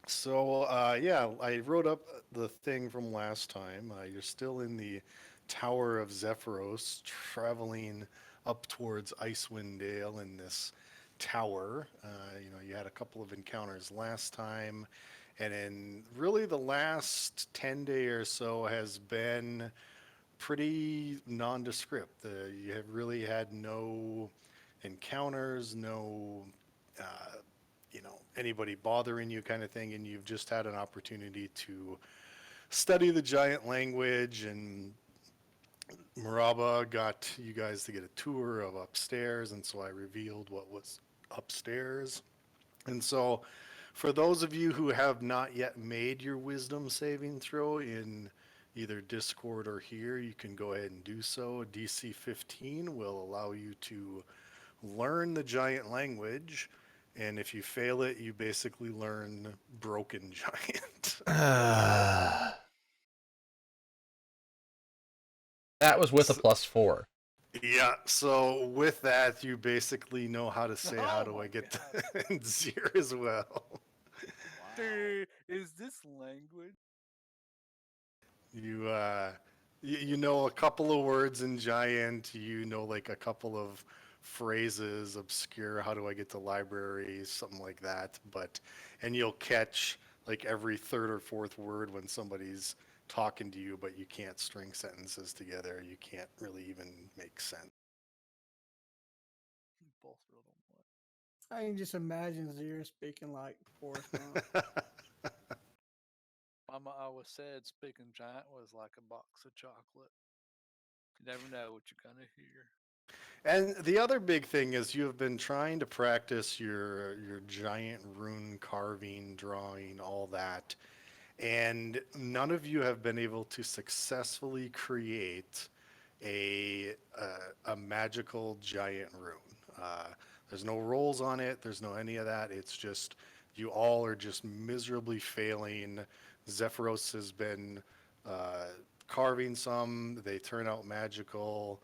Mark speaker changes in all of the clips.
Speaker 1: So, yeah, I wrote up the thing from last time. You're still in the Tower of Zephyros, traveling up towards Icewind Dale in this tower. You had a couple of encounters last time, and then really the last 10 day or so has been pretty nondescript. You have really had no encounters, no anybody bothering you kind of thing, and you've just had an opportunity to study the giant language. And Maraba got you guys to get a tour of upstairs, and so I revealed what was upstairs. And so, for those of you who have not yet made your wisdom saving throw in either Discord or here, you can go ahead and do so. DC 15 will allow you to learn the giant language, and if you fail it, you basically learn broken giant.
Speaker 2: That was with a
Speaker 1: So,
Speaker 2: +4.
Speaker 1: yeah, so with that, you basically know how to say, how
Speaker 3: Oh
Speaker 1: do I
Speaker 3: my
Speaker 1: get
Speaker 3: god.
Speaker 1: the and Zir as well.
Speaker 4: Wow.
Speaker 3: Dude, is this language?
Speaker 1: You, you know a couple of words in giant, you know like a couple of phrases, obscure, how do I get to library, something like that. And you'll catch like every third or fourth word when somebody's talking to you, but you can't string sentences together. You can't really even make sense.
Speaker 3: Both real don't play.
Speaker 4: I can just imagine Zero speaking like Forrest Gump.
Speaker 3: Mama always said speaking giant was like a box of chocolate. You never know what you're gonna hear.
Speaker 1: And the other big thing is you have been trying to practice your giant rune carving, drawing, all that, and none of you have been able to successfully create a magical giant rune. Uh, there's no rolls on it. There's no any of that. It's just you all are just miserably failing. Zephyros has been uh, carving some. They turn out magical,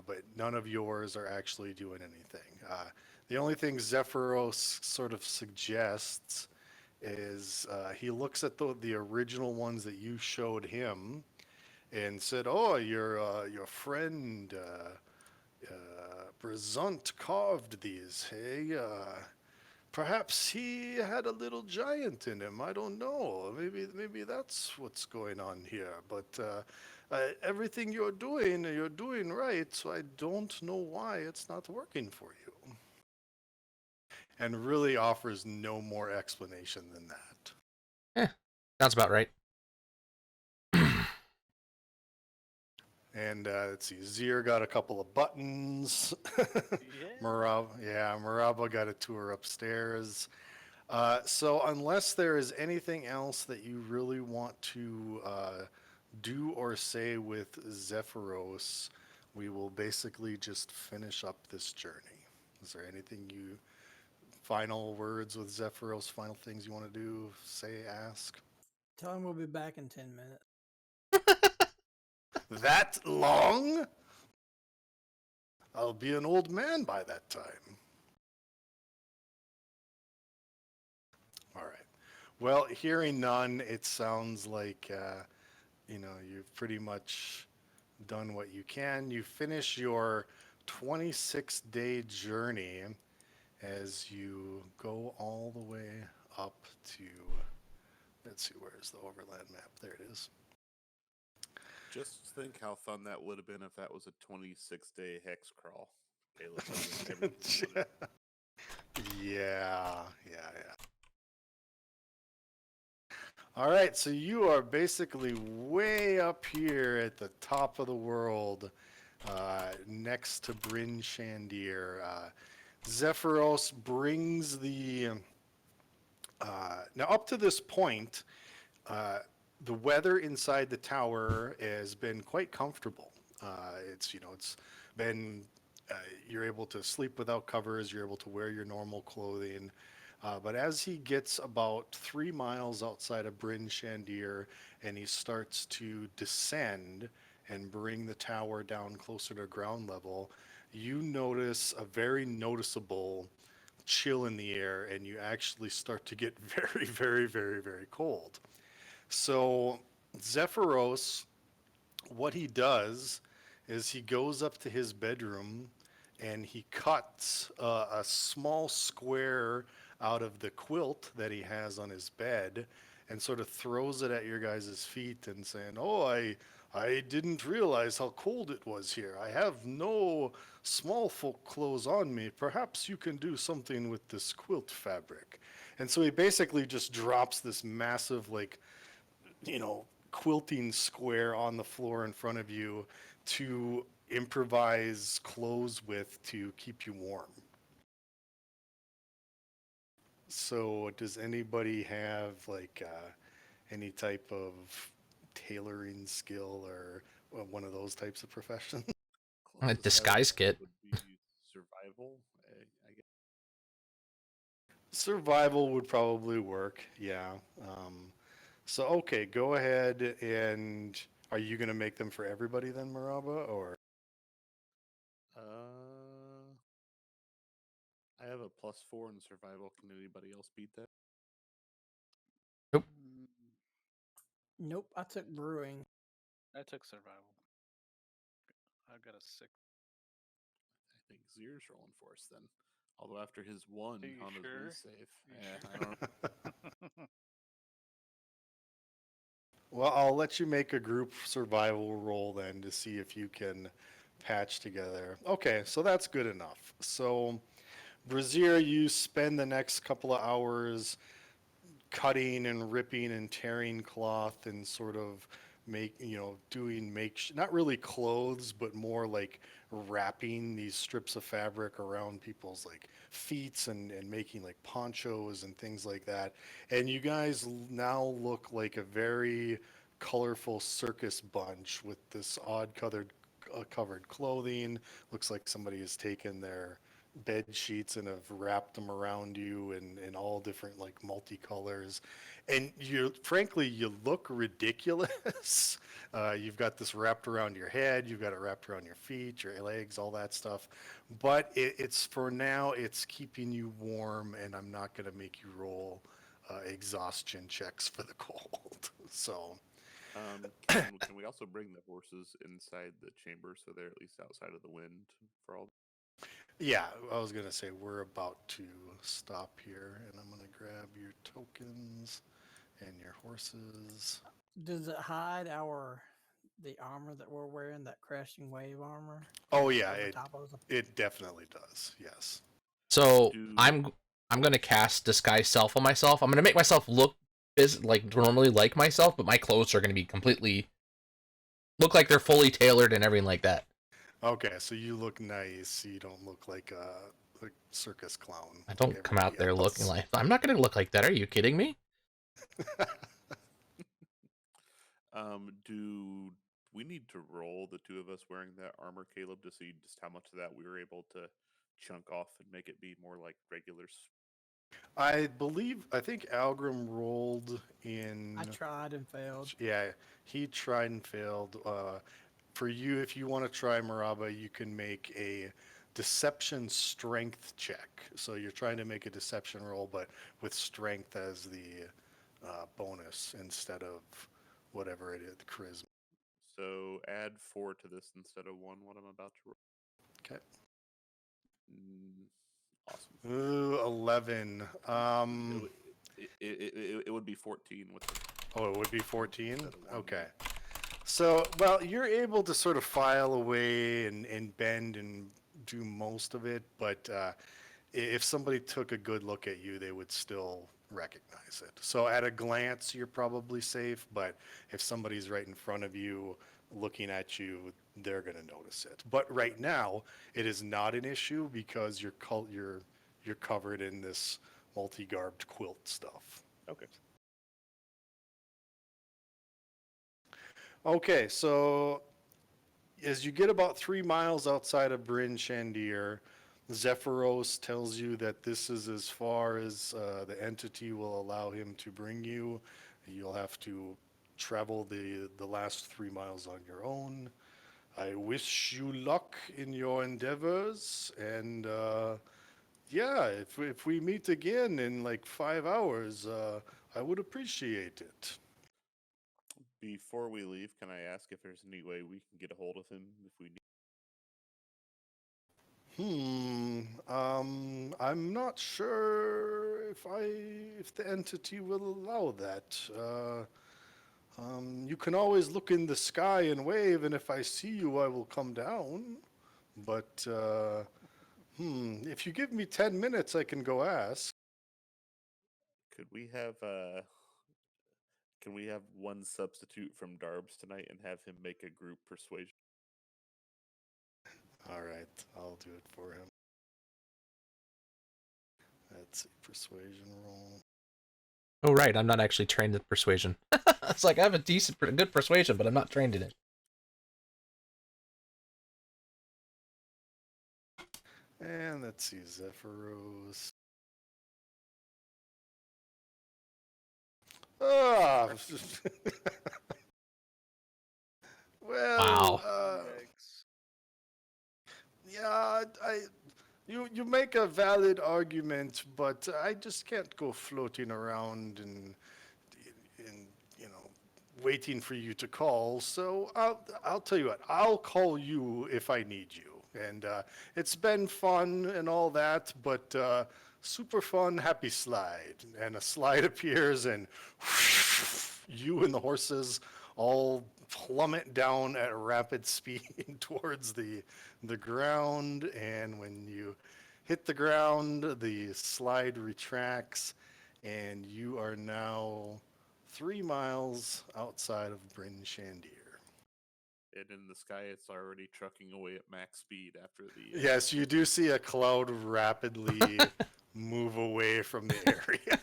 Speaker 1: but none of yours are actually doing anything. The only thing Zephyros sort of suggests is he looks at the original ones that you showed him and said, "Oh, your friend Brezant carved these. Hey, perhaps he had a little giant in him. I don't know. Maybe that's what's going on here. But everything you're doing right. So I don't know why it's not working for you." And really offers no more explanation than that.
Speaker 2: Eh, sounds about right.
Speaker 1: And let's see, Zir got a couple of buttons.
Speaker 3: Yeah.
Speaker 1: Maraba got a tour upstairs. So unless there is anything else that you really want to do or say with Zephyros, we will basically just finish up this journey. Is there anything you, final words with Zephyros, final things you want to do, say, ask?
Speaker 4: Tell him we'll be back in 10 minutes.
Speaker 1: That long? I'll be an old man by that time. All right. Well, hearing none, it sounds like you've pretty much done what you can. You finish your 26-day journey as you go all the way up to. Let's see, where's the overland map? There it is.
Speaker 5: Just think how fun that would have been if that was a 26-day hex crawl. Caleb doing everything.
Speaker 1: Yeah, yeah. All right, so you are basically way up here at the top of the world, next to Bryn Shandir. Zephyros brings the. Now, up to this point, uh, the weather inside the tower has been quite comfortable. It's been you're able to sleep without covers. You're able to wear your normal clothing. But as he gets about 3 miles outside of Bryn Shandir and he starts to descend and bring the tower down closer to ground level, you notice a very noticeable chill in the air, and you actually start to get very, very, very, very cold. So Zephyros, what he does is he goes up to his bedroom and he cuts a small square out of the quilt that he has on his bed and sort of throws it at your guys' feet and saying, "Oh, I didn't realize how cold it was here. I have no small folk clothes on me. Perhaps you can do something with this quilt fabric." And so he basically just drops this massive, like, quilting square on the floor in front of you to improvise clothes with to keep you warm. So, does anybody have like any type of tailoring skill or one of those types of professions?
Speaker 5: Closest
Speaker 2: disguise
Speaker 5: I would
Speaker 2: kit.
Speaker 5: would be survival. I guess.
Speaker 1: Survival would probably work, yeah. So, okay, go ahead and are you going to make them for everybody then, Maraba, or?
Speaker 5: I have a +4 in survival. Can anybody else beat that?
Speaker 3: Mm,
Speaker 4: Nope, I took brewing.
Speaker 3: I took survival. I got a 6.
Speaker 5: I think Zier's rolling for us then. Although after his one
Speaker 3: Are you
Speaker 5: on his
Speaker 3: sure?
Speaker 5: re-save,
Speaker 3: You
Speaker 5: I don't know.
Speaker 1: Well, I'll let you make a group survival roll then to see if you can patch together. Okay, so that's good enough. So, Brazier, you spend the next couple of hours cutting and ripping and tearing cloth and sort of doing not really clothes, but more like wrapping these strips of fabric around people's like feet and making like ponchos and things like that. And you guys now look like a very colorful circus bunch with this odd colored covered clothing. Looks like somebody has taken their bed sheets and have wrapped them around you in all different like multicolors, and you look ridiculous. You've got this wrapped around your head, you've got it wrapped around your feet, your legs, all that stuff, but it's for now it's keeping you warm, and I'm not going to make you roll exhaustion checks for the cold. So
Speaker 5: Can we also bring the horses inside the chamber so they're at least outside of the wind for all?
Speaker 1: yeah, I was going to say we're about to stop here, and I'm going to grab your tokens and your horses.
Speaker 4: Does it hide the armor that we're wearing, that crashing wave armor?
Speaker 1: Oh yeah,
Speaker 4: Over top of us?
Speaker 1: it definitely does. Yes.
Speaker 2: So
Speaker 5: Do
Speaker 2: I'm gonna cast disguise self on myself. I'm gonna make myself look like normally like myself, but my clothes are gonna be completely look like they're fully tailored and everything like that.
Speaker 1: Okay, so you look nice. You don't look like a circus clown.
Speaker 2: I
Speaker 1: like
Speaker 2: don't come out
Speaker 1: everybody
Speaker 2: there looking
Speaker 1: else.
Speaker 2: like I'm not gonna look like that. Are you kidding me?
Speaker 5: do we need to roll the two of us wearing that armor, Caleb, to see just how much of that we were able to chunk off and make it be more like regulars?
Speaker 1: I think Algrim rolled in.
Speaker 4: I tried and failed.
Speaker 1: Yeah, he tried and failed. For you, if you want to try Maraba, you can make a deception strength check. So you're trying to make a deception roll, but with strength as the bonus instead of whatever it is, the charisma.
Speaker 5: So add 4 to this instead of 1. What I'm about to roll.
Speaker 1: Okay.
Speaker 5: Awesome.
Speaker 1: Ooh, 11.
Speaker 5: It would be 14 with the
Speaker 1: Oh, it would be 14?
Speaker 5: instead of 1.
Speaker 1: Okay. So, well, you're able to sort of file away and bend and do most of it, but if somebody took a good look at you, they would still recognize it. So at a glance, you're probably safe, but if somebody's right in front of you looking at you, they're going to notice it. But right now, it is not an issue because you're covered in this multi-garbed quilt stuff.
Speaker 5: Okay.
Speaker 1: Okay, so as you get about 3 miles outside of Bryn Shandir, Zephyros tells you that this is as far as the entity will allow him to bring you. You'll have to travel the last 3 miles on your own. I wish you luck in your endeavors, and yeah, if we meet again in like 5 hours, I would appreciate it.
Speaker 5: Before we leave, can I ask if there's any way we can get a hold of him if we need?
Speaker 1: I'm not sure if the entity will allow that. You can always look in the sky and wave, and if I see you, I will come down. But, if you give me 10 minutes, I can go ask.
Speaker 5: Could we have can we have one substitute from Darbs tonight and have him make a group persuasion?
Speaker 1: All right, I'll do it for him. Let's see, persuasion roll.
Speaker 2: Oh right, I'm not actually trained in persuasion. It's like I have a good persuasion, but I'm not trained in it.
Speaker 1: And let's see, Zephyros. Ah, well,
Speaker 2: Wow.
Speaker 3: Yikes.
Speaker 1: yeah, you make a valid argument, but I just can't go floating around and waiting for you to call. So I'll tell you what, I'll call you if I need you. And it's been fun and all that, but super fun, happy slide. And a slide appears, and you and the horses all plummet down at rapid speed towards the ground. And when you hit the ground, the slide retracts, and you are now 3 miles outside of Bryn Shandir.
Speaker 5: And in the sky, it's already trucking away at max speed after the.
Speaker 1: Yes, you do see a cloud rapidly move away from the area.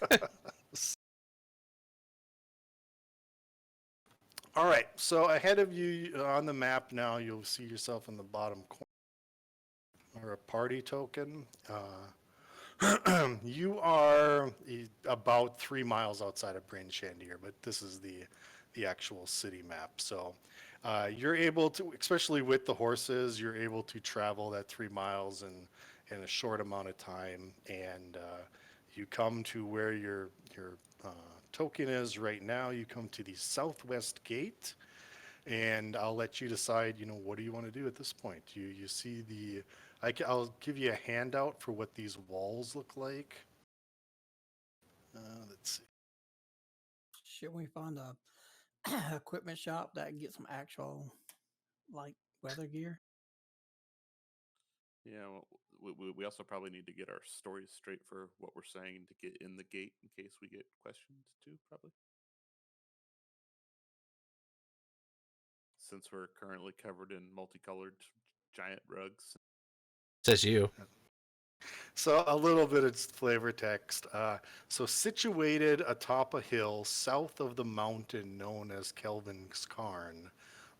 Speaker 1: All right, so ahead of you on the map now, you'll see yourself in the bottom corner, or a party token. You are about 3 miles outside of Bryn Shandir, but this is the actual city map. So you're able to, especially with the horses, you're able to travel that 3 miles in a short amount of time, and you come to where your token is right now. You come to the southwest gate, and I'll let you decide. What do you want to do at this point? You see the. I'll give you a handout for what these walls look like. Let's see.
Speaker 4: Should we find a equipment shop that can get some actual like weather gear?
Speaker 5: Yeah, well, we also probably need to get our stories straight for what we're saying to get in the gate in case we get questioned too, probably. Since we're currently covered in multicolored giant rugs.
Speaker 2: Says you.
Speaker 1: So a little bit of flavor text. So situated atop a hill south of the mountain known as Kelvin's Cairn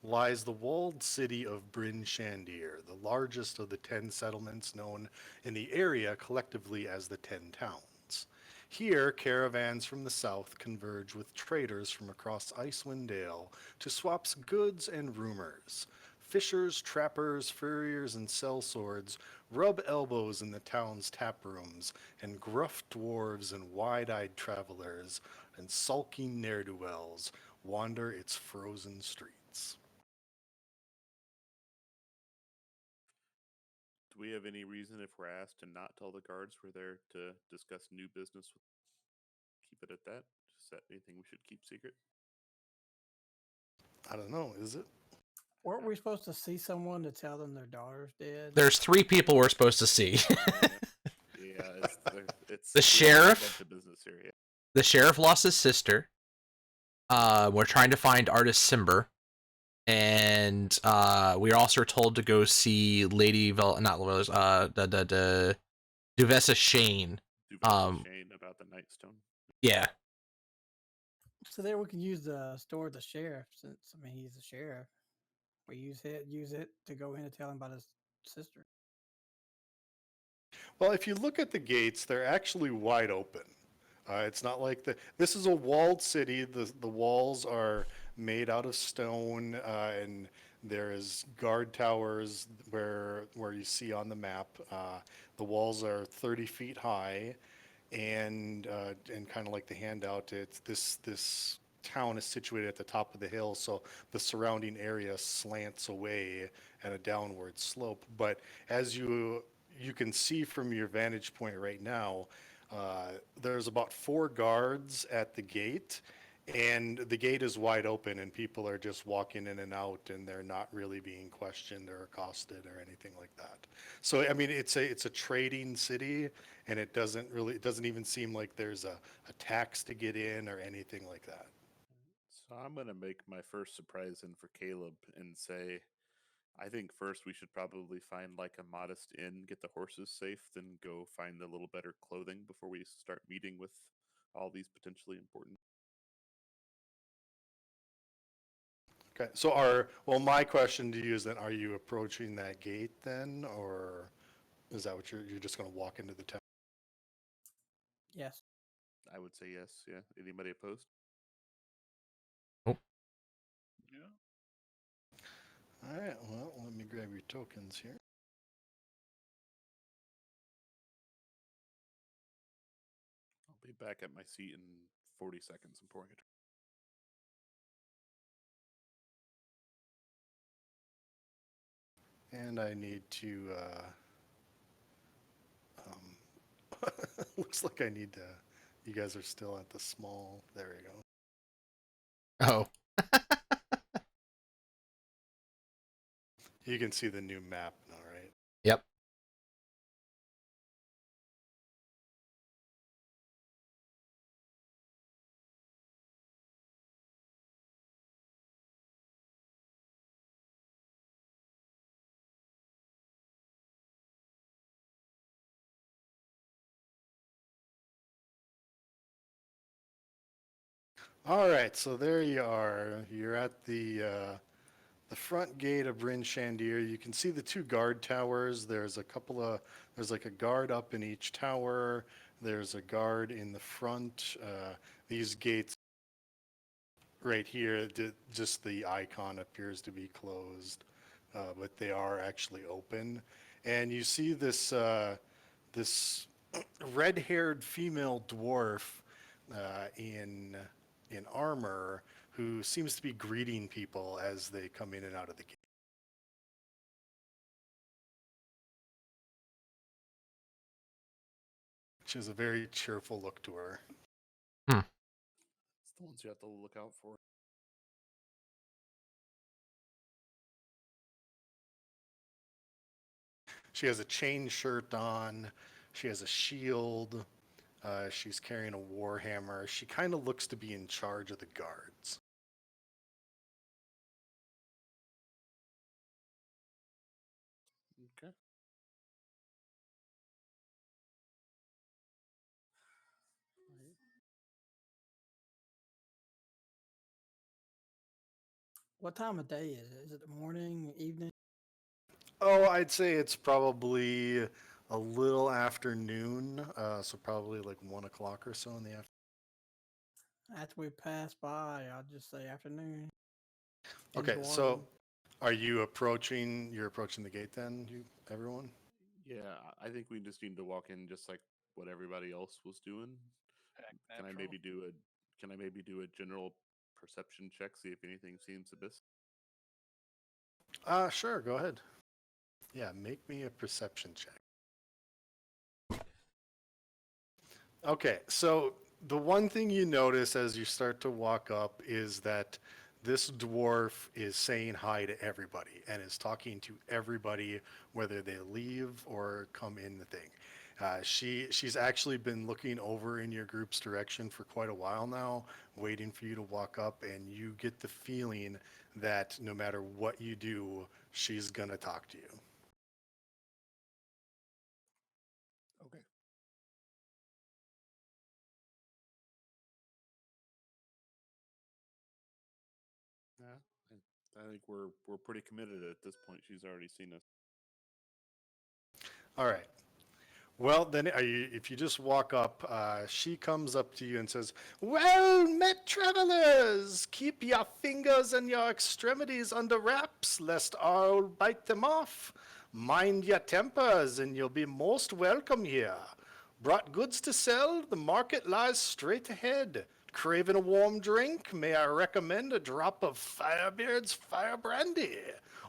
Speaker 1: lies the walled city of Bryn Shandir, the largest of the 10 settlements known in the area collectively as the 10 Towns. Here, caravans from the south converge with traders from across Icewind Dale to swap goods and rumors. Fishers, trappers, furriers, and sellswords rub elbows in the town's tap rooms, and gruff dwarves and wide-eyed travelers and sulking ne'er-do-wells wander its frozen streets.
Speaker 5: Do we have any reason, if we're asked, to not tell the guards we're there to discuss new business? Keep it at that? Is that anything we should keep secret?
Speaker 1: I don't know, is it?
Speaker 4: Weren't we supposed to see someone to tell them their daughter's dead?
Speaker 2: There's 3 people we're supposed to see.
Speaker 5: Yeah, it's
Speaker 2: The
Speaker 5: we have a
Speaker 2: sheriff?
Speaker 5: bunch of business here. Yeah.
Speaker 2: The sheriff lost his sister. We're trying to find artist Simber. And we also told to go see Lady the Duvessa Shane.
Speaker 5: Shane about the Nightstone.
Speaker 2: Yeah.
Speaker 4: So there we can use the store of the sheriff, since he's the sheriff. We use it to go in and tell him about his sister.
Speaker 1: Well, if you look at the gates, they're actually wide open. It's not like this is a walled city. The walls are made out of stone, and There's guard towers where you see on the map. The walls are 30 feet high, and kind of like the handout, it's this town is situated at the top of the hill, so the surrounding area slants away at a downward slope. But as you can see from your vantage point right now, there's about 4 guards at the gate, and the gate is wide open, and people are just walking in and out, and they're not really being questioned or accosted or anything like that. So I mean, it's a trading city, and it doesn't even seem like there's a tax to get in or anything like that.
Speaker 5: So I'm gonna make my first surprise in for Caleb and say, I think first we should probably find like a modest inn, get the horses safe, then go find a little better clothing before we start meeting with all these potentially important.
Speaker 1: Okay, so my question to you is then, are you approaching that gate then, or is that what you're just going to walk into the town?
Speaker 4: Yes.
Speaker 5: I would say yes. Yeah. Anybody opposed?
Speaker 3: Yeah.
Speaker 1: All right, well, let me grab your tokens here.
Speaker 5: I'll be back at my seat in 40 seconds. I'm pouring it.
Speaker 1: And I need to, looks like I need to, you guys are still at the small, there we go.
Speaker 2: Oh,
Speaker 1: You can see the new map now, right?
Speaker 2: yep.
Speaker 1: All right, so there you are. You're at the front gate of Bryn Shandir. You can see the 2 guard towers. There's like a guard up in each tower. There's a guard in the front. These gates right here, just the icon appears to be closed, but they are actually open. And you see this red-haired female dwarf in armor who seems to be greeting people as they come in and out of the gate. She has a very cheerful look to her.
Speaker 5: It's the ones you have to look out for.
Speaker 1: She has a chain shirt on. She has a shield. She's carrying a war hammer. She kind of looks to be in charge of the guards.
Speaker 5: Okay.
Speaker 4: What time of day is it? Is it the morning, evening?
Speaker 1: Oh, I'd say it's probably a little afternoon, so probably like 1 o'clock or so in the afternoon.
Speaker 4: After we pass by, I'll just say afternoon. in
Speaker 1: Okay, so
Speaker 4: Dwarven.
Speaker 1: you're approaching the gate then, everyone?
Speaker 5: Yeah, I think we just need to walk in just like what everybody else was doing.
Speaker 3: Act
Speaker 5: Can I
Speaker 3: natural.
Speaker 5: maybe do a general perception check, see if anything seems amiss?
Speaker 1: Sure, go ahead. Yeah, make me a perception check. Okay, so the one thing you notice as you start to walk up is that this dwarf is saying hi to everybody and is talking to everybody, whether they leave or come in the thing. She's actually been looking over in your group's direction for quite a while now, waiting for you to walk up, and you get the feeling that no matter what you do, she's gonna talk to you.
Speaker 5: Okay. Yeah, I think we're pretty committed at this point. She's already seen us.
Speaker 1: All right. Well, then if you just walk up, she comes up to you and says, "Well met, travelers! Keep your fingers and your extremities under wraps, lest I'll bite them off. Mind your tempers, and you'll be most welcome here. Brought goods to sell, the market lies straight ahead. Craving a warm drink, may I recommend a drop of Firebeard's Fire Brandy,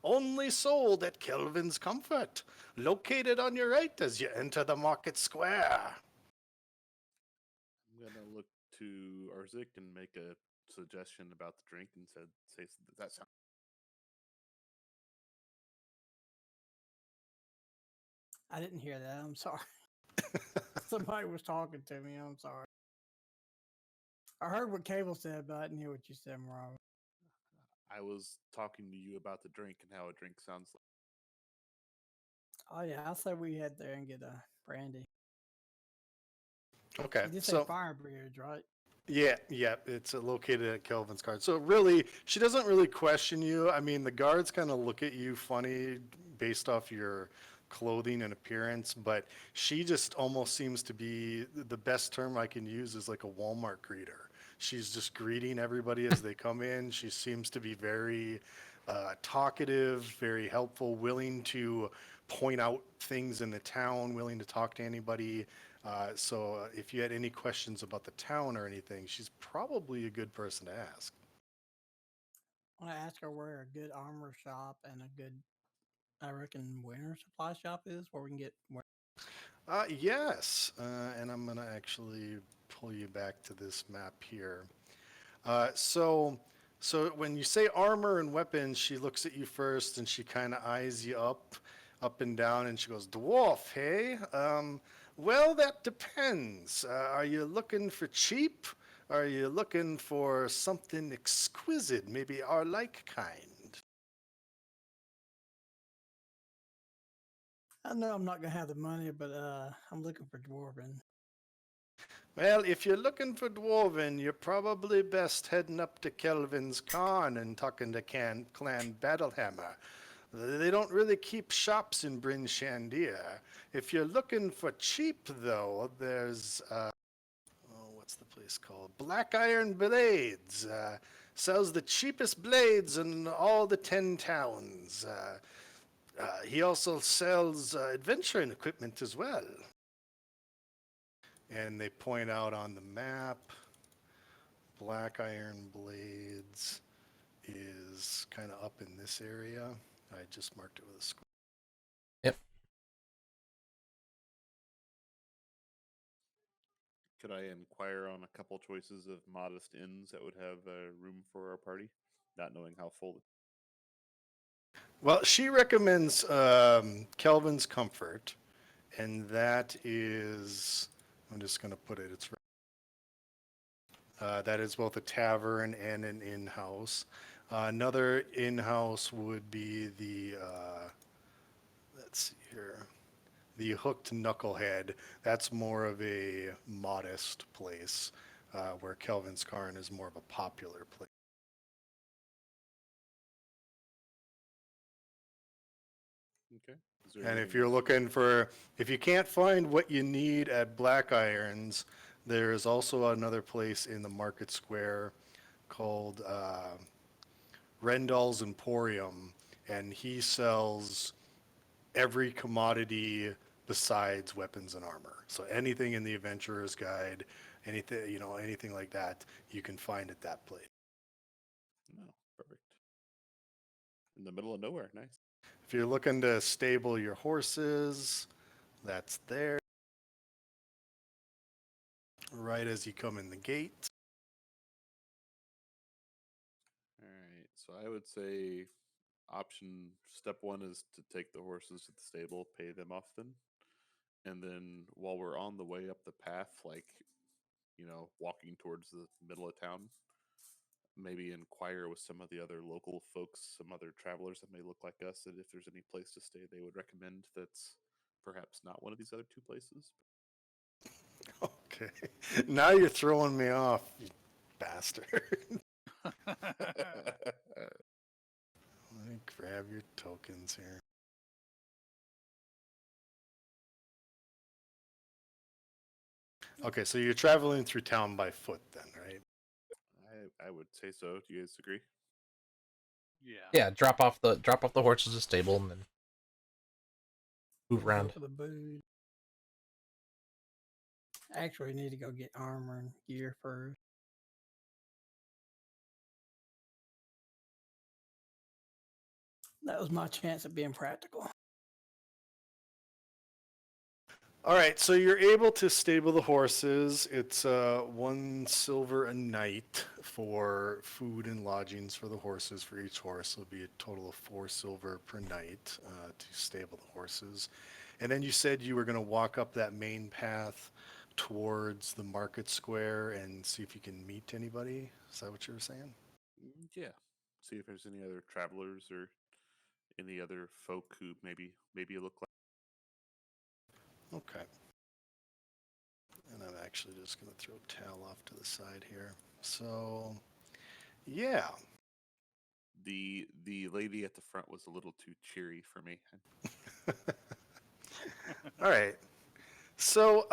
Speaker 1: only sold at Kelvin's Comfort, located on your right as you enter the market square."
Speaker 5: I'm gonna look to Arzik and make a suggestion about the drink and say that sounds.
Speaker 4: I didn't hear that. I'm sorry. Somebody was talking to me. I'm sorry. I heard what Cable said, but I didn't hear what you said, Marava.
Speaker 5: I was talking to you about the drink and how a drink sounds like.
Speaker 4: Oh yeah, I said we head there and get a brandy.
Speaker 1: Okay,
Speaker 4: You did say
Speaker 1: so
Speaker 4: Firebeard, right?
Speaker 1: yeah, it's located at Kelvin's card. So really, she doesn't really question you. I mean, the guards kind of look at you funny based off your clothing and appearance, but she just almost seems to be, the best term I can use is like a Walmart greeter. She's just greeting everybody as they come in. She seems to be very talkative, very helpful, willing to point out things in the town, willing to talk to anybody. So if you had any questions about the town or anything, she's probably a good person to ask.
Speaker 4: I want to ask her where a good armor shop and a good, I reckon, winter supply shop is, where we can get.
Speaker 1: Yes, and I'm gonna actually pull you back to this map here. So when you say armor and weapons, she looks at you first and she kind of eyes you up and down, and she goes, "Dwarf, hey? Well, that depends. Are you looking for cheap? Are you looking for something exquisite, maybe our like kind?"
Speaker 4: I know I'm not gonna have the money, but I'm looking for dwarven.
Speaker 1: Well, if you're looking for dwarven, you're probably best heading up to Kelvin's Khan and talking to Clan Battlehammer. They don't really keep shops in Bryn Shandir. If you're looking for cheap, though, there's, what's the place called? Black Iron Blades. Sells the cheapest blades in all the 10 towns. He also sells adventuring equipment as well. And they point out on the map, Black Iron Blades is kind of up in this area. I just marked it with a square.
Speaker 2: Yep.
Speaker 5: Could I inquire on a couple choices of modest inns that would have room for our party, not knowing how full?
Speaker 1: Well, she recommends Kelvin's Comfort, and that is, I'm just going to put it, it's that is both a tavern and an in-house. Another in-house would be the, let's see here, the Hooked Knucklehead. That's more of a modest place, where Kelvin's Karn is more of a popular place.
Speaker 5: Okay. Is there
Speaker 1: And if
Speaker 5: anything
Speaker 1: you're
Speaker 5: else?
Speaker 1: looking for, if you can't find what you need at Black Irons, there is also another place in the market square called Rendall's Emporium, and he sells every commodity besides weapons and armor. So anything in the Adventurer's Guide, anything, anything like that, you can find at that place.
Speaker 5: No, perfect. In the middle of nowhere, nice.
Speaker 1: If you're looking to stable your horses, that's there. Right as you come in the gate.
Speaker 5: All right, so I would say option step one is to take the horses to the stable, pay them off then. And then while we're on the way up the path, like, walking towards the middle of town, maybe inquire with some of the other local folks, some other travelers that may look like us, that if there's any place to stay they would recommend that's perhaps not one of these other two places.
Speaker 1: Okay. Now you're throwing me off, you bastard. Let me grab your tokens here. Okay, so you're traveling through town by foot then, right?
Speaker 5: I would say so. Do you guys agree?
Speaker 3: Yeah.
Speaker 2: Yeah, drop off the horses at the stable and then move
Speaker 4: Go
Speaker 2: around.
Speaker 4: for the booze. Actually, need to go get armor and gear first. That was my chance of being practical.
Speaker 1: All right, so you're able to stable the horses. It's 1 silver a night for food and lodgings for the horses. For each horse, it'll be a total of 4 silver per night to stable the horses. And then you said you were going to walk up that main path towards the market square and see if you can meet anybody. Is that what you were saying?
Speaker 5: Yeah. See if there's any other travelers or any other folk who maybe look like.
Speaker 1: Okay. And I'm actually just going to throw Tal off to the side here. So, yeah.
Speaker 5: The lady at the front was a little too cheery for me.
Speaker 1: All right. So,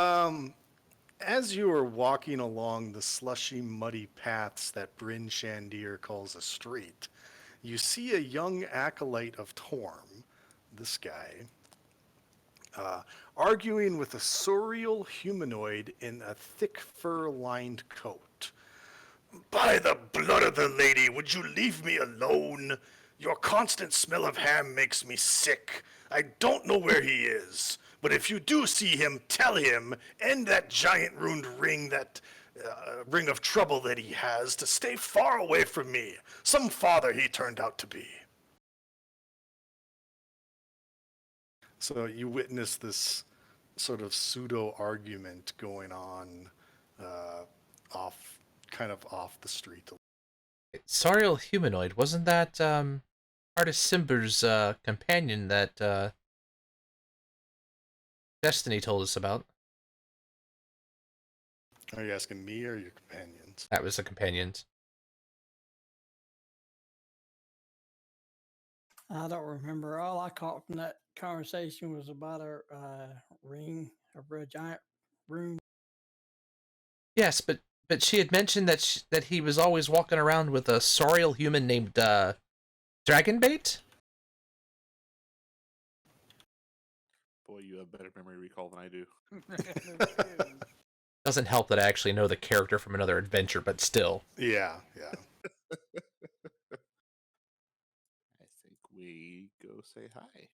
Speaker 1: as you are walking along the slushy, muddy paths that Bryn Shandir calls a street, you see a young acolyte of Torm, this guy, arguing with a surreal humanoid in a thick fur-lined coat. By the blood of the lady, would you leave me alone? Your constant smell of ham makes me sick. I don't know where he is, but if you do see him, tell him, and that giant ruined ring, that ring of trouble that he has, to stay far away from me. Some father he turned out to be. So you witness this sort of pseudo argument going on off the street.
Speaker 2: Sariel humanoid, wasn't that artist Simber's companion that Destiny told us about?
Speaker 1: Are you asking me or your companions?
Speaker 2: That was the companions.
Speaker 4: I don't remember. All I caught from that conversation was about a ring, a giant rune.
Speaker 2: Yes, but she had mentioned that that he was always walking around with a Sariel human named Dragonbait.
Speaker 5: Boy, you have better memory recall than I do.
Speaker 2: Doesn't help that I actually know the character from another adventure, but still.
Speaker 1: Yeah.
Speaker 5: I think we go say hi.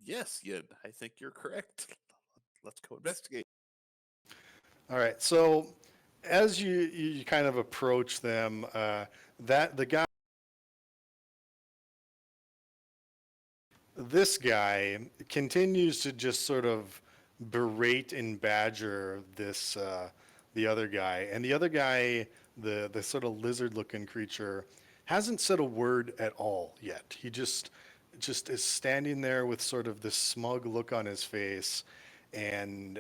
Speaker 5: Yes, Yin, I think you're correct. Let's go investigate.
Speaker 1: All right. So as you kind of approach them, this guy continues to just sort of berate and badger the other guy, and the other guy, the sort of lizard-looking creature, hasn't said a word at all yet. He just is standing there with sort of this smug look on his face, and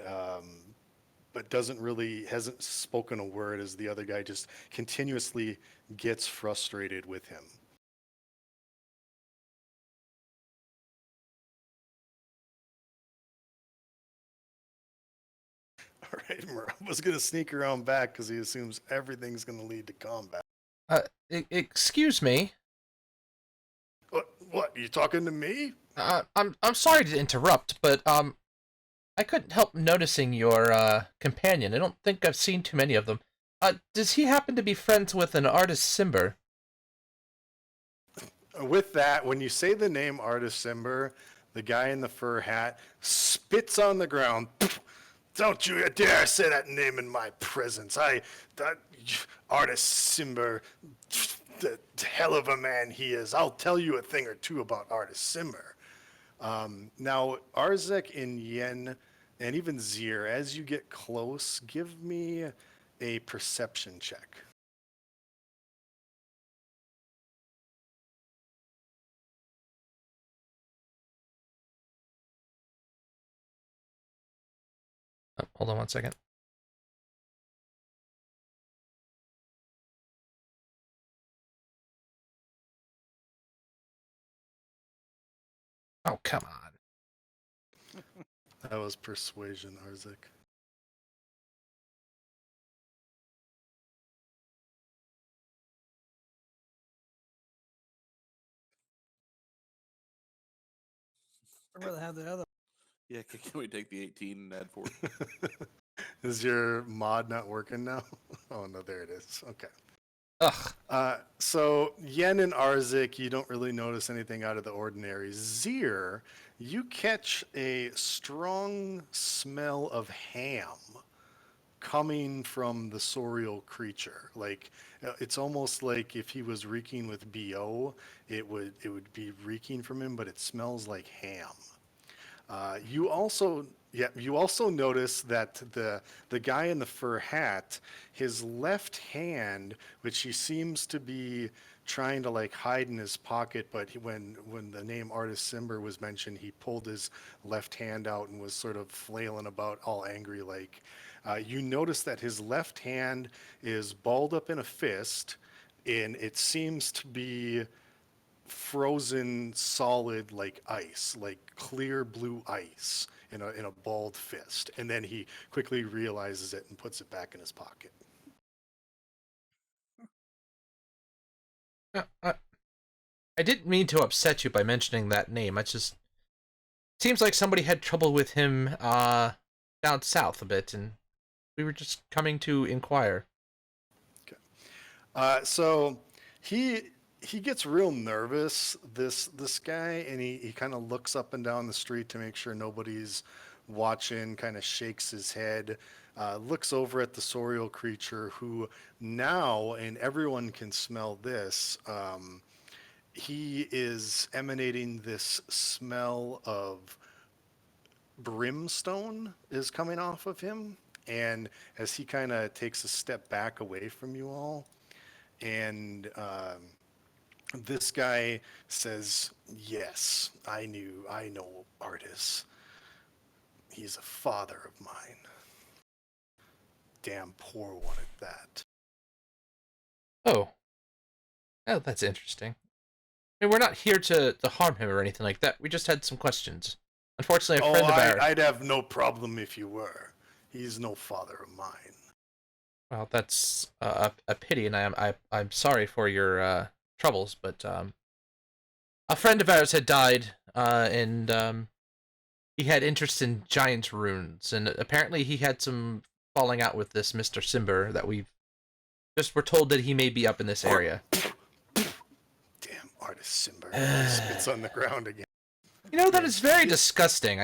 Speaker 1: but hasn't spoken a word as the other guy just continuously gets frustrated with him. All right, Muraba's going to sneak around back because he assumes everything's going to lead to combat.
Speaker 2: Excuse me.
Speaker 1: What? You talking to me?
Speaker 2: I'm sorry to interrupt, but I couldn't help noticing your companion. I don't think I've seen too many of them. Does he happen to be friends with an artist Simber?
Speaker 1: With that, when you say the name Artist Simber, the guy in the fur hat spits on the ground. Don't you dare say that name in my presence. Artist Simber, the hell of a man he is. I'll tell you a thing or two about Artist Simber. Now, Arzek and Yen, and even Zir, as you get close, give me a perception check.
Speaker 2: Oh, hold on one second. Oh, come on.
Speaker 1: That was persuasion, Arzek.
Speaker 4: I'd rather have the other.
Speaker 5: Yeah, can we take the 18 and add 4?
Speaker 1: Is your mod not working now? Oh no, there it is. Okay.
Speaker 2: Ugh.
Speaker 1: So Yen and Arzik, you don't really notice anything out of the ordinary. Zir, you catch a strong smell of ham coming from the Sorial creature. Like it's almost like if he was reeking with BO, it would be reeking from him, but it smells like ham. You also notice that the guy in the fur hat, his left hand, which he seems to be trying to like hide in his pocket, but when the name Artis Cimber was mentioned, he pulled his left hand out and was sort of flailing about, all angry like. You notice that his left hand is balled up in a fist, and it seems to be frozen solid like ice, like clear blue ice in a balled fist. And then he quickly realizes it and puts it back in his pocket.
Speaker 2: I didn't mean to upset you by mentioning that name. I just seems like somebody had trouble with him down south a bit, and we were just coming to inquire.
Speaker 1: So he gets real nervous, this guy, and he kind of looks up and down the street to make sure nobody's watching, kind of shakes his head, looks over at the Sorial creature, who now, and everyone can smell this, he is emanating this smell of brimstone is coming off of him. And as he kind of takes a step back away from you all, and this guy says, "Yes, I know Artis. He's a father of mine. Damn poor one at that."
Speaker 2: Oh, that's interesting. I mean, we're not here to harm him or anything like that. We just had some questions. Unfortunately, a friend of ours...
Speaker 1: I'd have no problem if you were. He's no father of mine.
Speaker 2: Well, that's a pity, and I'm sorry for your troubles, but a friend of ours had died, and he had interest in giant runes, and apparently he had some falling out with this Mr. Cimber that we've just were told that he may be up in this area.
Speaker 1: Damn Artis Cimber. Spits on the ground again.
Speaker 2: You know, that is very disgusting.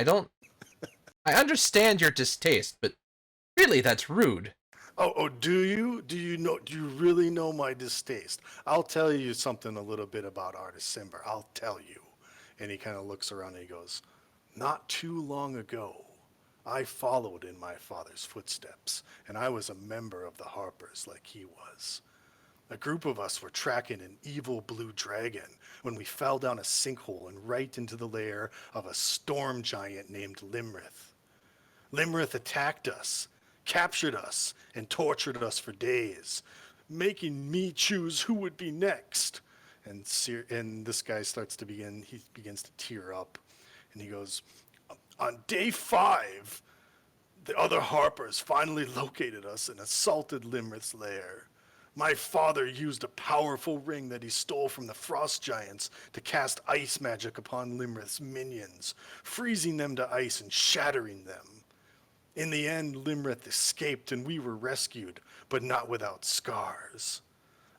Speaker 2: I understand your distaste, but really, that's rude.
Speaker 1: Oh, do you really know my distaste? I'll tell you something a little bit about Artis Cimber. I'll tell you. And he kind of looks around and he goes, "Not too long ago, I followed in my father's footsteps, and I was a member of the Harpers like he was. A group of us were tracking an evil blue dragon when we fell down a sinkhole and right into the lair of a storm giant named Limrith. Limrith attacked us, captured us, and tortured us for days, making me choose who would be next." And this guy he begins to tear up, and he goes, "On day 5, the other Harpers finally located us and assaulted Limrith's lair. My father used a powerful ring that he stole from the Frost Giants to cast ice magic upon Limrith's minions, freezing them to ice and shattering them. In the end, Limrith escaped and we were rescued, but not without scars.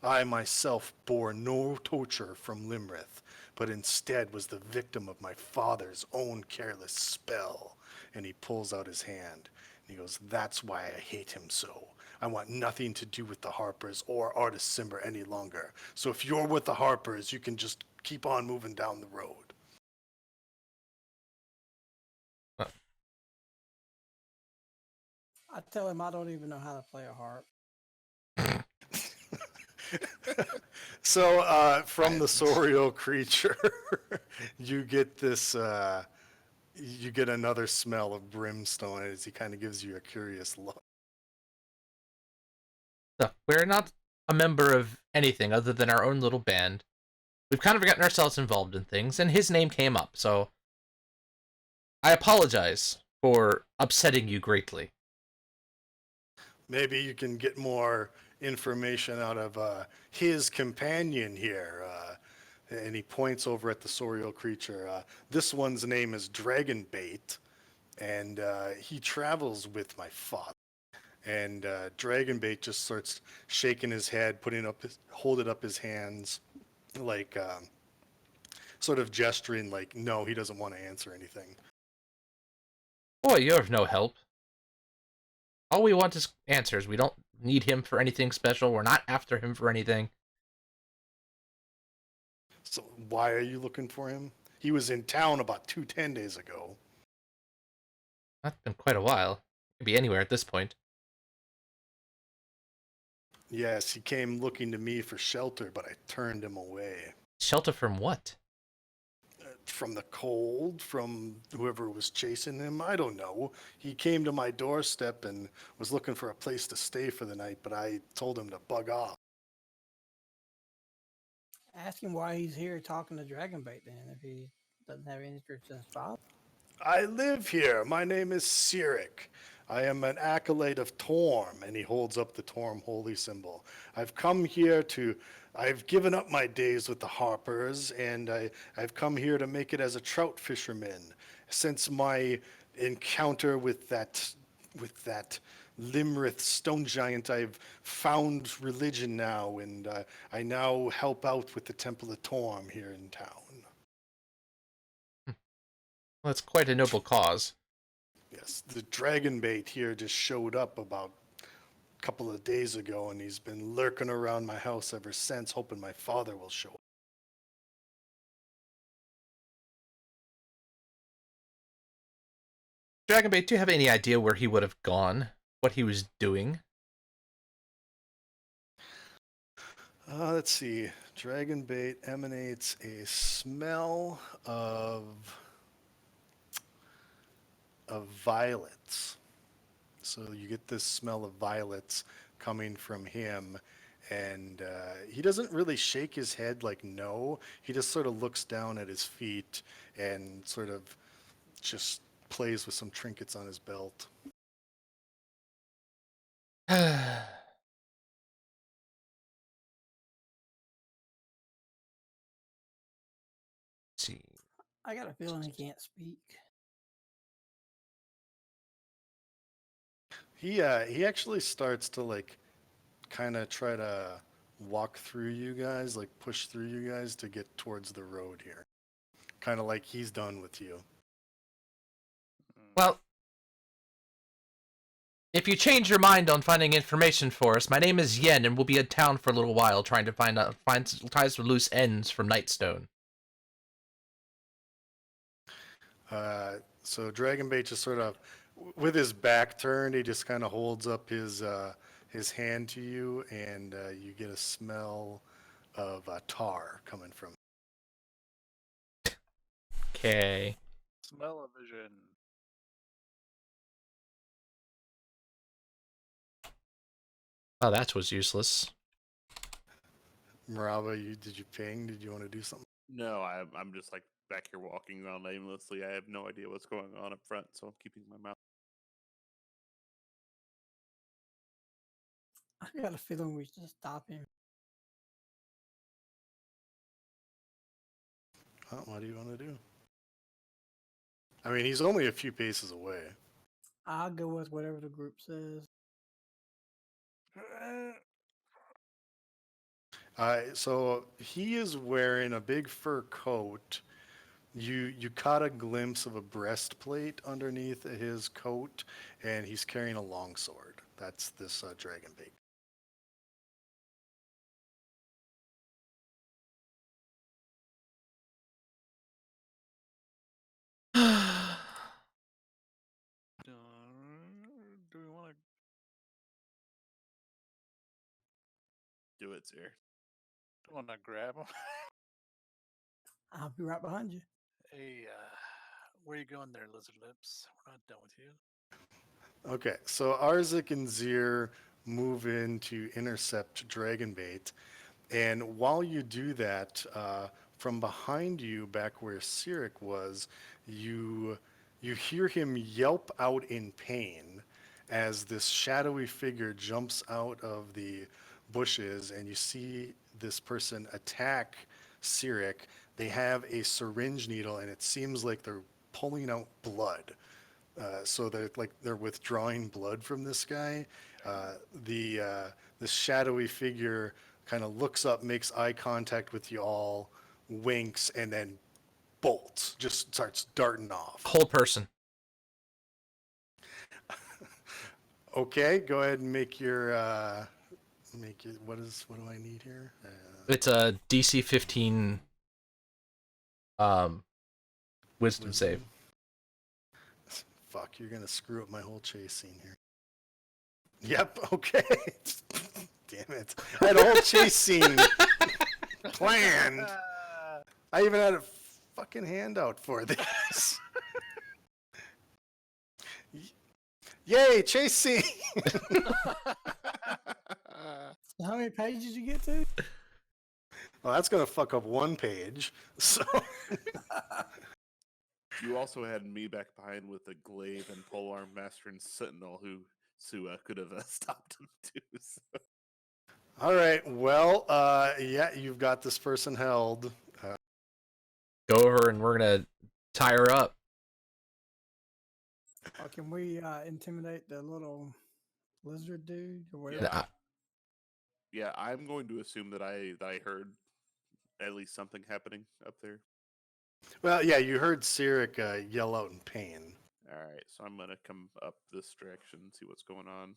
Speaker 1: I myself bore no torture from Limrith, but instead was the victim of my father's own careless spell." And he pulls out his hand and he goes, "That's why I hate him so. I want nothing to do with the Harpers or Artis Cimber any longer. So if you're with the Harpers, you can just keep on moving down the road."
Speaker 4: I tell him I don't even know how to play a harp.
Speaker 1: So from the Sorial creature, you get you get another smell of brimstone as he kind of gives you a curious look.
Speaker 2: So, we're not a member of anything other than our own little band. We've kind of gotten ourselves involved in things, and his name came up, so I apologize for upsetting you greatly.
Speaker 1: Maybe you can get more information out of his companion here, and he points over at the Sorial creature. This one's name is Dragonbait, and he travels with my father. And Dragonbait just starts shaking his head, holding up his hands, like sort of gesturing, like no, he doesn't want to answer anything.
Speaker 2: Boy, you're of no help. All we want is answers. We don't need him for anything special. We're not after him for anything.
Speaker 1: So why are you looking for him? He was in town about 10 days ago.
Speaker 2: That's been quite a while. Could be anywhere at this point.
Speaker 1: Yes, he came looking to me for shelter, but I turned him away.
Speaker 2: Shelter from what?
Speaker 1: From the cold, from whoever was chasing him, I don't know. He came to my doorstep and was looking for a place to stay for the night, but I told him to bug off.
Speaker 4: Ask him why he's here talking to Dragonbait then, if he doesn't have any interest in his father.
Speaker 1: I live here. My name is Cyric. I am an acolyte of Torm, and he holds up the Torm holy symbol. I've given up my days with the Harpers, and I've come here to make it as a trout fisherman. Since my encounter with that Limrith stone giant, I've found religion now, and I now help out with the Temple of Torm here in town.
Speaker 2: Well, it's quite a noble cause.
Speaker 1: Yes, the Dragonbait here just showed up about a couple of days ago, and he's been lurking around my house ever since, hoping my father will show up.
Speaker 2: Dragonbait, do you have any idea where he would have gone? What he was doing?
Speaker 1: Let's see. Dragonbait emanates a smell of violets. So you get this smell of violets coming from him, and he doesn't really shake his head like no. He just sort of looks down at his feet and sort of just plays with some trinkets on his belt.
Speaker 2: See.
Speaker 4: I got a feeling he can't speak.
Speaker 1: He actually starts to like kind of try to walk through you guys, like push through you guys to get towards the road here. Kind of like he's done with you.
Speaker 2: Well, if you change your mind on finding information for us, my name is Yen, and we'll be in town for a little while trying to tie some loose ends from Nightstone.
Speaker 1: So Dragonbait just sort of, with his back turned, he just kind of holds up his hand to you, and you get a smell of tar coming from.
Speaker 2: Okay.
Speaker 3: Smell-o-vision.
Speaker 2: Oh, that was useless.
Speaker 1: Maraba, did you ping? Did you want to do something?
Speaker 5: No, I'm just like back here walking around aimlessly. I have no idea what's going on up front, so I'm keeping my mouth.
Speaker 4: I got a feeling we should stop him.
Speaker 1: What do you want to do? I mean, he's only a few paces away.
Speaker 4: I'll go with whatever the group says.
Speaker 1: So he is wearing a big fur coat. You caught a glimpse of a breastplate underneath his coat, and he's carrying a longsword. That's this Dragonbait.
Speaker 3: Do we want to?
Speaker 5: Do it, sir.
Speaker 3: Want to grab him?
Speaker 4: I'll be right behind you.
Speaker 3: Hey, where you going there, Lizard Lips? We're not done with you.
Speaker 1: Okay, so Arzik and Zir move in to intercept Dragonbait, and while you do that, from behind you, back where Cyric was, you hear him yelp out in pain as this shadowy figure jumps out of the bushes, and you see this person attack Cyric, they have a syringe needle, and it seems like they're pulling out blood. So they're withdrawing blood from this guy. The shadowy figure kind of looks up, makes eye contact with you all, winks, and then bolts, just starts darting off.
Speaker 2: Whole person.
Speaker 1: Okay, go ahead and make your what do I need here?
Speaker 2: It's a DC 15 wisdom save.
Speaker 1: Fuck, you're gonna screw up my whole chase scene here. Yep, okay. Damn it. I had a whole chase scene planned. I even had a fucking handout for this. Yay, chase scene!
Speaker 4: So how many pages you get to?
Speaker 1: Well, that's gonna fuck up one page. So
Speaker 5: You also had me back behind with a glaive and polearm master and sentinel who Sua could have stopped him too. So.
Speaker 1: all right, well, yeah, you've got this person held.
Speaker 2: Go over and we're gonna tie her up.
Speaker 4: Or can we intimidate the little lizard dude or whatever?
Speaker 2: Yeah.
Speaker 5: Yeah, I'm going to assume that I heard at least something happening up there.
Speaker 1: Well, yeah, you heard Cyric yell out in pain.
Speaker 5: All right, so I'm gonna come up this direction and see what's going on.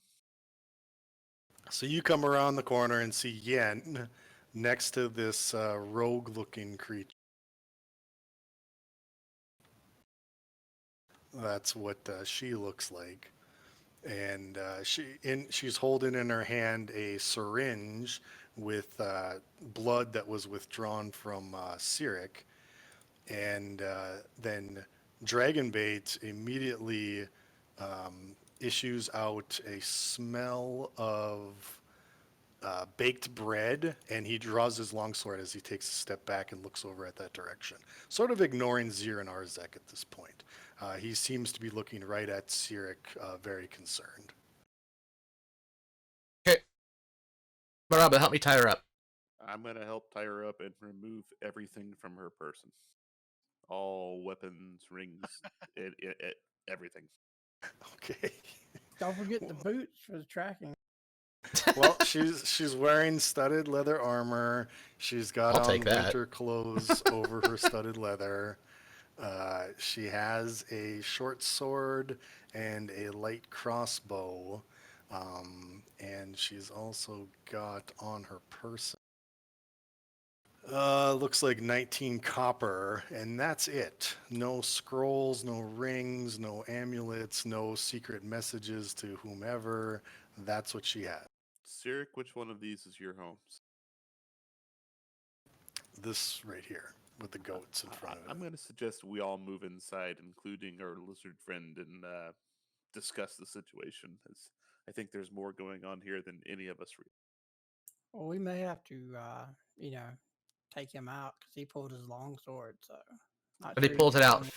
Speaker 1: So you come around the corner and see Yen next to this rogue-looking creature. That's what she looks like. And she's holding in her hand a syringe with blood that was withdrawn from Cyric. And then Dragonbait immediately issues out a smell of baked bread, and he draws his longsword as he takes a step back and looks over at that direction, sort of ignoring Zir and Arzek at this point. He seems to be looking right at Cyric, very concerned.
Speaker 2: Okay. Maraba, help me tie her up.
Speaker 5: I'm gonna help tie her up and remove everything from her person. All weapons, rings, everything.
Speaker 1: Okay.
Speaker 4: Don't forget the boots for the tracking.
Speaker 1: Well, she's wearing studded leather armor. She's got
Speaker 2: I'll
Speaker 1: on
Speaker 2: take that.
Speaker 1: winter clothes over her studded leather. She has a short sword and a light crossbow. And she's also got on her person, looks like 19 copper, and that's it. No scrolls, no rings, no amulets, no secret messages to whomever. That's what she has.
Speaker 5: Cyric, which one of these is your home?
Speaker 1: This right here with the goats in front of it.
Speaker 5: I'm going to suggest we all move inside, including our lizard friend, and discuss the situation. As I think there's more going on here than any of us.
Speaker 4: Well, we may have to, take him out because he pulled his long sword. So, not
Speaker 2: But he
Speaker 4: sure
Speaker 2: pulled it
Speaker 4: can
Speaker 2: out
Speaker 4: run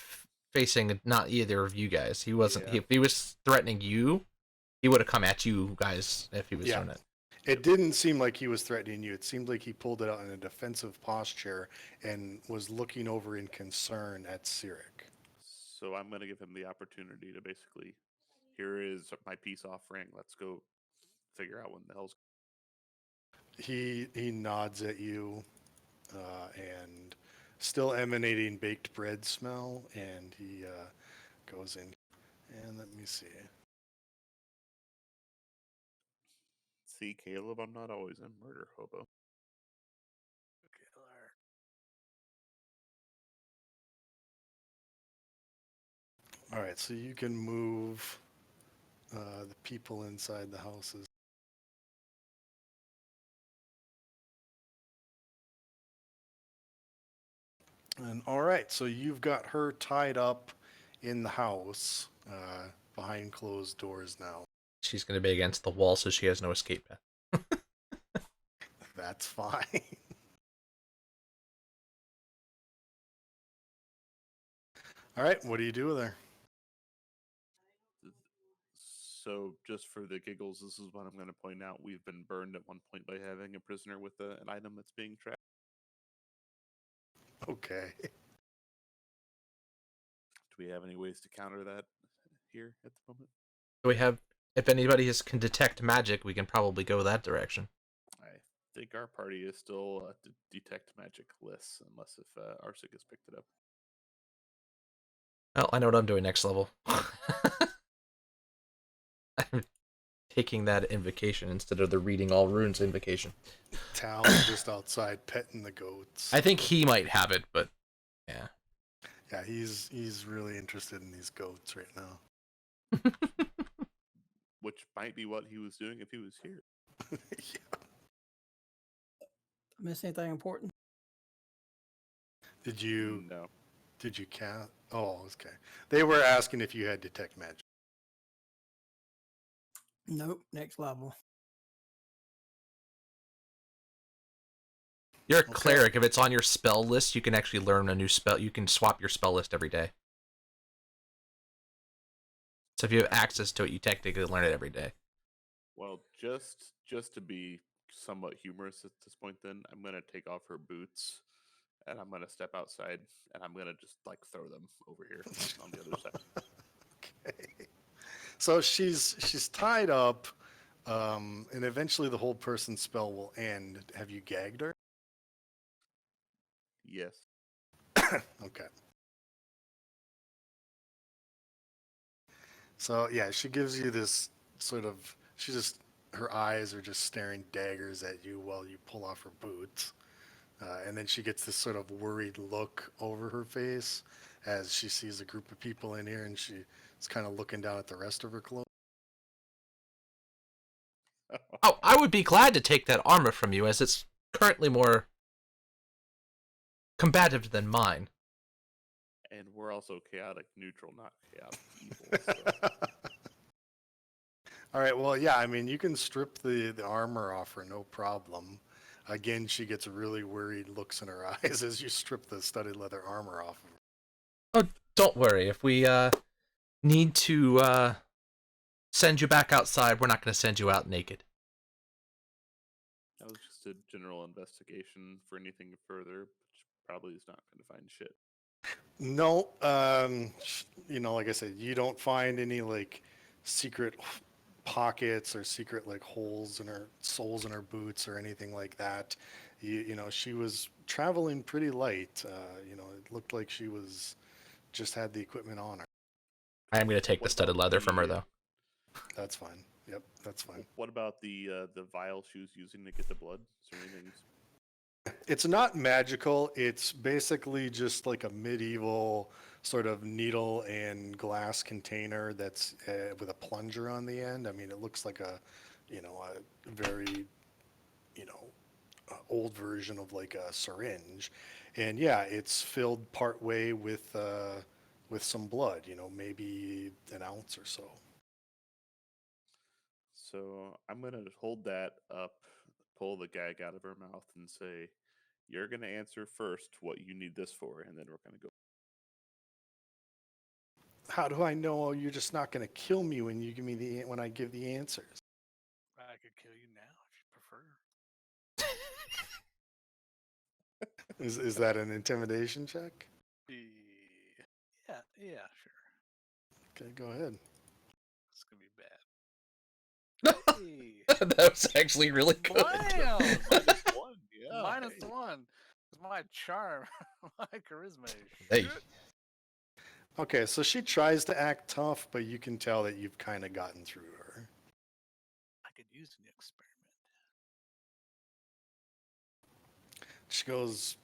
Speaker 2: facing not either of you guys. He wasn't.
Speaker 5: Yeah.
Speaker 2: If he was threatening you, he would have come at you guys if he was
Speaker 1: Yeah.
Speaker 2: doing it.
Speaker 1: It didn't seem like he was threatening you. It seemed like he pulled it out in a defensive posture and was looking over in concern at Cyric.
Speaker 5: So I'm going to give him the opportunity to basically, here is my peace offering. Let's go figure out when the hell's.
Speaker 1: He nods at you, and still emanating baked bread smell, and he goes in. And let me see.
Speaker 5: See, Caleb, I'm not always a murder hobo.
Speaker 3: Killer.
Speaker 1: All right, so you can move the people inside the houses. And all right, so you've got her tied up in the house behind closed doors now.
Speaker 2: She's going to be against the wall, so she has no escape path.
Speaker 1: That's fine. All right, what do you do with her?
Speaker 5: So, just for the giggles, this is what I'm going to point out. We've been burned at one point by having a prisoner with an item that's being tracked.
Speaker 1: Okay.
Speaker 5: Do we have any ways to counter that here at the moment?
Speaker 2: So we have, if anybody can detect magic, we can probably go that direction.
Speaker 5: I think our party is still detect magic lists, unless if Arsik has picked it up.
Speaker 2: Well, I know what I'm doing next level. I'm taking that invocation instead of the reading all runes invocation.
Speaker 1: Talon just outside petting the goats.
Speaker 2: I think he might have it, but yeah.
Speaker 1: Yeah, he's really interested in these goats right now.
Speaker 5: Which might be what he was doing if he was here.
Speaker 1: Yeah.
Speaker 4: Miss anything important?
Speaker 1: Did you
Speaker 5: No.
Speaker 1: cast? Oh, okay. They were asking if you had detect magic.
Speaker 4: Nope. Next level.
Speaker 2: You're a
Speaker 1: Okay.
Speaker 2: cleric. If it's on your spell list, you can actually learn a new spell. You can swap your spell list every day. So if you have access to it, you technically learn it every day.
Speaker 5: Well, just to be somewhat humorous at this point, then I'm gonna take off her boots, and I'm gonna step outside, and I'm gonna just like throw them over here on the other side.
Speaker 1: Okay. So she's tied up, and eventually the whole person's spell will end. Have you gagged her?
Speaker 5: Yes.
Speaker 1: Okay. So yeah, she gives you this sort of. Her eyes are just staring daggers at you while you pull off her boots, and then she gets this sort of worried look over her face as she sees a group of people in here, and she's kind of looking down at the rest of her clothes.
Speaker 2: Oh, I would be glad to take that armor from you, as it's currently more combative than mine.
Speaker 5: And we're also chaotic neutral, not chaotic evil. So.
Speaker 1: All right. Well, yeah. I mean, you can strip the armor off her, no problem. Again, she gets really worried looks in her eyes as you strip the studded leather armor off of her.
Speaker 2: Oh, don't worry. If we need to send you back outside, we're not going to send you out naked.
Speaker 5: That was just a general investigation for anything further, which probably is not going to find shit.
Speaker 1: No, like I said, you don't find any like secret pockets or secret like holes in her soles in her boots or anything like that. She was traveling pretty light. It looked like she was just had the equipment on her.
Speaker 2: I am going to take the
Speaker 5: What
Speaker 2: studded
Speaker 5: about
Speaker 2: leather from her,
Speaker 5: the-
Speaker 2: though.
Speaker 1: That's fine. Yep, that's fine.
Speaker 5: What about the vial she was using to get the blood? Is there anything?
Speaker 1: It's not magical. It's basically just like a medieval sort of needle and glass container that's with a plunger on the end. I mean, it looks like a very, old version of like a syringe. And yeah, it's filled part way with some blood, maybe an ounce or so.
Speaker 5: So I'm gonna hold that up, pull the gag out of her mouth, and say, "You're gonna answer first what you need this for, and then we're gonna go."
Speaker 1: How do I know you're just not going to kill me when you give me when I give the answers?
Speaker 3: I could kill you now if you prefer.
Speaker 1: Is that an intimidation check?
Speaker 3: Yeah, sure.
Speaker 1: Okay, go ahead.
Speaker 3: It's gonna be bad. Hey,
Speaker 2: That was actually really good.
Speaker 3: blam!
Speaker 5: -1, yeah.
Speaker 3: -1. It's my charm, my charisma. is
Speaker 2: Hey.
Speaker 3: shit.
Speaker 1: Okay, so she tries to act tough, but you can tell that you've kind of gotten through her.
Speaker 3: I could use an experiment.
Speaker 1: She goes,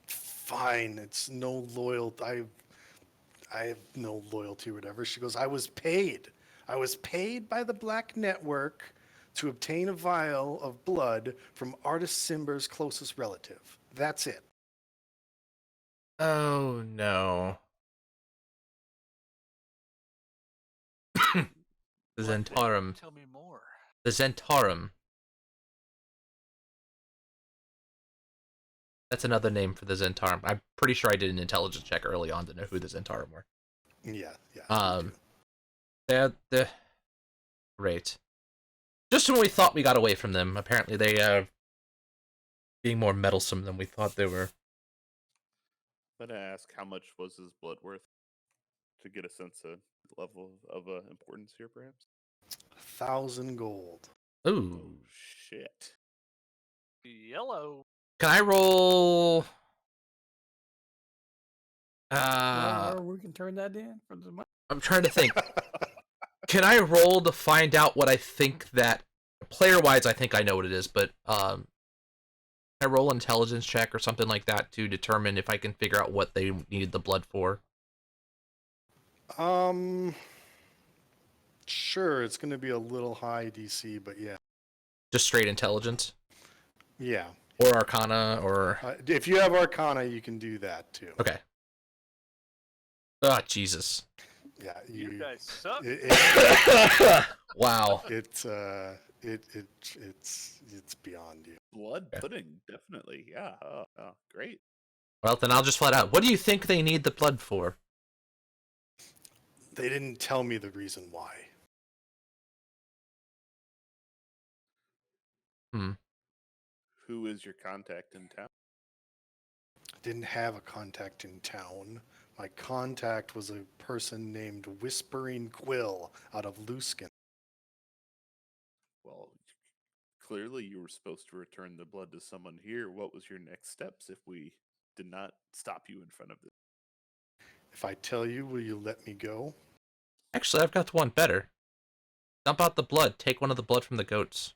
Speaker 1: "Fine, it's no loyalty. I have no loyalty or whatever." She goes, "I was paid. I was paid by the Black Network to obtain a vial of blood from Artist Simber's closest relative. That's it."
Speaker 2: Oh, no. The
Speaker 3: What?
Speaker 2: Zentarum.
Speaker 3: Tell me more.
Speaker 2: The Zentarum. That's another name for the Zentarum. I'm pretty sure I did an intelligence check early on to know who the Zentarum were.
Speaker 1: Yeah, yeah.
Speaker 2: They're great. Just when we thought we got away from them, apparently they being more meddlesome than we thought they were.
Speaker 5: I'm gonna ask how much was his blood worth to get a sense of level of importance here, perhaps.
Speaker 1: 1,000 gold.
Speaker 2: Ooh.
Speaker 5: Oh shit!
Speaker 3: Yellow.
Speaker 2: Can I roll?
Speaker 4: Or we can turn that in for the money.
Speaker 2: I'm trying to think. Can I roll to find out what I think that player-wise? I think I know what it is, but can I roll an intelligence check or something like that to determine if I can figure out what they needed the blood for?
Speaker 1: Sure, it's going to be a little high DC, but yeah.
Speaker 2: Just straight intelligence
Speaker 1: Yeah.
Speaker 2: or Arcana or
Speaker 1: If you have Arcana, you can do that too.
Speaker 2: okay. Oh Jesus!
Speaker 1: Yeah,
Speaker 3: You guys suck.
Speaker 2: Wow.
Speaker 1: It's beyond you.
Speaker 5: Blood
Speaker 2: Okay.
Speaker 5: pudding, definitely. Yeah. Great.
Speaker 2: Well, then I'll just flat out. What do you think they need the blood for?
Speaker 1: They didn't tell me the reason why.
Speaker 5: Who is your contact in town?
Speaker 1: Didn't have a contact in town. My contact was a person named Whispering Quill out of Luskin.
Speaker 5: Well, clearly you were supposed to return the blood to someone here. What was your next steps if we did not stop you in front of this?
Speaker 1: If I tell you, will you let me go?
Speaker 2: Actually, I've got one better. Dump out the blood. Take one of the blood from the goats.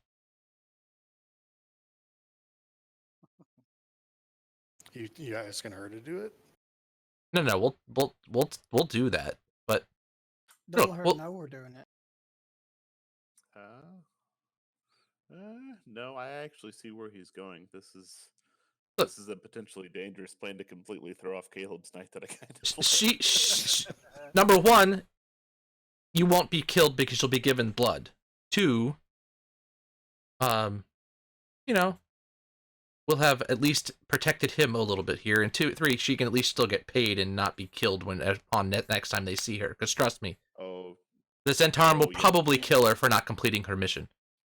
Speaker 1: You asking her to do it?
Speaker 2: No. We'll do that. But
Speaker 4: Don't
Speaker 2: No,
Speaker 4: let her
Speaker 2: well-
Speaker 4: know we're doing it.
Speaker 5: No, I actually see where he's going. This is
Speaker 2: Look.
Speaker 5: this is a potentially dangerous plan to completely throw off Caleb's night that I kind of
Speaker 2: number one, you won't be killed because you'll be given blood. Two, we'll have at least protected him a little bit here. And three, she can at least still get paid and not be killed next time they see her. Because trust me,
Speaker 5: Oh,
Speaker 2: the Zentarum will
Speaker 5: yeah.
Speaker 2: probably kill her for not completing her mission.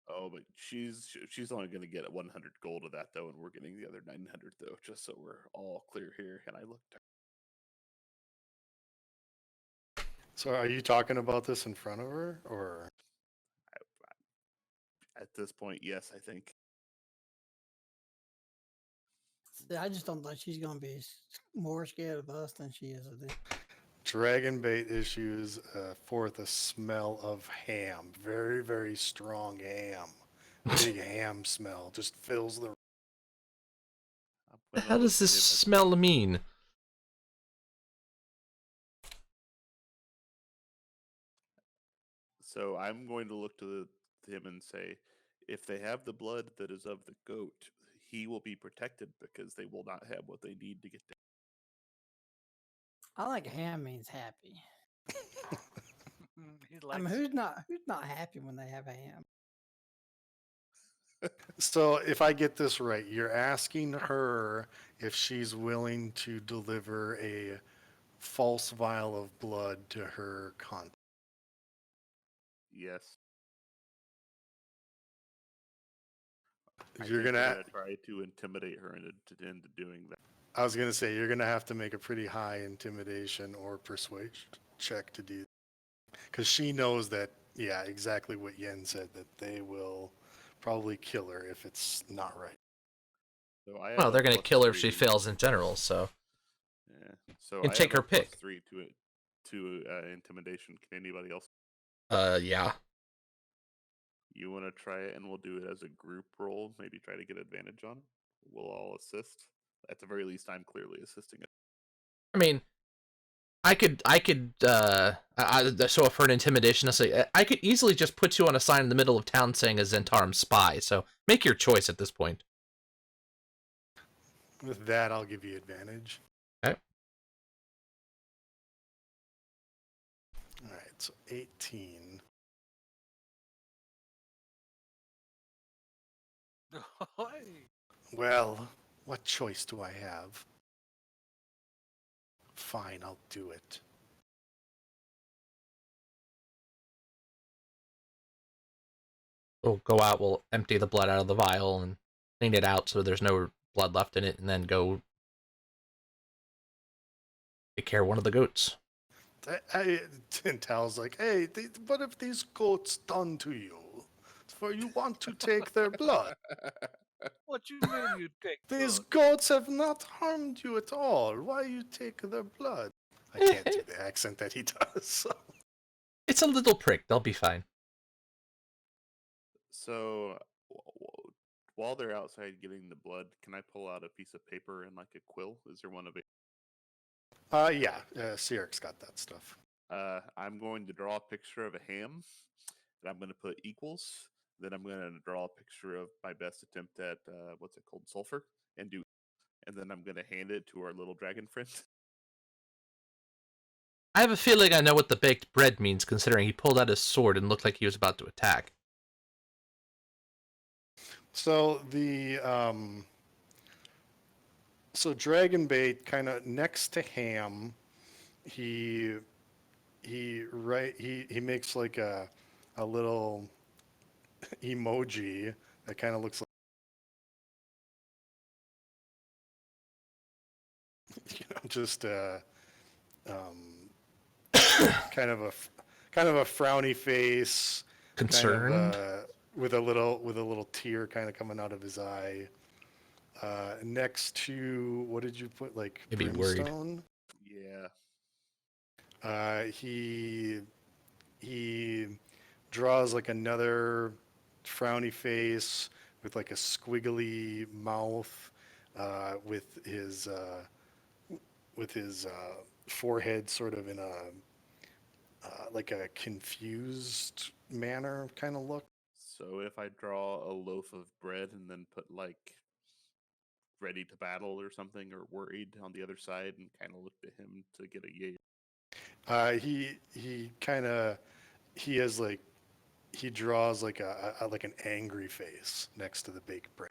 Speaker 5: but she's only going to get 100 gold of that though, and we're getting the other 900 though, just so we're all clear here. And I looked.
Speaker 1: So are you talking about this in front of her, or?
Speaker 5: At this point, yes, I think.
Speaker 4: See, I just don't think she's gonna be more scared of us than she is of them.
Speaker 1: Dragonbait issues forth a smell of ham. Very, very strong ham. Big ham smell. Just fills the...
Speaker 2: What the hell does this smell mean?
Speaker 5: So I'm going to look to him and say, if they have the blood that is of the goat, he will be protected because they will not have what they need to get there.
Speaker 4: I like ham means happy.
Speaker 3: He
Speaker 4: I mean,
Speaker 3: likes
Speaker 4: who's not happy when they have a ham?
Speaker 1: So if I get this right, you're asking her if she's willing to deliver a false vial of blood to her contact.
Speaker 5: Yes.
Speaker 1: You're
Speaker 5: I'm
Speaker 1: gonna...
Speaker 5: try to intimidate her into doing that.
Speaker 1: I was gonna say you're gonna have to make a pretty high intimidation or persuasion check to do, because she knows that, yeah, exactly what Yen said, that they will probably kill her if it's not right.
Speaker 5: So I have
Speaker 2: Well,
Speaker 5: a
Speaker 2: they're gonna kill her if she
Speaker 5: +3.
Speaker 2: fails in general. So
Speaker 5: Yeah. So
Speaker 2: And
Speaker 5: I
Speaker 2: take
Speaker 5: have
Speaker 2: her
Speaker 5: a
Speaker 2: pick.
Speaker 5: +3 to it to intimidation. Can anybody else?
Speaker 2: yeah.
Speaker 5: You want to try it, and we'll do it as a group roll. Maybe try to get advantage on it. We'll all assist. At the very least, I'm clearly assisting it.
Speaker 2: I mean, so for an intimidation, I could easily just put you on a sign in the middle of town saying a Zentarum spy. So make your choice at this point.
Speaker 1: With that, I'll give you advantage.
Speaker 2: Okay.
Speaker 1: All right, so 18.
Speaker 3: Hey,
Speaker 1: Well, what choice do I have? Fine, I'll do it.
Speaker 2: We'll go out, we'll empty the blood out of the vial and clean it out so there's no blood left in it, and then go Take care of one of the goats.
Speaker 1: And Tal's like, hey, what have these goats done to you? For you want to take their blood.
Speaker 3: What you mean you take
Speaker 1: These
Speaker 3: blood?
Speaker 1: goats have not harmed you at all. Why you take their blood? I can't do the accent that he does. So.
Speaker 2: It's a little prick. They'll be fine.
Speaker 5: So while they're outside getting the blood, can I pull out a piece of paper and like a quill? Is there one of it?
Speaker 1: Yeah, Sierra's got that stuff.
Speaker 5: I'm going to draw a picture of a ham, and I'm going to put equals. Then I'm going to draw a picture of my best attempt at what's it called, sulfur, and then I'm going to hand it to our little dragon friend.
Speaker 2: I have a feeling I know what the baked bread means, considering he pulled out his sword and looked like he was about to attack.
Speaker 1: So so Dragonbait kind of next to Ham, he makes like a little emoji that kind of looks like just kind of a frowny face,
Speaker 2: Concerned?
Speaker 1: kind of, with a little tear kind of coming out of his eye. Next to, what did you put, like
Speaker 2: Maybe worried.
Speaker 1: brimstone?
Speaker 5: Yeah.
Speaker 1: He draws like another frowny face with like a squiggly mouth, with his forehead sort of in a like a confused manner kind of look.
Speaker 5: So if I draw a loaf of bread and then put like ready to battle or something, or worried on the other side, and kind of look to him to get a yay.
Speaker 1: He has like, he draws like like an angry face next to the baked bread.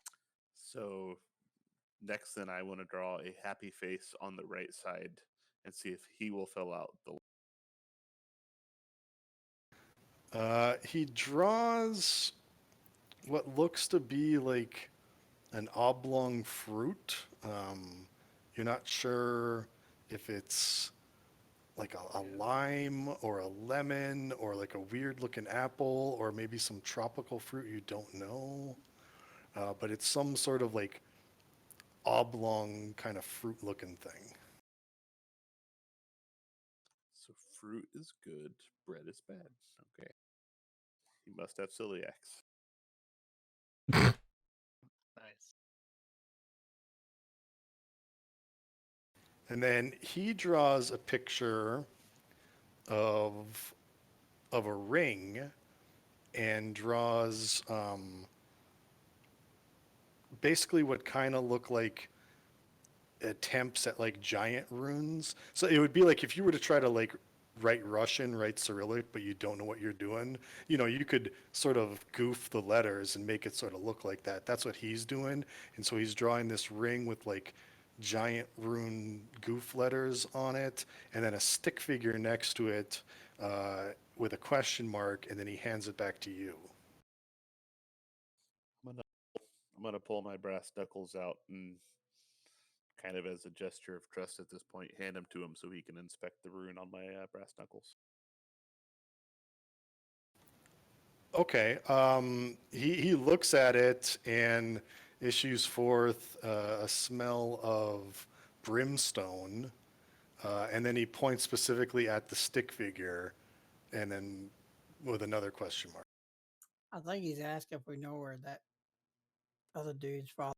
Speaker 5: So next, then I want to draw a happy face on the right side and see if he will fill out the.
Speaker 1: He draws what looks to be like an oblong fruit. You're not sure if it's like a lime or a lemon or like a weird looking apple or maybe some tropical fruit you don't know. But it's some sort of like oblong kind of fruit looking thing.
Speaker 5: So fruit is good, bread is bad. Okay. He must have celiacs.
Speaker 3: Nice.
Speaker 1: And then he draws a picture of a ring and draws basically what kind of look like attempts at like giant runes. So it would be like if you were to try to like write Russian, write Cyrillic, but you don't know what you're doing, you could sort of goof the letters and make it sort of look like that. That's what he's doing. And so he's drawing this ring with like giant rune goof letters on it, and then a stick figure next to it with a question mark, and then he hands it back to you.
Speaker 5: I'm gonna pull my brass knuckles out and kind of as a gesture of trust at this point, hand them to him so he can inspect the rune on my brass knuckles.
Speaker 1: Okay. He looks at it and issues forth a smell of brimstone, and then he points specifically at the stick figure, and then with another question mark.
Speaker 4: I think he's asking if we know where that other dude's from.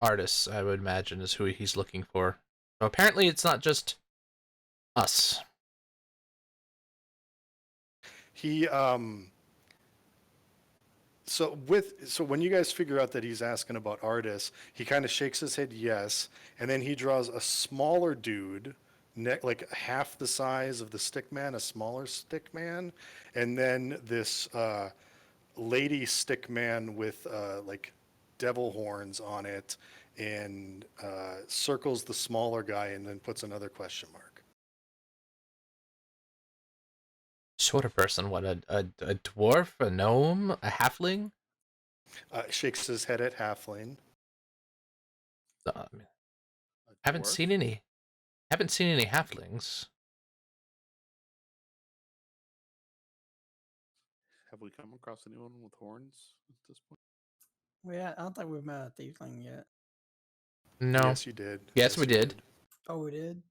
Speaker 2: Artists, I would imagine, is who he's looking for. So apparently it's not just us.
Speaker 1: He so when you guys figure out that he's asking about artists, he kind of shakes his head yes, and then he draws a smaller dude, like half the size of the stick man, a smaller stick man, and then this lady stick man with like devil horns on it, and circles the smaller guy and then puts another question mark.
Speaker 2: Sort of person. What, a dwarf? A gnome? A halfling?
Speaker 1: Shakes his head at halfling.
Speaker 2: Haven't seen any Haven't seen any halflings.
Speaker 5: Have we come across anyone with horns at this point?
Speaker 4: I don't think we've met a tiefling yet.
Speaker 2: No.
Speaker 1: Yes, you did.
Speaker 2: Yes, we
Speaker 1: you
Speaker 2: did.
Speaker 4: Oh, we did.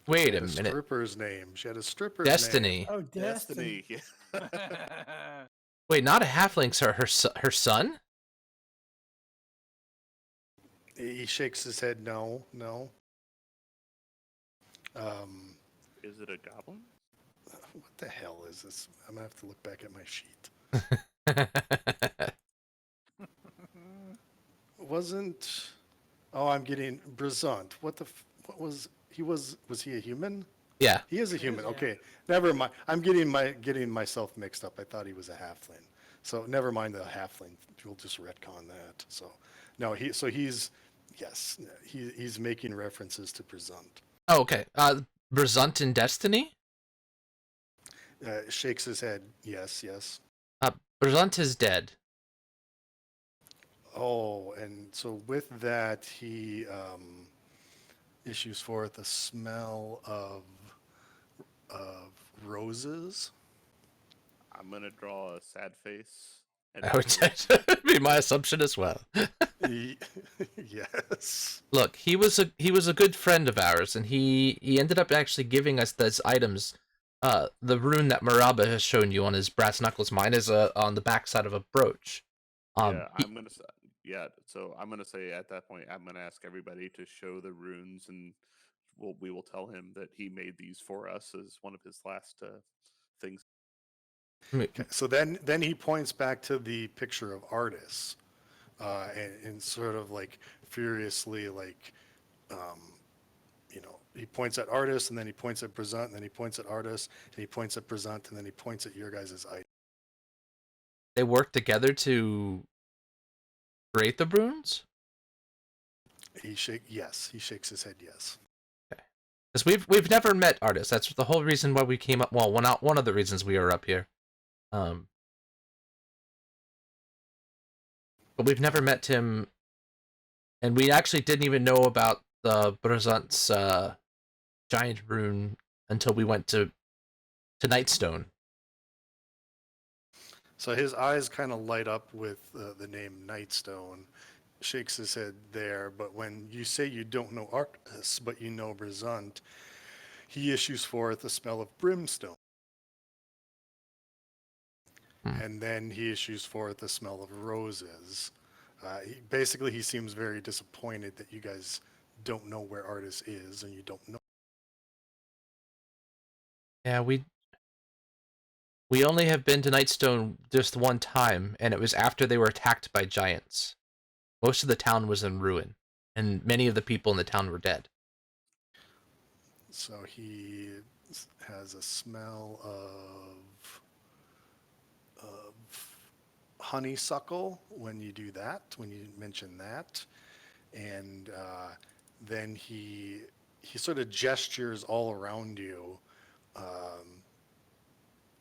Speaker 2: Wait
Speaker 1: She
Speaker 2: a
Speaker 1: had
Speaker 2: minute.
Speaker 1: stripper's name. She had a stripper's name.
Speaker 2: Destiny.
Speaker 4: Oh, Destiny.
Speaker 5: Yeah.
Speaker 2: Wait, not a halfling, sir. Her son?
Speaker 1: He shakes his head. No, no.
Speaker 5: Is it a goblin?
Speaker 1: What the hell is this? I'm gonna have to look back at my sheet. Wasn't? Oh, I'm getting Brisant. What was he? Was he a human?
Speaker 2: Yeah.
Speaker 1: He is a human.
Speaker 4: yeah.
Speaker 1: Okay, never mind. I'm getting myself mixed up. I thought he was a halfling. So never mind the halfling. We'll just retcon that. So no, he's yes, he's making references to Brisant.
Speaker 2: Oh, okay. Brisant in Destiny?
Speaker 1: Shakes his head. Yes, yes.
Speaker 2: Brisant is dead.
Speaker 1: Oh, and so with that, he issues forth a smell of roses.
Speaker 5: I'm gonna draw a sad face. And
Speaker 2: That would be my assumption as well.
Speaker 1: Yes.
Speaker 2: Look, he was a good friend of ours, and he ended up actually giving us those items. The rune that Maraba has shown you on his brass knuckles, mine is on the backside of a brooch.
Speaker 5: yeah, so I'm gonna say at that point, I'm gonna ask everybody to show the runes, and we will tell him that he made these for us as one of his last things.
Speaker 1: Okay, so then he points back to the picture of Artis, and sort of like furiously he points at Artis, and then he points at Brisant, and then he points at Artis, and he points at Brisant, and then he points at your guys' item.
Speaker 2: They worked together to create the runes?
Speaker 1: He shakes his head yes.
Speaker 2: Because we've never met Artis. That's the whole reason why we came up. Well, one of the reasons we are up here. But we've never met him, and we actually didn't even know about the Brisant's giant rune until we went to Nightstone.
Speaker 1: So his eyes kind of light up with the name Nightstone, shakes his head there, but when you say you don't know Artis, but you know Brisant, he issues forth a smell of brimstone. And then he issues forth the smell of roses. He seems very disappointed that you guys don't know where Artis is, and you don't know.
Speaker 2: Yeah, we only have been to Nightstone just one time, and it was after they were attacked by giants. Most of the town was in ruin, and many of the people in the town were dead.
Speaker 1: So he has a smell of honeysuckle when you do that, when you mention that. And then he sort of gestures all around you,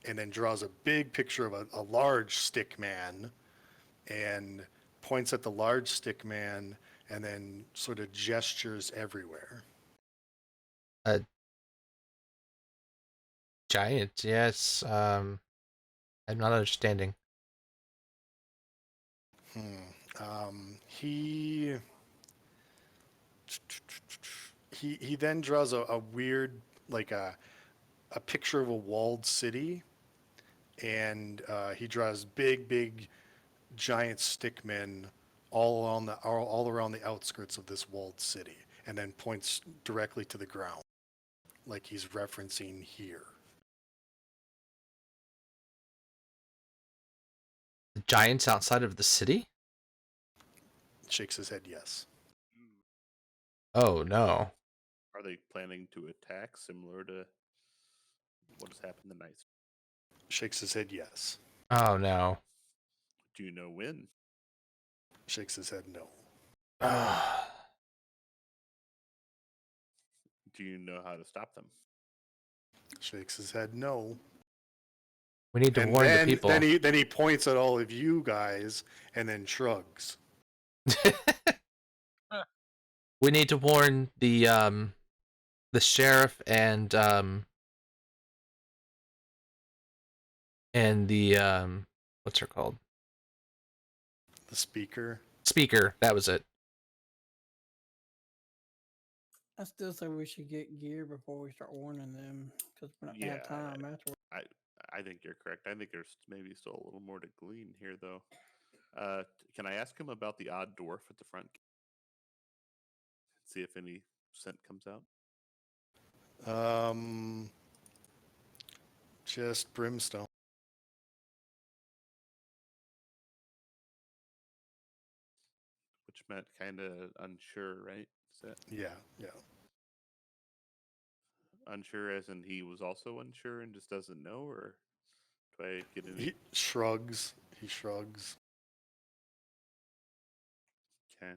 Speaker 1: and then draws a big picture of a large stick man and points at the large stick man and then sort of gestures everywhere.
Speaker 2: Giant, yes. I'm not understanding.
Speaker 1: He then draws a weird, like a picture of a walled city, and he draws big giant stickmen all around the outskirts of this walled city, and then points directly to the ground, like he's referencing here.
Speaker 2: The giants outside of the city?
Speaker 1: Shakes his head yes.
Speaker 2: Oh no.
Speaker 5: Are they planning to attack similar to what has happened tonight?
Speaker 1: Shakes his head yes.
Speaker 2: Oh no.
Speaker 5: Do you know when?
Speaker 1: Shakes his head no.
Speaker 5: Do you know how to stop them?
Speaker 1: Shakes his head no.
Speaker 2: We need to warn the people.
Speaker 1: Then he points at all of you guys and then shrugs.
Speaker 2: We need to warn the the sheriff and the what's her called?
Speaker 1: The speaker.
Speaker 2: Speaker. That was it.
Speaker 4: I still say we should get gear before we start warning them because we're not gonna have time afterwards.
Speaker 5: I think you're correct. I think there's maybe still a little more to glean here, though. Can I ask him about the odd dwarf at the front? See if any scent comes out.
Speaker 1: Just brimstone.
Speaker 5: Which meant kind of unsure, right? Is that
Speaker 1: Yeah, yeah.
Speaker 5: unsure as in he was also unsure and just doesn't know, or do I get any?
Speaker 1: He shrugs. He shrugs.
Speaker 5: Okay.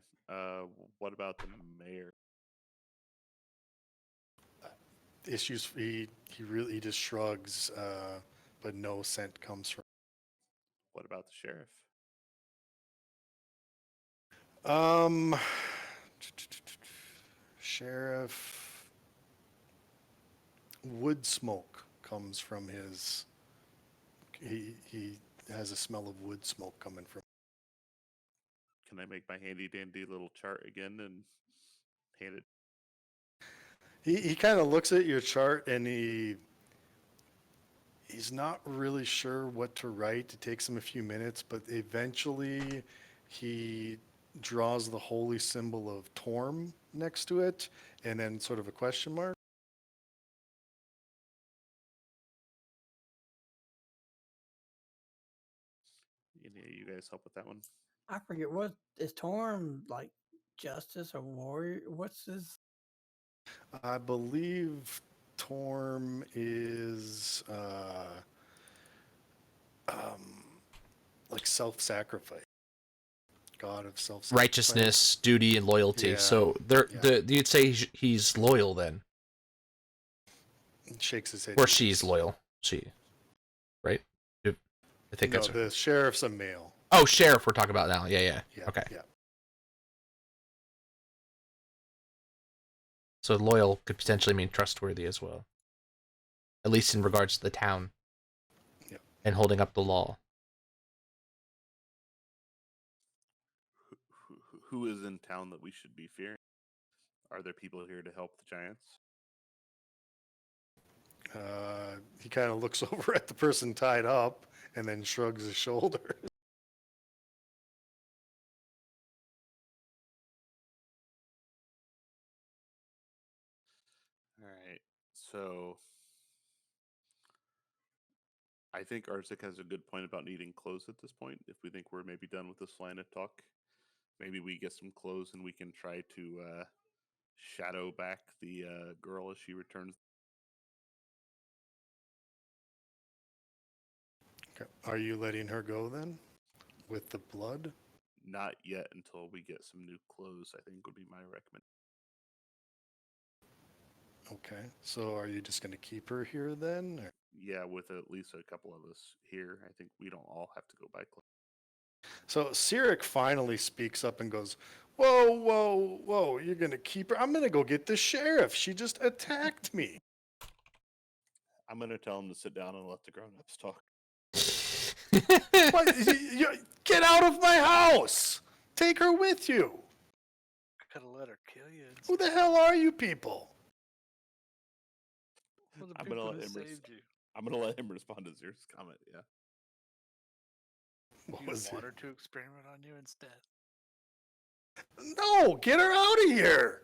Speaker 5: What about the mayor?
Speaker 1: Issues. He just shrugs. But no scent comes from.
Speaker 5: What about the sheriff?
Speaker 1: Sheriff. Wood smoke comes from his. He has a smell of wood smoke coming from.
Speaker 5: Can I make my handy dandy little chart again and hand it?
Speaker 1: He kind of looks at your chart and he's not really sure what to write. It takes him a few minutes, but eventually he draws the holy symbol of Torm next to it and then sort of a question mark.
Speaker 5: Any of you guys help with that one?
Speaker 4: I forget what is Torm like, justice or warrior? What's his?
Speaker 1: I believe Torm is like self-sacrifice, god of self-sacrifice.
Speaker 2: Righteousness, duty, and loyalty.
Speaker 1: Yeah,
Speaker 2: So you'd say he's loyal then,
Speaker 1: Shakes his head.
Speaker 2: or she's loyal. She, right? I think
Speaker 1: No,
Speaker 2: that's.
Speaker 1: the sheriff's a male.
Speaker 2: Oh, sheriff. We're talking about now. Yeah.
Speaker 1: Yeah.
Speaker 2: Okay.
Speaker 1: Yeah.
Speaker 2: So loyal could potentially mean trustworthy as well, at least in regards to the town.
Speaker 1: Yeah.
Speaker 2: And holding up the law.
Speaker 5: Who is in town that we should be fearing? Are there people here to help the giants?
Speaker 1: He kind of looks over at the person tied up and then shrugs his shoulders.
Speaker 5: All right. So I think Arzik has a good point about needing clothes at this point. If we think we're maybe done with this line of talk, maybe we get some clothes and we can try to shadow back the girl as she returns.
Speaker 1: Okay. Are you letting her go then? With the blood?
Speaker 5: Not yet until we get some new clothes, I think would be my recommendation.
Speaker 1: Okay. So are you just going to keep her here then? Or?
Speaker 5: Yeah, with at least a couple of us here, I think we don't all have to go buy clothes.
Speaker 1: So Cyric finally speaks up and goes, whoa, whoa, whoa, you're going to keep her? I'm going to go get the sheriff. She just attacked me.
Speaker 5: I'm going to tell him to sit down and let the grown-ups talk.
Speaker 1: What? Get out of my house. Take her with you.
Speaker 3: Could have let her kill you.
Speaker 1: Who the hell are you people?
Speaker 3: Well, the
Speaker 5: I'm gonna
Speaker 3: people
Speaker 5: let
Speaker 3: who
Speaker 5: him
Speaker 3: saved you.
Speaker 5: I'm going to let him respond to Zer's comment, yeah.
Speaker 1: What
Speaker 3: You
Speaker 1: was
Speaker 3: want
Speaker 1: it?
Speaker 3: her to experiment on you instead.
Speaker 1: No, get her out of here.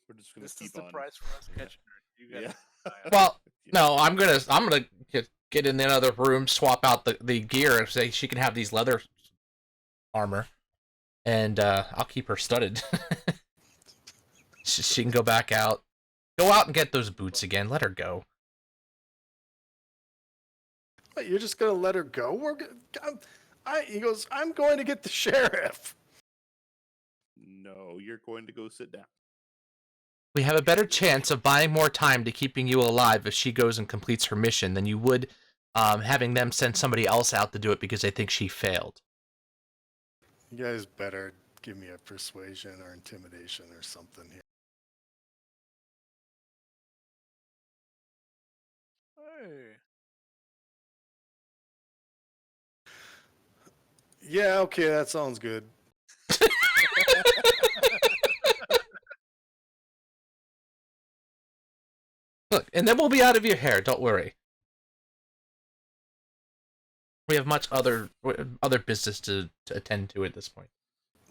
Speaker 5: We're just going
Speaker 3: This
Speaker 5: to
Speaker 3: is
Speaker 5: keep
Speaker 3: the
Speaker 5: on.
Speaker 3: price for us catching her. You
Speaker 5: Yeah.
Speaker 3: gotta
Speaker 2: Well,
Speaker 5: Yeah.
Speaker 2: no, I'm gonna get in another room, swap out the gear, and say she can have these leather armor, and I'll keep her studded. She can go back out, go out and get those boots again. Let her go.
Speaker 1: What, you're just going to let her go? He goes, I'm going to get the sheriff.
Speaker 5: No, you're going to go sit down.
Speaker 2: We have a better chance of buying more time to keeping you alive if she goes and completes her mission than you would having them send somebody else out to do it because they think she failed.
Speaker 1: You guys better give me a persuasion or intimidation or something here.
Speaker 3: Hey.
Speaker 1: Yeah, okay, that sounds good.
Speaker 2: Look, and then we'll be out of your hair. Don't worry. We have much other business to attend to at this point.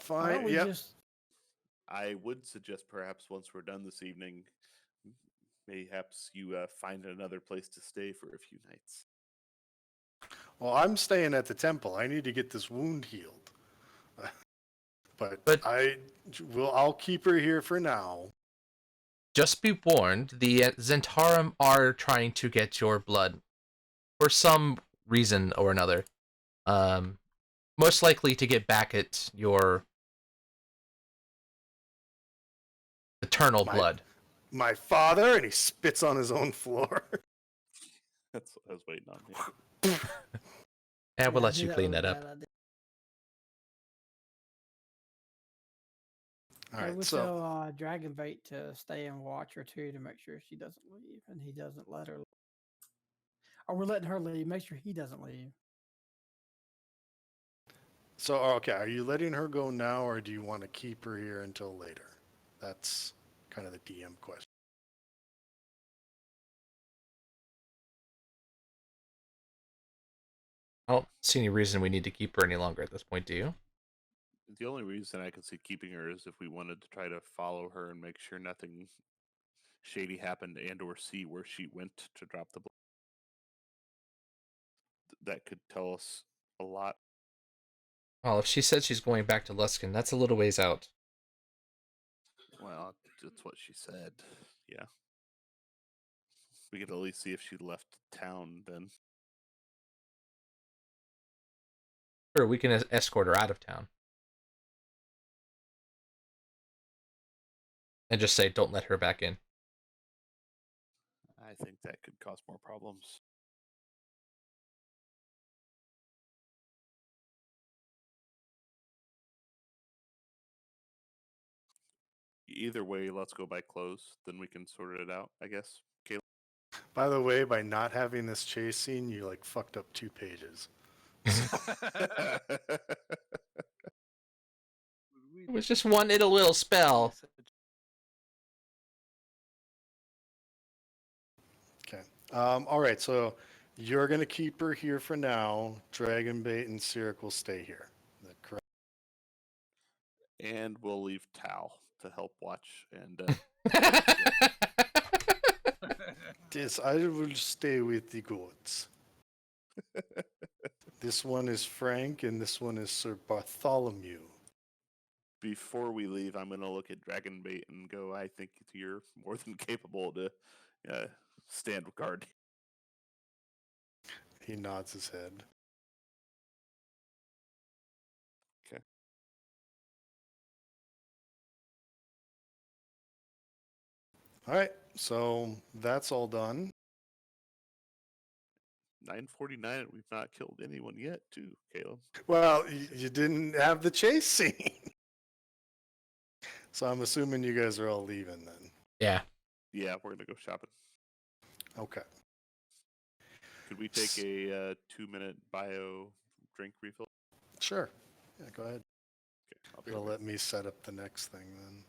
Speaker 4: Why
Speaker 1: Fine.
Speaker 4: don't we
Speaker 1: Yep.
Speaker 4: just?
Speaker 5: I would suggest perhaps once we're done this evening, mayhaps you find another place to stay for a few nights.
Speaker 1: Well, I'm staying at the temple. I need to get this wound healed. But I'll keep her here for now.
Speaker 2: Just be warned, the Zentarum are trying to get your blood for some reason or another. Most likely to get back at your eternal blood.
Speaker 1: My father, and he spits on his own floor.
Speaker 5: That's what I was waiting on. Yeah.
Speaker 2: And we'll
Speaker 4: Yeah, I
Speaker 2: let
Speaker 4: knew
Speaker 2: you clean
Speaker 4: was
Speaker 2: that
Speaker 4: a
Speaker 2: up.
Speaker 4: bad idea.
Speaker 1: All
Speaker 4: I
Speaker 1: right,
Speaker 4: would
Speaker 1: so
Speaker 4: tell Dragonbait to stay and watch her too to make sure she doesn't leave, and he doesn't let her. Or we're letting her leave. Make sure he doesn't leave.
Speaker 1: okay, are you letting her go now, or do you want to keep her here until later? That's kind of the DM question.
Speaker 2: I don't see any reason we need to keep her any longer at this point, do you?
Speaker 5: The only reason I could see keeping her is if we wanted to try to follow her and make sure nothing shady happened and/or see where she went to drop the blood. That could tell us a lot.
Speaker 2: Well, if she said she's going back to Luskin, that's a little ways out.
Speaker 5: Well, that's what she said. Yeah. We could at least see if she left town then.
Speaker 2: Or we can escort her out of town. And just say, don't let her back in.
Speaker 5: I think that could cause more problems. Either way, let's go by clothes. Then we can sort it out, I guess. Caleb?
Speaker 1: By the way, by not having this chase scene, you like fucked up 2 pages.
Speaker 2: It was just one little spell.
Speaker 1: Okay. All right, so you're going to keep her here for now. Dragonbait and Cyric will stay here. Is that correct?
Speaker 5: And we'll leave Tal to help watch. And
Speaker 1: Yes, I will stay with the goats. This one is Frank, and this one is Sir Bartholomew.
Speaker 5: before we leave, I'm going to look at Dragonbait and go, I think you're more than capable to stand guard.
Speaker 1: He nods his head.
Speaker 5: Okay.
Speaker 1: All right, so that's all done.
Speaker 5: 9:49, and we've not killed anyone yet, too, Caleb.
Speaker 1: Well, you didn't have the chase scene. So I'm assuming you guys are all leaving then.
Speaker 2: Yeah.
Speaker 5: Yeah, we're going to go shopping.
Speaker 1: Okay.
Speaker 5: Could we take a 2-minute bio drink refill?
Speaker 1: Sure. Yeah, go ahead.
Speaker 5: Okay, I'll be
Speaker 1: It'll
Speaker 5: right
Speaker 1: let me set up the next thing then.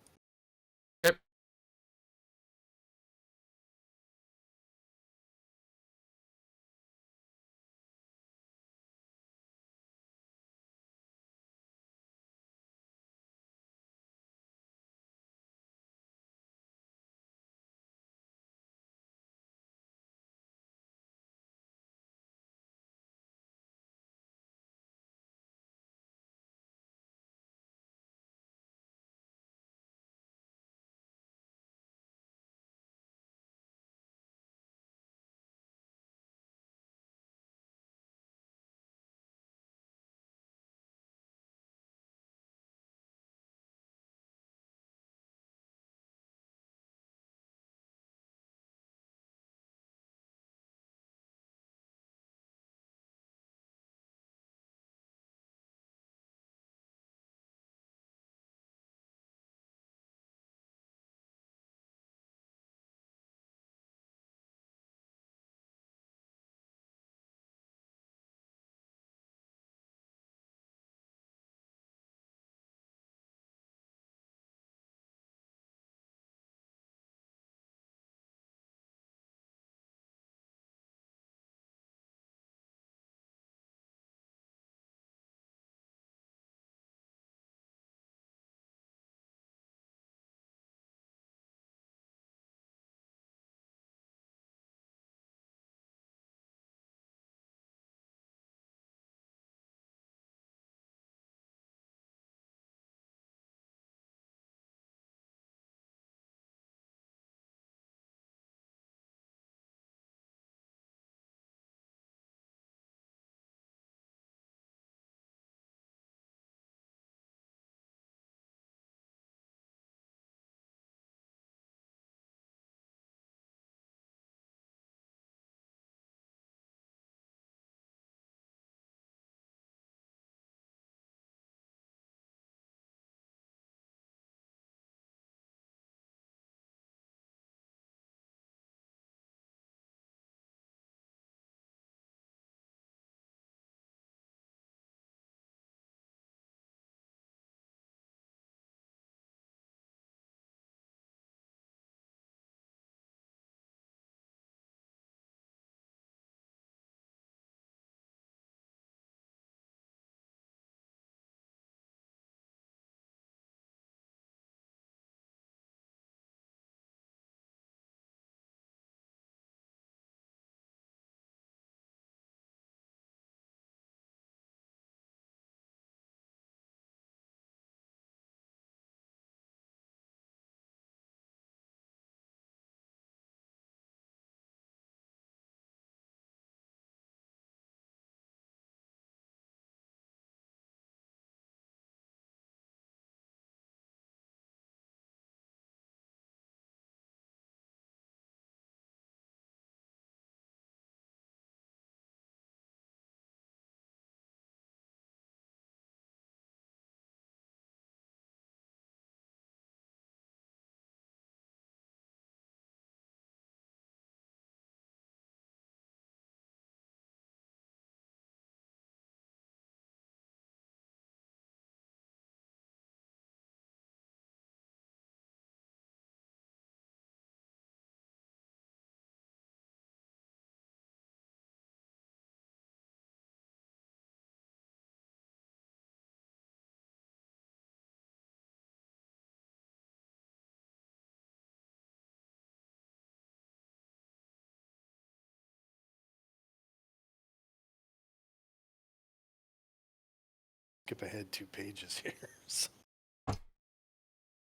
Speaker 1: skip ahead 2 pages here. So,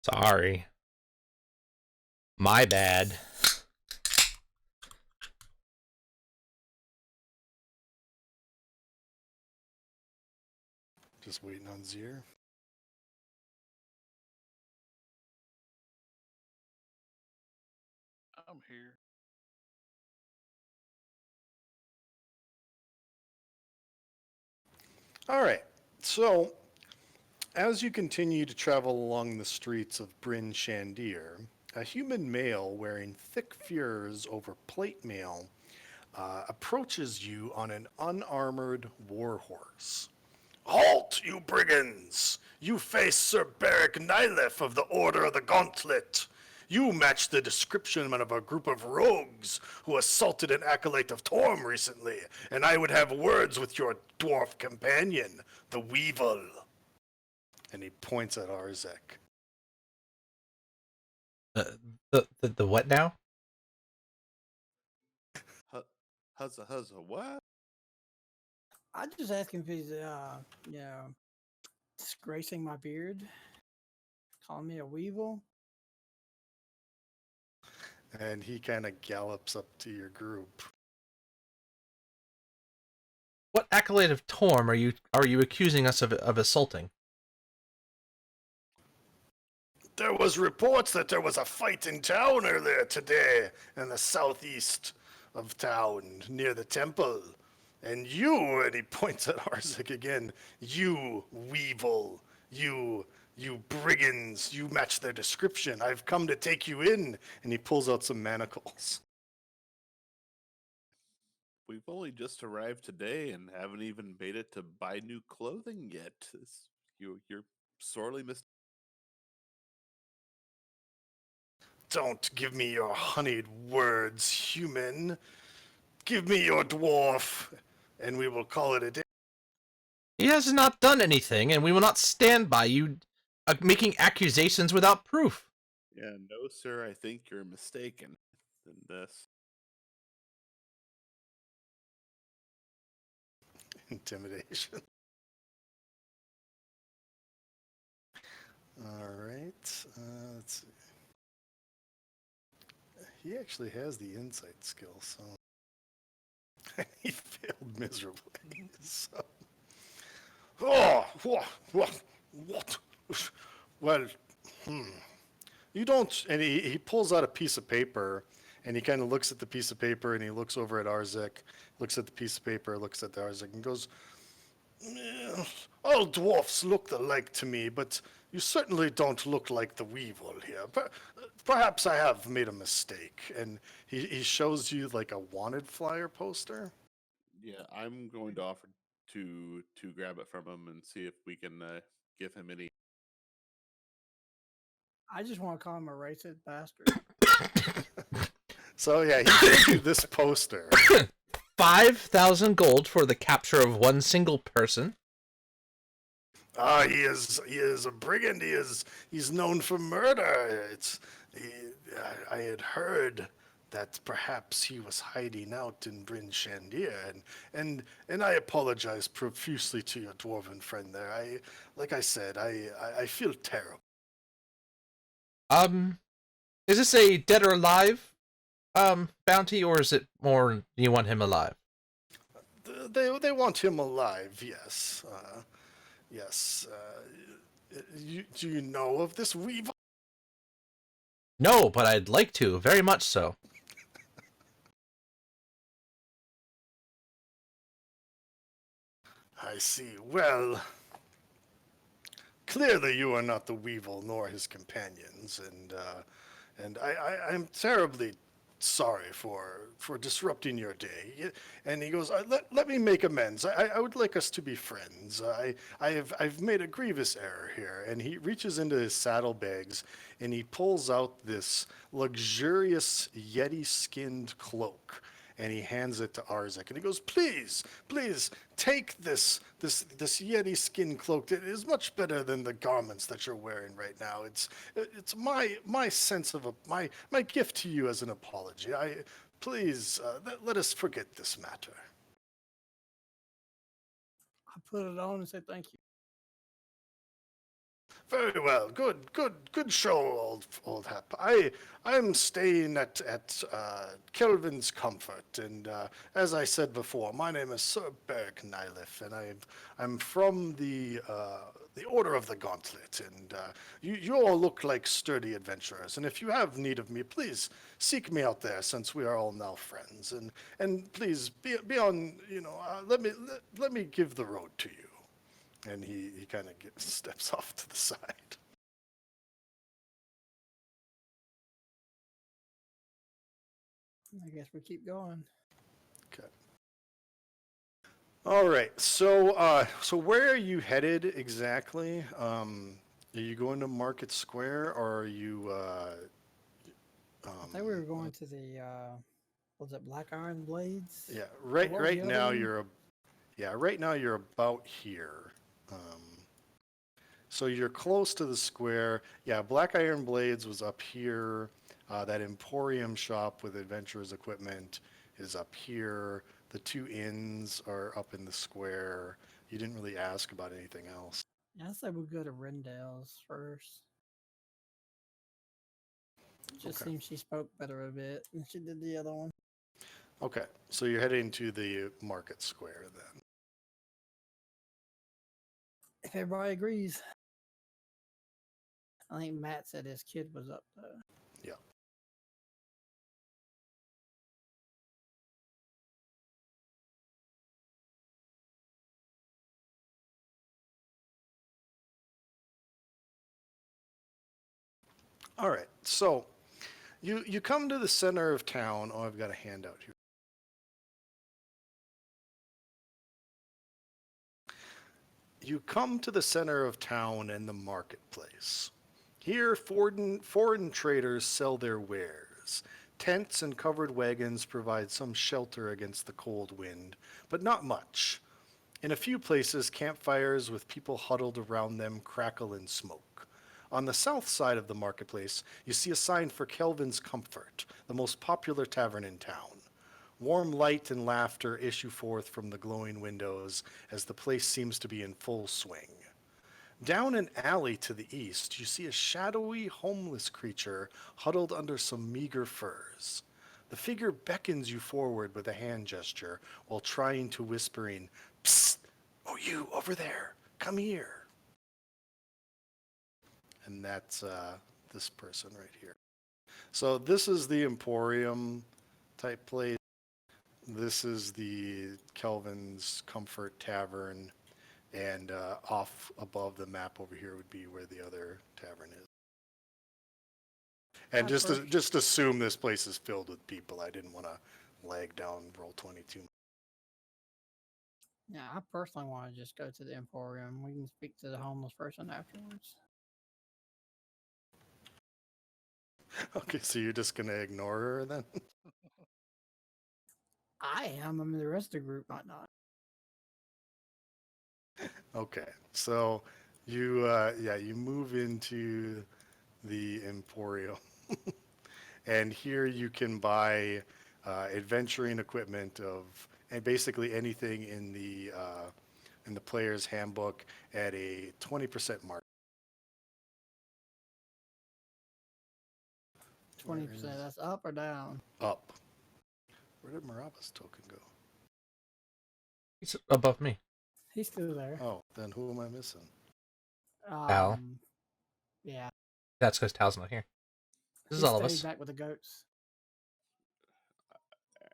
Speaker 2: Sorry. My bad.
Speaker 1: just waiting on Zier.
Speaker 3: I'm here.
Speaker 1: All right. So, as you continue to travel along the streets of Bryn Shandir, a human male wearing thick furs over plate mail approaches you on an unarmored war horse. Halt, you brigands! You face Sir Beric Nyleth of the Order of the Gauntlet. You match the description of a group of rogues who assaulted an acolyte of Torm recently, and I would have words with your dwarf companion, the Weevil. And he points at Arzek.
Speaker 2: The what now?
Speaker 5: Huzza, what?
Speaker 4: I just asked him if he's, disgracing my beard, calling me a weevil.
Speaker 1: And he kind of gallops up to your group.
Speaker 2: What accolade of Torm are you accusing us of assaulting?
Speaker 1: There was reports that there was a fight in town earlier today in the southeast of town near the temple. And you, and he points at Arzek again, you weevil, you brigands, you match their description. I've come to take you in. And he pulls out some manacles.
Speaker 5: We've only just arrived today and haven't even made it to buy new clothing yet. You're sorely mistaken.
Speaker 1: Don't give me your honeyed words, human. Give me your dwarf, and we will call it a day.
Speaker 2: He has not done anything, and we will not stand by you making accusations without proof.
Speaker 5: Yeah, no, sir, I think you're mistaken in this.
Speaker 1: Intimidation. All right. Let's see. He actually has the insight skill, so he failed miserably. So, what? Well, you don't. And he pulls out a piece of paper, and he kind of looks at the piece of paper, and he looks over at Arzek, looks at the piece of paper, looks at the Arzek, and goes, all dwarfs look alike to me, but you certainly don't look like the Weevil here. Perhaps I have made a mistake. And he shows you like a wanted flyer poster.
Speaker 5: Yeah, I'm going to offer to grab it from him and see if we can give him any.
Speaker 4: I just want to call him a racist bastard.
Speaker 1: So yeah, he gives you this poster.
Speaker 2: 5,000 gold for the capture of one single person.
Speaker 1: He is a brigand. He's known for murder. I had heard that perhaps he was hiding out in Bryn Shandir, and I apologize profusely to your dwarven friend there. Like I said, I feel terrible.
Speaker 2: Is this a dead or alive bounty, or is it more you want him alive?
Speaker 1: They want him alive. Yes. Yes. Do you know of this Weevil?
Speaker 2: No, but I'd like to, very much so.
Speaker 1: I see. Well, clearly you are not the Weevil nor his companions, and I'm terribly sorry for disrupting your day. And he goes, let me make amends. I would like us to be friends. I've made a grievous error here. And he reaches into his saddlebags and he pulls out this luxurious Yeti-skinned cloak. And he hands it to Arzek, and he goes, "Please, take this Yeti skin cloak. It is much better than the garments that you're wearing right now. It's my sense of my gift to you as an apology. Please let us forget this matter."
Speaker 4: I put it on and said thank you.
Speaker 1: Very well. Good show, old Hap. I'm staying at Kelvin's Comfort, and as I said before, my name is Sir Beric Nylith, and I'm from the Order of the Gauntlet, and you all look like sturdy adventurers. And if you have need of me, please seek me out there, since we are all now friends. And please be on. Let me give the road to you. And he kind of steps off to the side.
Speaker 4: I guess we keep going.
Speaker 1: Okay. All right. So where are you headed exactly? Are you going to Market Square, or are you?
Speaker 4: I thought we were going to the was it Black Iron Blades?
Speaker 1: Yeah.
Speaker 4: What was
Speaker 1: Right
Speaker 4: the other
Speaker 1: now
Speaker 4: one?
Speaker 1: Right now you're about here. So you're close to the square. Yeah, Black Iron Blades was up here. That Emporium shop with adventurers equipment is up here. The two inns are up in the square. You didn't really ask about anything else.
Speaker 4: Yeah, I said we go to Rendell's first. Just
Speaker 1: Okay.
Speaker 4: seems she spoke better a bit than she did the other one.
Speaker 1: Okay, so you're heading to the market square then.
Speaker 4: If everybody agrees. I think Matt said his kid was up though.
Speaker 1: Yeah. All right, so you come to the center of town. Oh, I've got a handout here. You come to the center of town and the marketplace. Here, foreign traders sell their wares. Tents and covered wagons provide some shelter against the cold wind, but not much. In a few places, campfires with people huddled around them crackle and smoke. On the south side of the marketplace, you see a sign for Kelvin's Comfort, the most popular tavern in town. Warm light and laughter issue forth from the glowing windows as the place seems to be in full swing. Down an alley to the east, you see a shadowy, homeless creature huddled under some meager furs. The figure beckons you forward with a hand gesture while trying to whispering, "Psst! Oh, you over there! Come here!" And that's this person right here. So this is the Emporium type place. This is the Kelvin's Comfort Tavern, and off above the map over here would be where the other tavern is. And just assume this place is filled with people. I didn't want to lag down Roll20
Speaker 4: Yeah, I personally want to just go to the Emporium. We can speak to the homeless person afterwards.
Speaker 1: Okay, so you're just gonna ignore her then?
Speaker 4: I am. I mean, the rest of the group might not.
Speaker 1: Okay, so you you move into the Emporium, and here you can buy adventuring equipment of and basically anything in the player's handbook at a 20% mark.
Speaker 4: 20%. That's up or down?
Speaker 1: Up. Where did Maraba's token go?
Speaker 2: He's above me.
Speaker 4: He's still there.
Speaker 1: Oh, then who am I missing?
Speaker 2: Tal.
Speaker 4: Yeah.
Speaker 2: That's because Tal's not here. This is
Speaker 4: He
Speaker 2: all of
Speaker 4: stayed
Speaker 2: us.
Speaker 4: back with the goats.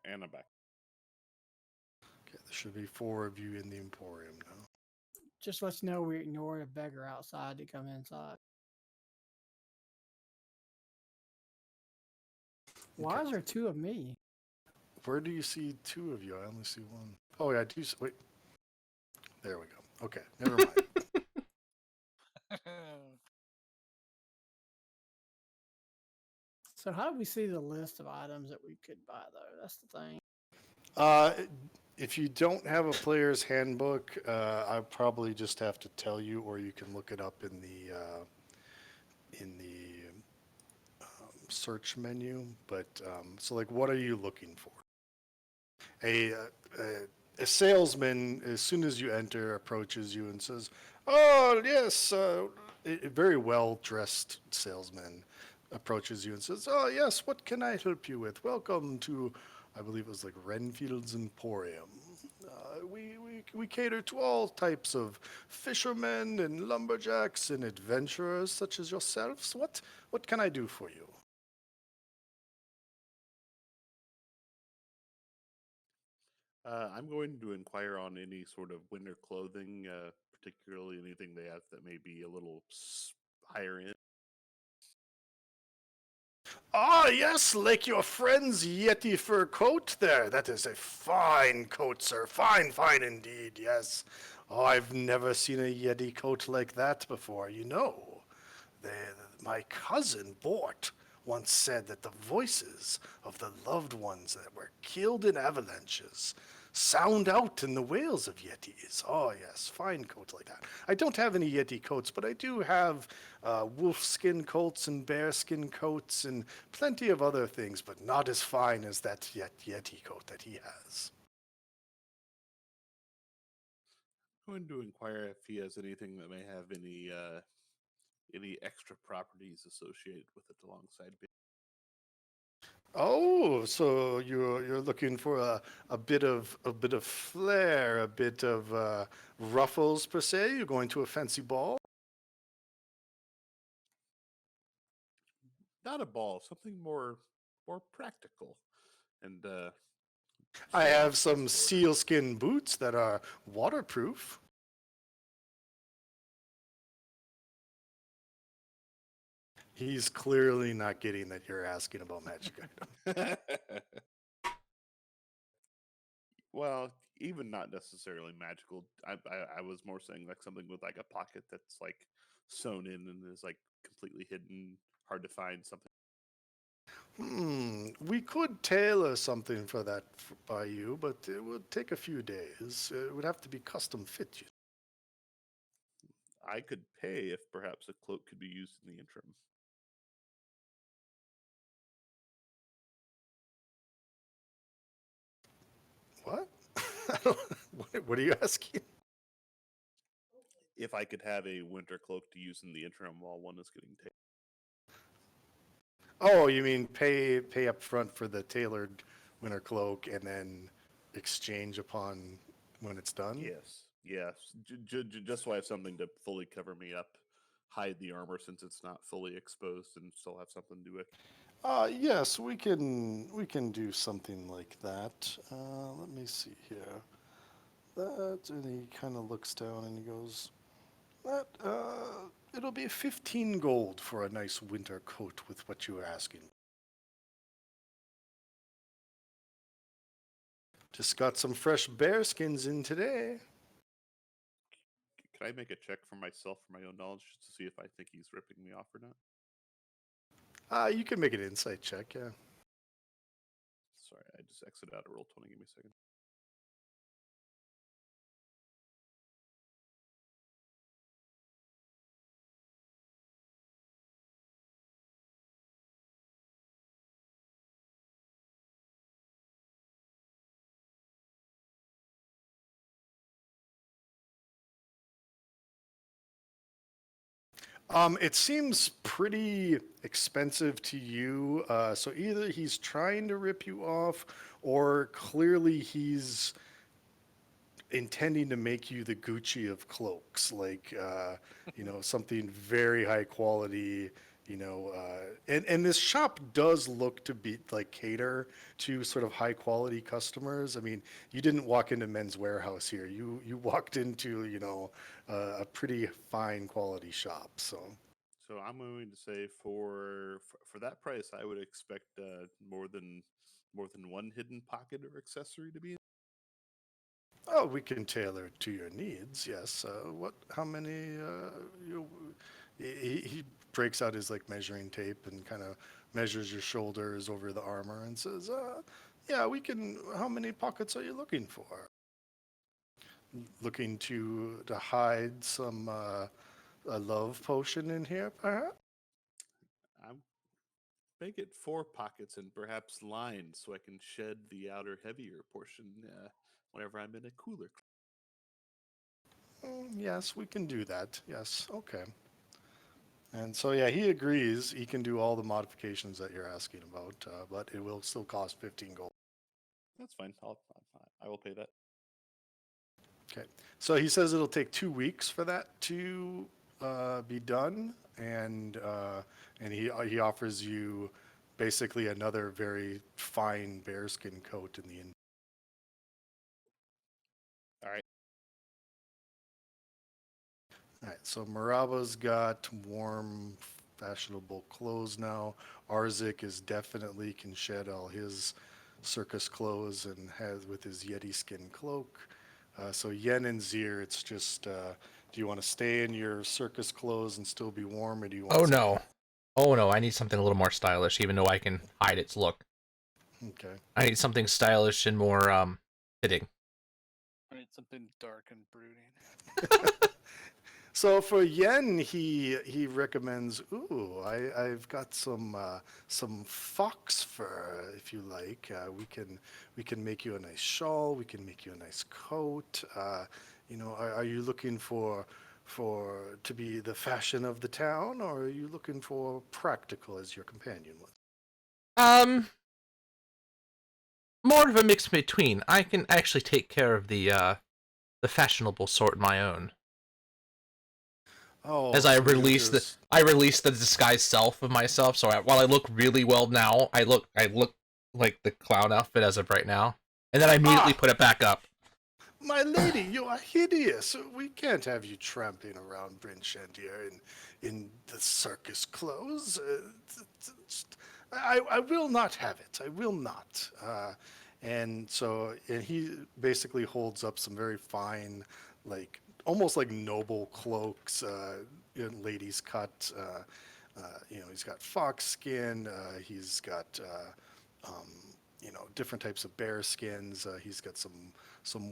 Speaker 5: And I'm back.
Speaker 1: Okay, there should be 4 of you in the Emporium now.
Speaker 4: Just let you know we ignored a beggar outside to come inside. Why is there 2 of me?
Speaker 1: Where do you see 2 of you? I only see 1. Oh yeah, I do. Wait. There we go. Okay, never mind.
Speaker 4: So how do we see the list of items that we could buy, though? That's the thing.
Speaker 1: If you don't have a player's handbook, I probably just have to tell you, or you can look it up in the search menu. But so, like, what are you looking for? A salesman, as soon as you enter, approaches you and says, "Oh yes, a very well dressed salesman approaches you and says, "Oh yes, what can I help you with? Welcome to, I believe it was like Renfield's Emporium. We cater to all types of fishermen and lumberjacks and adventurers such as yourselves. What can I do for you?"
Speaker 5: I'm going to inquire on any sort of winter clothing, particularly anything they have that may be a little higher end.
Speaker 1: Ah, yes, like your friend's Yeti fur coat there. That is a fine coat, sir. Fine, fine indeed, yes. Oh, I've never seen a Yeti coat like that before. You know, the, my cousin Bort once said that the voices of the loved ones that were killed in avalanches sound out in the wails of Yetis. Oh, yes, fine coat like that. I don't have any Yeti coats, but I do have wolf skin coats and bear skin coats and plenty of other things, but not as fine as that Yeti coat that he has.
Speaker 5: I'm going to inquire if he has anything that may have any extra properties associated with it alongside.
Speaker 1: Oh, so you're looking for a bit of flair, a bit of ruffles per se. You're going to a fancy ball.
Speaker 5: Not a ball, something more practical and
Speaker 1: I
Speaker 5: show
Speaker 1: have
Speaker 5: off my
Speaker 1: some
Speaker 5: store.
Speaker 1: sealskin boots that are waterproof. He's clearly not getting that you're asking about magic items.
Speaker 5: Well, even not necessarily magical. I was more saying like something with like a pocket that's like sewn in and is like completely hidden, hard to find. Something.
Speaker 1: We could tailor something for that by you, but it would take a few days. It would have to be custom fit.
Speaker 5: I could pay if perhaps a cloak could be used in the interim.
Speaker 1: What? What are you asking?
Speaker 5: If I could have a winter cloak to use in the interim while one is getting taken.
Speaker 1: Oh, you mean pay up front for the tailored winter cloak and then exchange upon when it's done?
Speaker 5: Yes. Just so I have something to fully cover me up, hide the armor since it's not fully exposed, and still have something to it.
Speaker 1: Yes, we can do something like that. Let me see here. That, and he kind of looks down and he goes, "That it'll be 15 gold for a nice winter coat with what you were asking." Just got some fresh bear skins in today.
Speaker 5: Can I make a check for myself for my own knowledge just to see if I think he's ripping me off or not?
Speaker 1: You can make an insight check, yeah.
Speaker 5: Sorry, I just exited out of roll 20. Give me a second.
Speaker 1: It seems pretty expensive to you. So either he's trying to rip you off, or clearly he's intending to make you the Gucci of cloaks, like something very high quality. And this shop does look to be like cater to sort of high quality customers. I mean, you didn't walk into Men's Warehouse here. You walked into a pretty fine quality shop. So.
Speaker 5: So I'm going to say for that price, I would expect more than one hidden pocket or accessory to be in.
Speaker 1: Oh, we can tailor it to your needs. Yes. What? How many? He breaks out his like measuring tape and kind of measures your shoulders over the armor and says, "Yeah, we can. How many pockets are you looking for? Looking to hide some a love potion in here, perhaps?"
Speaker 5: I'm make it 4 pockets and perhaps lined so I can shed the outer heavier portion whenever I'm in a cooler.
Speaker 1: Yes, we can do that. Yes. Okay. And so, yeah, he agrees. He can do all the modifications that you're asking about, but it will still cost 15 gold.
Speaker 5: That's fine. I will pay that.
Speaker 1: Okay. So he says it'll take 2 weeks for that to be done, and he offers you basically another very fine bearskin coat in the end.
Speaker 5: All right.
Speaker 1: All right. So Maraba's got warm, fashionable clothes now. Arzik is definitely can shed all his circus clothes and has with his Yeti skin cloak. So Yen and Zir, it's just, do you want to stay in your circus clothes and still be warm, or do you want?
Speaker 2: Oh no. Oh no, I need something a little more stylish, even though I can hide its look.
Speaker 1: Okay.
Speaker 2: I need something stylish and more fitting.
Speaker 3: I need something dark and brooding.
Speaker 1: So for Yen, he recommends. Ooh, I've got some fox fur if you like. We can make you a nice shawl. We can make you a nice coat. Are you looking for to be the fashion of the town, or are you looking for practical as your companion was?
Speaker 2: More of a mix between. I can actually take care of the fashionable sort my own.
Speaker 1: Oh,
Speaker 2: As I
Speaker 1: so you're
Speaker 2: release
Speaker 1: just-
Speaker 2: I release the disguised self of myself. So while I look really well now, I look like the clown outfit as of right now, and then I immediately put it back up.
Speaker 1: My lady, you are hideous. We can't have you tramping around Bryn Shandir in the circus clothes. I will not have it. I will not. And he basically holds up some very fine, like almost like noble cloaks, ladies cut. He's got fox skin. He's got different types of bear skins. He's got some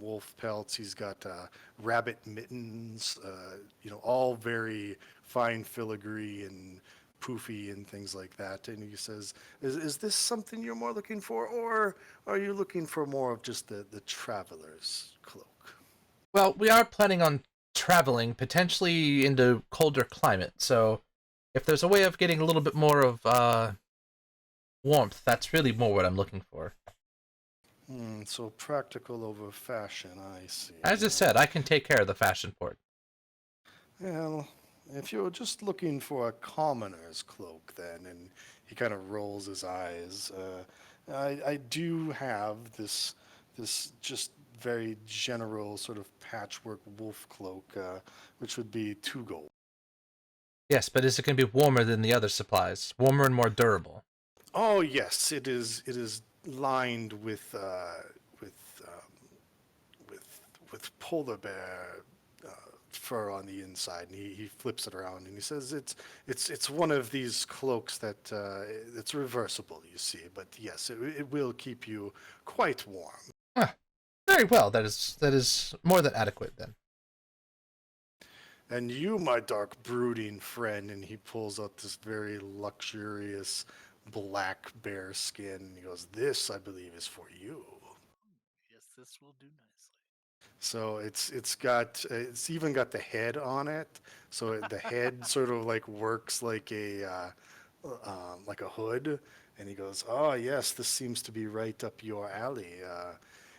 Speaker 1: wolf pelts. He's got rabbit mittens. All very fine filigree and poofy and things like that. And he says, "Is this something you're more looking for, or are you looking for more of just the traveler's cloak?"
Speaker 2: Well, we are planning on traveling potentially into colder climate, so if there's a way of getting a little bit more of warmth, that's really more what I'm looking for.
Speaker 1: So practical over fashion, I see.
Speaker 2: As I said, I can take care of the fashion port.
Speaker 1: Well, if you're just looking for a commoner's cloak, then, and he kind of rolls his eyes, I do have this just very general sort of patchwork wolf cloak, which would be 2 gold.
Speaker 2: Yes, but is it going to be warmer than the other supplies? Warmer and more durable?
Speaker 1: Oh yes, it is. It is lined with polar bear fur on the inside, and he flips it around and he says it's one of these cloaks that it's reversible, you see, but yes, it will keep you quite warm.
Speaker 2: Very well. That is more than adequate then.
Speaker 1: And you, my dark brooding friend, and he pulls out this very luxurious black bear skin, and he goes, "This, I believe, is for you."
Speaker 3: Yes, this will do nicely.
Speaker 1: So it's even got the head on it. So the head sort of like works like a hood. And he goes, "Oh yes, this seems to be right up your alley."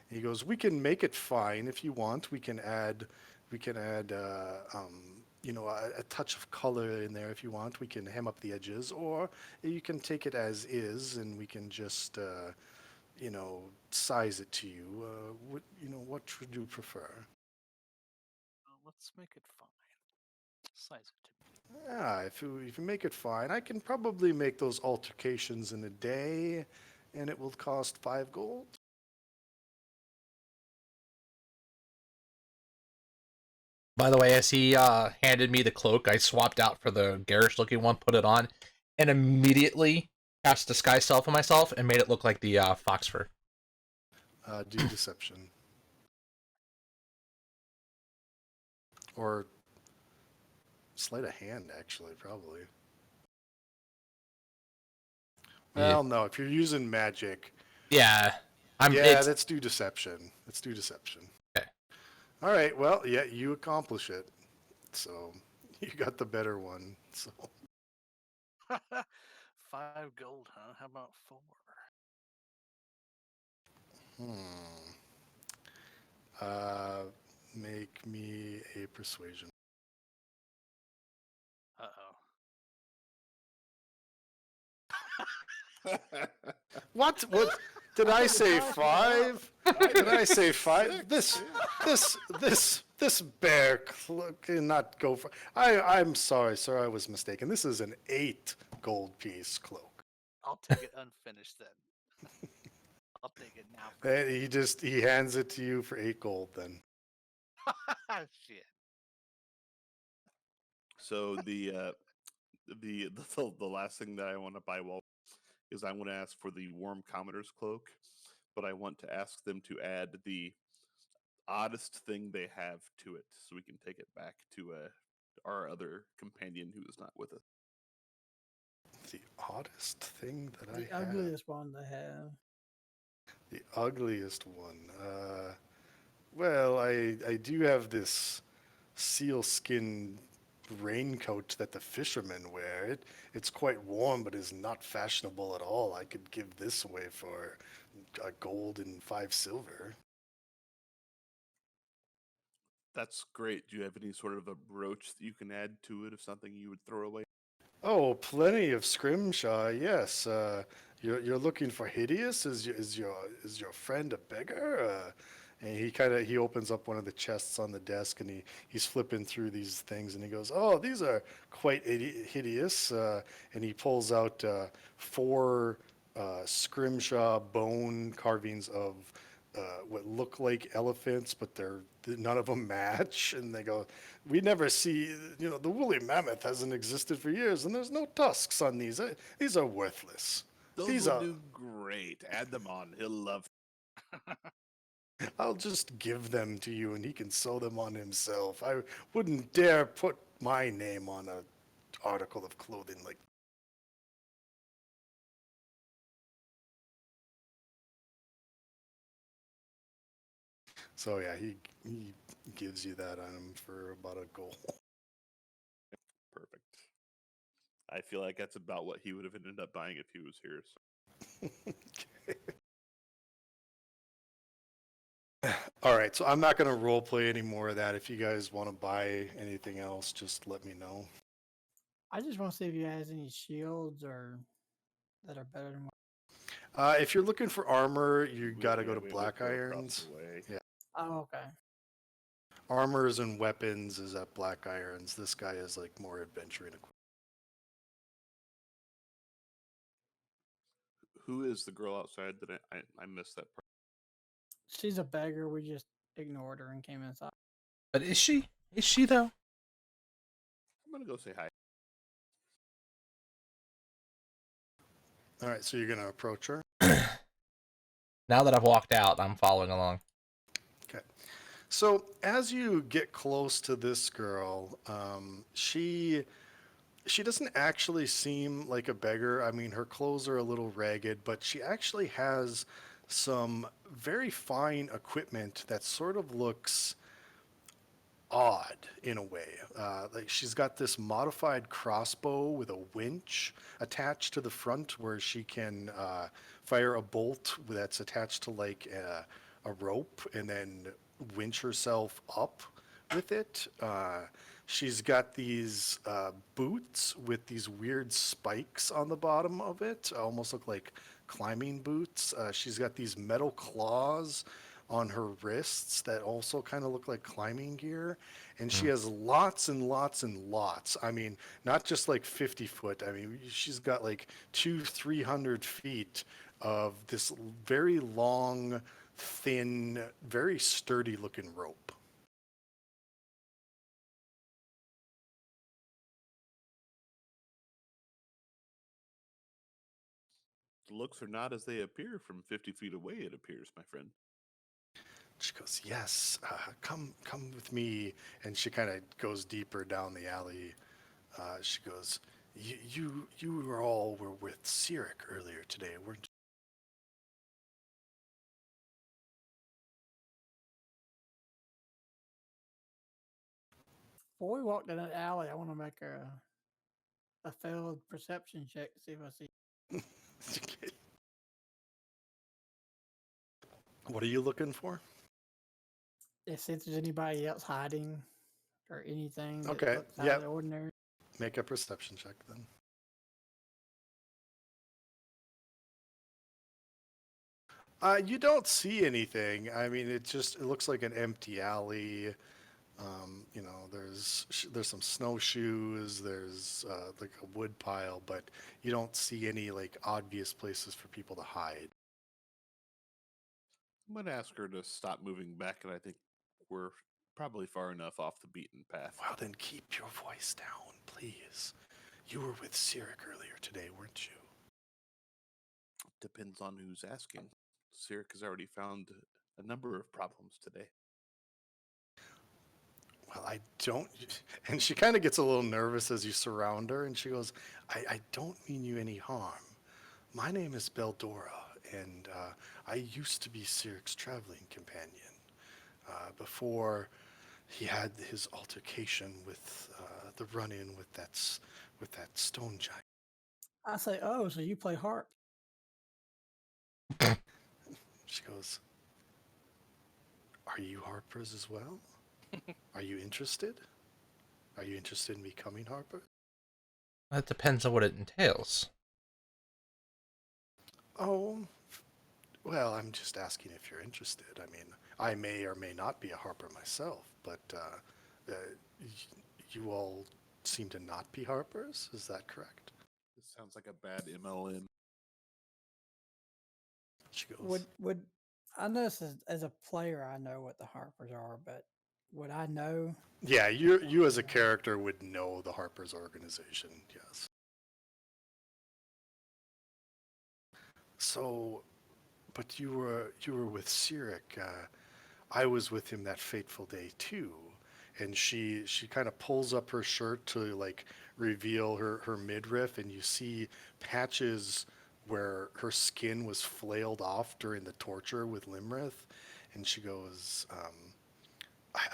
Speaker 1: He goes, "We can make it fine if you want. We can add a touch of color in there if you want. We can hem up the edges, or you can take it as is, and we can just size it to you. What would you prefer?"
Speaker 3: Let's make it fine. Size it to me.
Speaker 1: Yeah, if you make it fine, I can probably make those altercations in a day, and it will cost 5 gold.
Speaker 2: By the way, as he handed me the cloak, I swapped out for the garish-looking one, put it on, and immediately cast disguise self on myself and made it look like the fox fur.
Speaker 1: Do deception. Or sleight of hand, actually, probably. Well, no, if you're using magic.
Speaker 2: Yeah.
Speaker 1: Let's do deception. Let's do deception.
Speaker 2: Okay.
Speaker 1: All right, well, yeah, you accomplish it. So you got the better one. So
Speaker 3: 5 gold, huh? How about 4?
Speaker 1: Hmm. Make me a persuasion.
Speaker 3: Uh
Speaker 1: What? What? Did I say
Speaker 4: Gosh,
Speaker 1: 5? Did I say 5?
Speaker 5: Six,
Speaker 1: This bear cannot go for. I'm sorry, sir. I was mistaken. This is an 8 gold piece cloak.
Speaker 3: I'll take it unfinished then. I'll take it now.
Speaker 1: And he hands it to you for 8 gold. Then
Speaker 3: Shit.
Speaker 5: So the last thing that I want to buy is I want to ask for the warm commoner's cloak, but I want to ask them to add the oddest thing they have to it, so we can take it back to our other companion who is not with us.
Speaker 1: the oddest thing that
Speaker 4: The
Speaker 1: I have.
Speaker 4: ugliest one they have.
Speaker 1: The ugliest one. Well, I do have this sealskin raincoat that the fishermen wear. It's quite warm, but is not fashionable at all. I could give this away for a gold and 5 silver.
Speaker 5: That's great. Do you have any sort of a brooch that you can add to it of something you would throw away?
Speaker 1: Oh, plenty of scrimshaw. Yes. You're looking for hideous. Is your friend a beggar? And he opens up one of the chests on the desk and he's flipping through these things and he goes, "Oh, these are quite hideous." And he pulls out 4 scrimshaw bone carvings of what look like elephants, but none of them match. And they go, "We never see, the woolly mammoth hasn't existed for years, and there's no tusks on these. These are worthless.
Speaker 5: Those
Speaker 1: These
Speaker 5: will
Speaker 1: are.
Speaker 5: do great. Add them on. He'll love.
Speaker 1: I'll just give them to you, and he can sew them on himself. I wouldn't dare put my name on a article of clothing like." So yeah, he gives you that item for about a gold.
Speaker 5: Perfect. I feel like that's about what he would have ended up buying if he was here. So.
Speaker 1: All right, so I'm not going to role play any more of that. If you guys want to buy anything else, just let me know.
Speaker 4: I just want to see if you has any shields or that are better than.
Speaker 1: If you're looking for armor, you got to go to
Speaker 5: We
Speaker 1: Black
Speaker 5: go across
Speaker 1: Irons.
Speaker 5: the way.
Speaker 1: Yeah.
Speaker 4: Oh, okay.
Speaker 1: Armors and weapons is at Black Irons. This guy is like more adventuring equipment.
Speaker 5: Who is the girl outside that I missed that part?
Speaker 4: She's a beggar. We just ignored her and came inside.
Speaker 2: But is she? Is she though?
Speaker 5: I'm gonna go say hi.
Speaker 1: All right, so you're going to approach her.
Speaker 2: Now that I've walked out, I'm following along.
Speaker 1: Okay. So as you get close to this girl, she doesn't actually seem like a beggar. I mean, her clothes are a little ragged, but she actually has some very fine equipment that sort of looks odd in a way. Like she's got this modified crossbow with a winch attached to the front where she can fire a bolt that's attached to like a rope and then winch herself up with it. She's got these boots with these weird spikes on the bottom of it, almost look like climbing boots. She's got these metal claws on her wrists that also kind of look like climbing gear. And she has lots and lots and lots. I mean, not just like 50 foot. I mean, she's got like 300 feet of this very long, thin, very sturdy looking rope.
Speaker 5: The looks are not as they appear from 50 feet away. It appears, my friend.
Speaker 1: She goes, "Yes, come with me." And she kind of goes deeper down the alley. She goes, You were all were with Sirik earlier today, weren't you?"
Speaker 4: Before we walk down that alley, I want to make a failed perception check to see if I see.
Speaker 1: What are you looking for?
Speaker 4: If there's anybody else hiding or anything that
Speaker 1: Okay,
Speaker 4: looks out
Speaker 1: yep.
Speaker 4: of the ordinary.
Speaker 1: Make a perception check then. You don't see anything. I mean, it looks like an empty alley. You know, there's some snowshoes. There's like a wood pile, but you don't see any like obvious places for people to hide.
Speaker 5: I'm going to ask her to stop moving back, and I think we're probably far enough off the beaten path.
Speaker 1: Well, then keep your voice down, please. You were with Cyric earlier today, weren't you?
Speaker 5: Depends on who's asking. Cyric has already found a number of problems today.
Speaker 1: Well, I don't. And she kind of gets a little nervous as you surround her, and she goes, I don't mean you any harm. My name is Beldora, and I used to be Cyric's traveling companion before he had his altercation with the run-in with that stone giant.
Speaker 4: I say, oh, so you play harp?
Speaker 1: She goes, are you harpers as well? Are you interested? Are you interested in becoming harper?
Speaker 2: That depends on what it entails.
Speaker 1: Oh, well, I'm just asking if you're interested. I mean, I may or may not be a harper myself, but you all seem to not be harpers. Is that correct?
Speaker 5: This sounds like a bad MLM.
Speaker 1: She goes,
Speaker 4: Would I know this as a player? I know what the harpers are, but would I know?
Speaker 1: yeah, you as a character would know the Harpers organization, yes. So, but you were with Cyric. I was with him that fateful day too, and she kind of pulls up her shirt to like reveal her midriff, and you see patches where her skin was flailed off during the torture with Limrith, and she goes,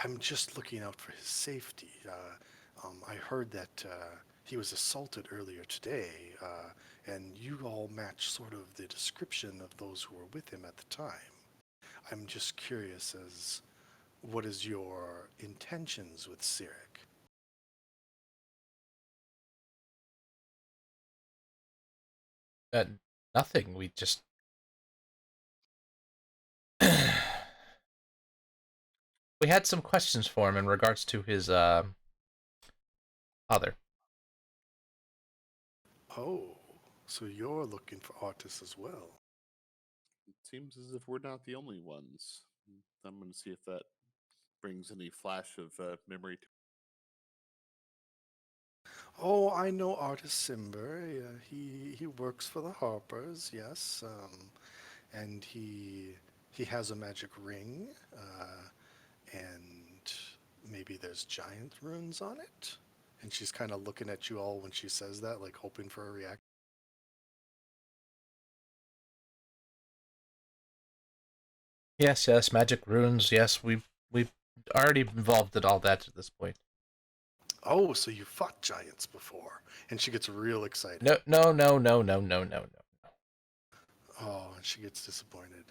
Speaker 1: I'm just looking out for his safety. I heard that he was assaulted earlier today, and you all match sort of the description of those who were with him at the time. I'm just curious as what is your intentions with Cyric?
Speaker 2: Nothing. We just we had some questions for him in regards to his father.
Speaker 1: Oh, so you're looking for artists as well.
Speaker 5: It seems as if we're not the only ones. I'm going to see if that brings any flash of memory to.
Speaker 1: Oh, I know artist Simber. He works for the Harpers, yes. And he has a magic ring, and maybe there's giant runes on it. And she's kind of looking at you all when she says that, like hoping for a reaction.
Speaker 2: Yes, magic runes. Yes, we've already involved in all that at this point.
Speaker 1: Oh, so you fought giants before. And she gets real excited.
Speaker 2: No.
Speaker 1: Oh, and she gets disappointed.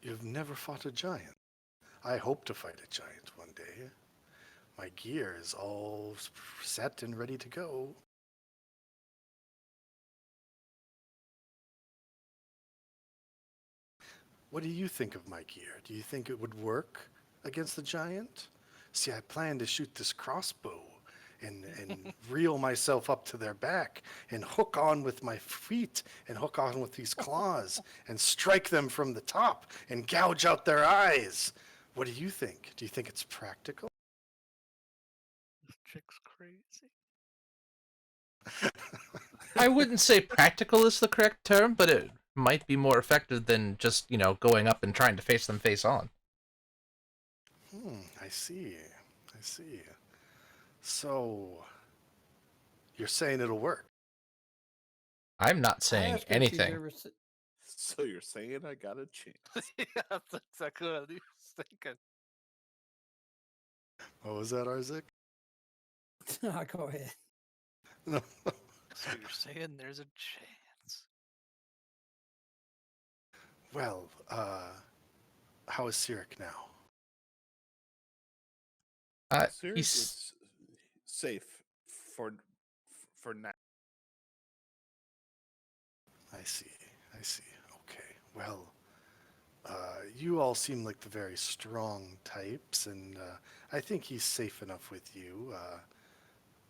Speaker 1: You've never fought a giant. I hope to fight a giant one day. My gear is all set and ready to go. What do you think of my gear? Do you think it would work against the giant? See, I plan to shoot this crossbow and reel myself up to their back and hook on with my feet and hook on with these claws and strike them from the top and gouge out their eyes. What do you think? Do you think it's practical?
Speaker 3: This chick's crazy.
Speaker 2: I wouldn't say practical is the correct term, but it might be more effective than just, going up and trying to face them face on.
Speaker 1: I see. So, you're saying it'll work?
Speaker 2: I'm not
Speaker 4: I
Speaker 2: saying
Speaker 4: asked her if she's
Speaker 2: anything.
Speaker 4: ever
Speaker 5: So you're saying I got a chance?
Speaker 3: Yeah, that's exactly what I was thinking.
Speaker 1: What was that, Arzik?
Speaker 4: Go ahead.
Speaker 1: No.
Speaker 3: So you're saying there's a chance?
Speaker 1: Well, how is Sirik now?
Speaker 5: Sir,
Speaker 2: He's
Speaker 5: it's safe for for now.
Speaker 1: I see. I see. Okay. Well, you all seem like the very strong types, and I think he's safe enough with you.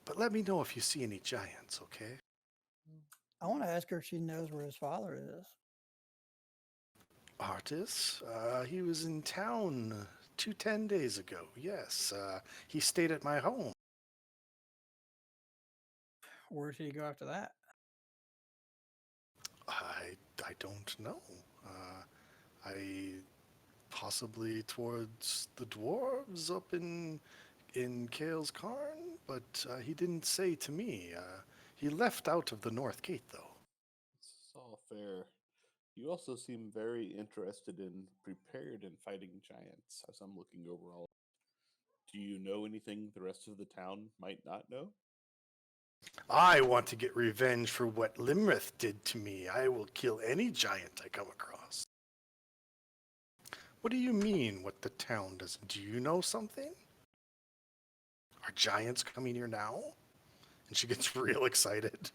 Speaker 1: But let me know if you see any giants, okay?
Speaker 4: I want to ask her if she knows where his father is.
Speaker 1: Artis, he was in town 10 days ago. Yes, he stayed at my home.
Speaker 4: Where should he go after that?
Speaker 1: I don't know. I possibly towards the dwarves up in Kale's Cairn, but he didn't say to me. He left out of the North Gate, though.
Speaker 5: It's all fair. You also seem very interested in prepared and fighting giants, as I'm looking over all. Do you know anything the rest of the town might not know?
Speaker 1: I want to get revenge for what Limrith did to me. I will kill any giant I come across. What do you mean, what the town doesn't? Do you know something? Are giants coming here now? And she gets real excited.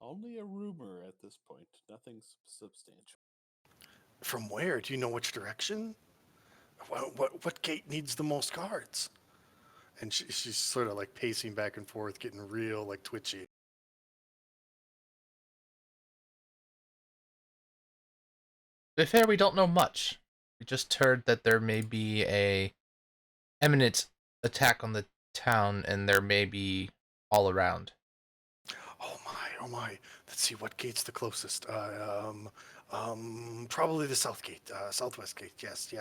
Speaker 5: Only a rumor at this point, nothing substantial.
Speaker 1: From where? Do you know which direction? What gate needs the most guards? And she's sort of like pacing back and forth, getting real like twitchy.
Speaker 2: To be fair, we don't know much. We just heard that there may be a imminent attack on the town, and there may be all around.
Speaker 1: Oh my. Let's see, what gate's the closest? Probably the south gate, southwest gate. Yes.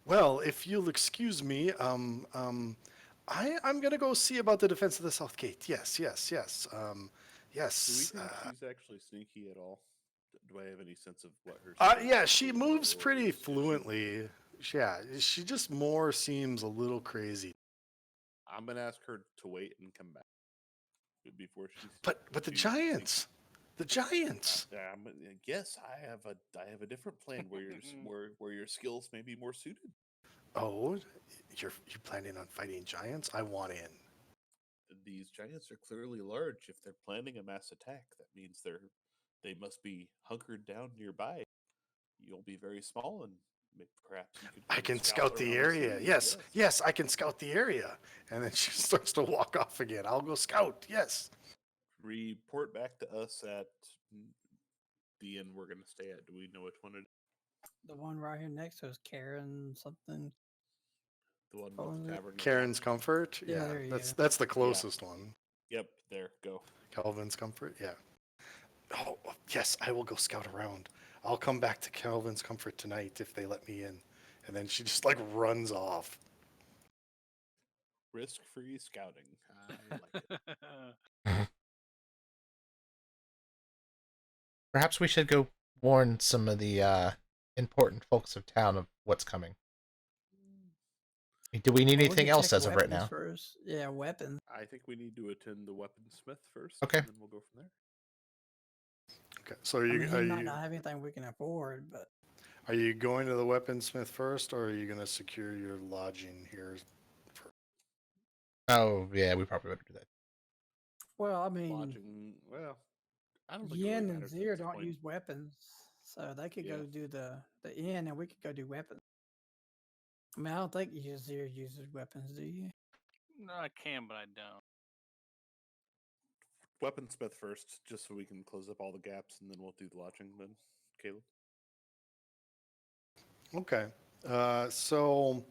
Speaker 1: Well, if you'll excuse me, I'm gonna go see about the defense of the south gate. Yes.
Speaker 5: Do we
Speaker 1: Yes.
Speaker 5: think she's actually sneaky at all? Do I have any sense of what her?
Speaker 1: Yeah, she
Speaker 5: sneak
Speaker 1: moves
Speaker 5: or
Speaker 1: pretty
Speaker 5: is she-
Speaker 1: fluently. Yeah, she just more seems a little crazy.
Speaker 5: I'm gonna ask her to wait and come back before she.
Speaker 1: But the
Speaker 5: she sneaks-
Speaker 1: giants, the giants.
Speaker 5: Yes, I have a different plan where where your skills may be more suited.
Speaker 1: Oh, you're planning on fighting giants? I want in.
Speaker 5: These giants are clearly large. If they're planning a mass attack, that means they must be hunkered down nearby. You'll be very small, and perhaps you could.
Speaker 1: I
Speaker 5: come
Speaker 1: can scout the
Speaker 5: around
Speaker 1: area.
Speaker 5: city.
Speaker 1: Yes, I can scout the area. And then she starts to walk off again. I'll go scout. Yes.
Speaker 5: Report back to us at the inn we're gonna stay at. Do we know which one it is?
Speaker 4: The one right here next to us, Karen something.
Speaker 5: The one
Speaker 4: Oh,
Speaker 5: with
Speaker 4: is
Speaker 5: the
Speaker 4: it?
Speaker 5: tavern.
Speaker 1: Karen's Comfort.
Speaker 4: Yeah,
Speaker 1: Yeah,
Speaker 4: there you
Speaker 1: that's the closest one.
Speaker 5: Yep, there. Go.
Speaker 1: Calvin's Comfort. Yeah. Oh, yes, I will go scout around. I'll come back to Calvin's Comfort tonight if they let me in. And then she just like runs off.
Speaker 5: Risk-free scouting. I like it.
Speaker 2: Perhaps we should go warn some of the important folks of town of what's coming. Do we need
Speaker 4: Well, we
Speaker 2: anything
Speaker 4: could
Speaker 2: else
Speaker 4: check
Speaker 2: as of right
Speaker 4: weapons
Speaker 2: now?
Speaker 4: First. Yeah, weapons.
Speaker 5: I think we need to attend the weaponsmith first.
Speaker 2: Okay.
Speaker 5: And then we'll go from there.
Speaker 1: Okay. So
Speaker 4: I
Speaker 1: are
Speaker 4: mean,
Speaker 1: you
Speaker 4: he
Speaker 1: are
Speaker 4: might
Speaker 1: you
Speaker 4: not have anything we can afford, but
Speaker 1: are you going to the weaponsmith first, or are you going to secure your lodging here?
Speaker 2: Oh, yeah, we probably better do that.
Speaker 4: well, I mean,
Speaker 5: Lodging. Well, I don't think it really
Speaker 4: Yin and
Speaker 5: matters at
Speaker 4: Zir
Speaker 5: this
Speaker 4: don't
Speaker 5: point.
Speaker 4: use weapons, so they could
Speaker 5: Yeah.
Speaker 4: go do the inn, and we could go do weapons. I mean, I don't think Zir uses weapons, do you?
Speaker 3: No, I can, but I don't.
Speaker 5: Weaponsmith first, just so we can close up all the gaps, and then we'll do the lodging. Then, Caleb.
Speaker 1: Okay. So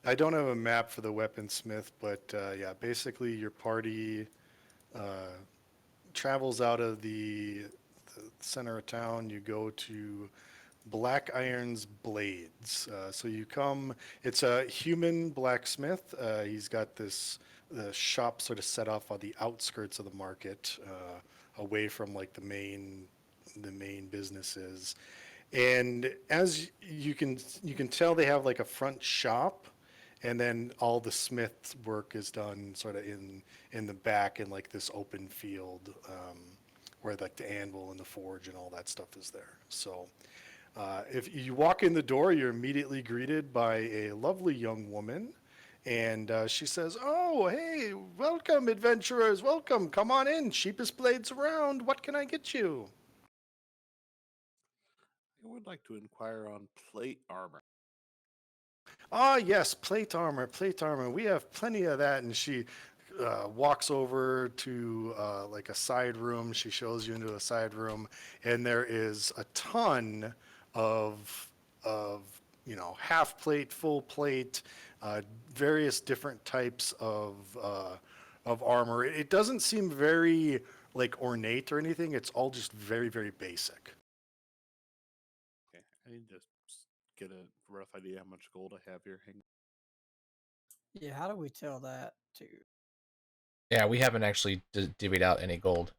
Speaker 1: I don't have a map for the weaponsmith, but yeah, basically your party travels out of the center of town. You go to Black Iron's Blades. So you come, it's a human blacksmith. He's got the shop sort of set off on the outskirts of the market, away from like the main businesses. And as you can tell, they have like a front shop, and then all the smith work is done sort of in the back in like this open field, where like the anvil and the forge and all that stuff is there. So if you walk in the door, you're immediately greeted by a lovely young woman. And she says, "Oh, hey, welcome, adventurers. Welcome. Come on in. Cheapest blades around. What can I get you?"
Speaker 5: I would like to inquire on plate armor.
Speaker 1: Ah, yes, plate armor, plate armor. We have plenty of that. And she walks over to like a side room. She shows you into a side room, and there is a ton of half plate, full plate, various different types of armor. It doesn't seem very like ornate or anything. It's all just very, very basic.
Speaker 5: Okay, I need to get a rough idea how much gold I have here. Hang.
Speaker 4: Yeah, how do we tell that too?
Speaker 2: Yeah, we haven't actually divvied out any gold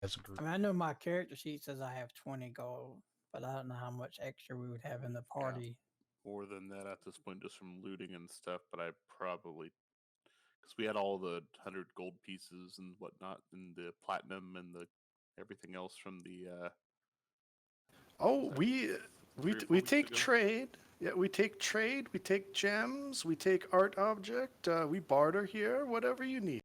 Speaker 2: as a
Speaker 4: I
Speaker 2: group.
Speaker 4: mean, I know my character sheet says I have 20 gold, but I don't know how much extra we would have in the party.
Speaker 5: More than that at this point, just from looting and stuff. But I probably, because we had all the 100 gold pieces and whatnot, and the platinum and the everything else from the.
Speaker 1: Oh,
Speaker 5: that
Speaker 1: we
Speaker 5: 3
Speaker 1: we
Speaker 5: or 4
Speaker 1: we
Speaker 5: weeks
Speaker 1: take
Speaker 5: ago?
Speaker 1: trade. Yeah, we take trade. We take gems. We take art object. We barter here. Whatever you need.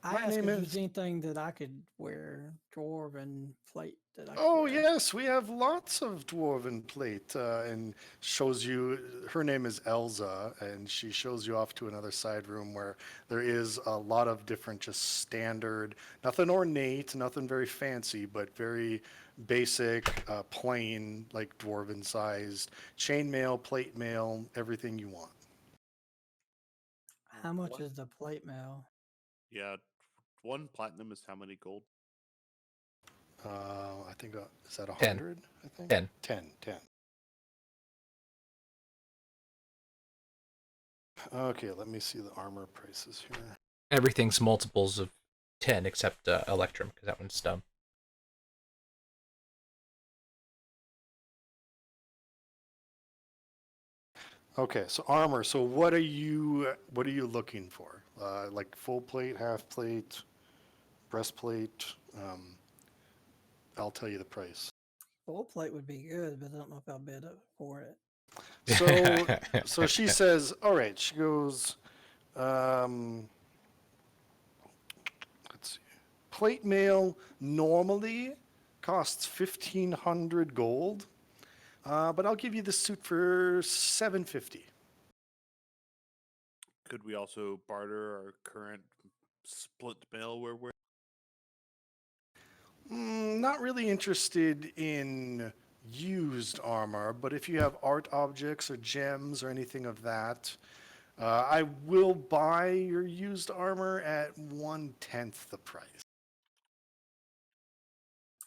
Speaker 4: I
Speaker 1: My
Speaker 4: asked
Speaker 1: name
Speaker 4: if there's
Speaker 1: is.
Speaker 4: anything that I could wear, dwarven plate that I could
Speaker 1: Oh
Speaker 4: wear.
Speaker 1: yes, we have lots of dwarven plate, and shows you. Her name is Elza, and she shows you off to another side room where there is a lot of different, just standard, nothing ornate, nothing very fancy, but very basic, plain, like dwarven sized chainmail, plate mail, everything you want.
Speaker 4: How much
Speaker 5: What?
Speaker 4: is the plate mail?
Speaker 5: Yeah, 1 platinum is how many gold?
Speaker 1: I think is that
Speaker 2: 10.
Speaker 1: 100? I think
Speaker 2: 10.
Speaker 1: 10. Okay, let me see the armor prices here.
Speaker 2: Everything's multiples of 10 except Electrum, because that one's dumb.
Speaker 1: Okay, so armor. So what are you looking for? Like full plate, half plate, breastplate. I'll tell you the price.
Speaker 4: Full plate would be good, but I don't know if I'll bid up for it.
Speaker 1: So she says, all right. She goes, let's see. Plate mail normally costs 1,500 gold, but I'll give you the suit for 750.
Speaker 5: Could we also barter our current split mail where we're?
Speaker 1: Not really interested in used armor, but if you have art objects or gems or anything of that, I will buy your used armor at 1/10 the price.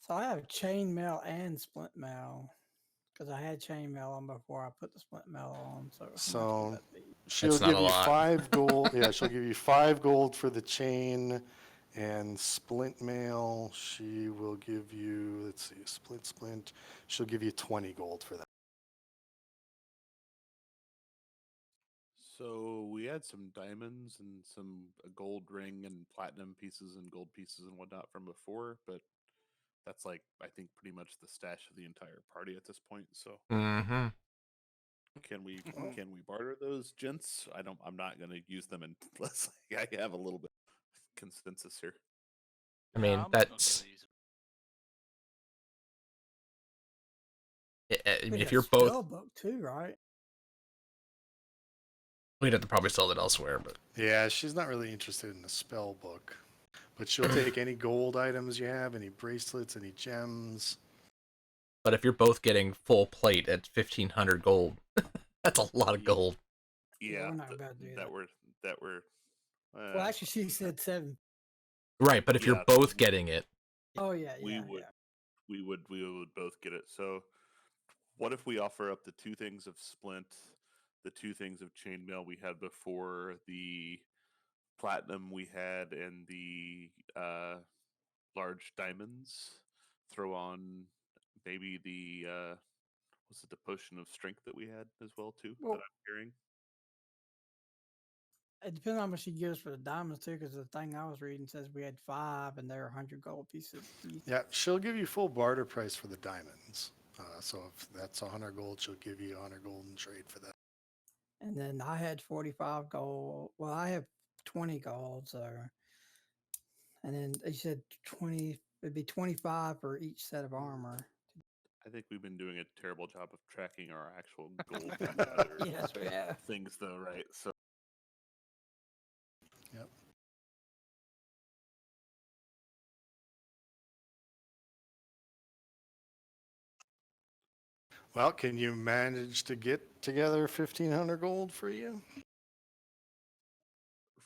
Speaker 4: So I have chain mail and splint mail because I had chain mail on before I put the splint mail on. So how much
Speaker 1: So
Speaker 4: would that be?
Speaker 1: she'll
Speaker 2: not
Speaker 1: give
Speaker 2: a
Speaker 1: you
Speaker 2: lot.
Speaker 1: 5 gold. Yeah, she'll give you 5 gold for the chain and splint mail. She will give you, let's see, splint. She'll give you 20 gold for that.
Speaker 5: So we had some diamonds and some a gold ring and platinum pieces and gold pieces and whatnot from before, but that's like I think pretty much the stash of the entire party at this point. So
Speaker 2: Mm-hmm.
Speaker 5: can we barter those, gents? I'm not gonna use them unless I have a little bit of consensus here.
Speaker 2: I mean,
Speaker 3: I'm not gonna
Speaker 2: that's...
Speaker 3: use 'em.
Speaker 2: I mean,
Speaker 4: We
Speaker 2: if
Speaker 4: got
Speaker 2: you're
Speaker 4: spell
Speaker 2: both...
Speaker 4: book too, right?
Speaker 2: We'd have to probably sell it elsewhere, but...
Speaker 1: Yeah, she's not really interested in the spell book, but she'll take any gold items you have, any bracelets, any gems.
Speaker 2: But if you're both getting full plate at 1,500 gold, that's a lot of gold.
Speaker 4: Yeah,
Speaker 5: Yeah,
Speaker 4: we're not about to do that.
Speaker 5: that were.
Speaker 4: Well, actually, she said 7.
Speaker 2: Right, but if you're
Speaker 5: Yeah,
Speaker 2: both getting it...
Speaker 4: Oh yeah,
Speaker 5: we
Speaker 4: yeah,
Speaker 5: would
Speaker 4: yeah.
Speaker 5: we would both get it. So what if we offer up the 2 things of splint, the 2 things of chainmail we had before, the platinum we had, and the large diamonds? Throw on maybe the was it the potion of strength that we had as well too?
Speaker 4: Well,
Speaker 5: that I'm hearing.
Speaker 4: It depends on how much she gives for the diamonds too, because the thing I was reading says we had 5 and they're 100 gold pieces each.
Speaker 1: Yeah, she'll give you full barter price for the diamonds. So if that's 100 gold, she'll give you 100 gold in trade for that.
Speaker 4: And then I had 45 gold. Well, I have 20 gold, so. And then they said 20, it'd be 25 for each set of armor.
Speaker 5: I think we've been doing a terrible job of tracking our actual gold from the other
Speaker 4: Yes, we have.
Speaker 5: things, though, right? So
Speaker 1: Yep. Well, can you manage to get together 1,500 gold for you?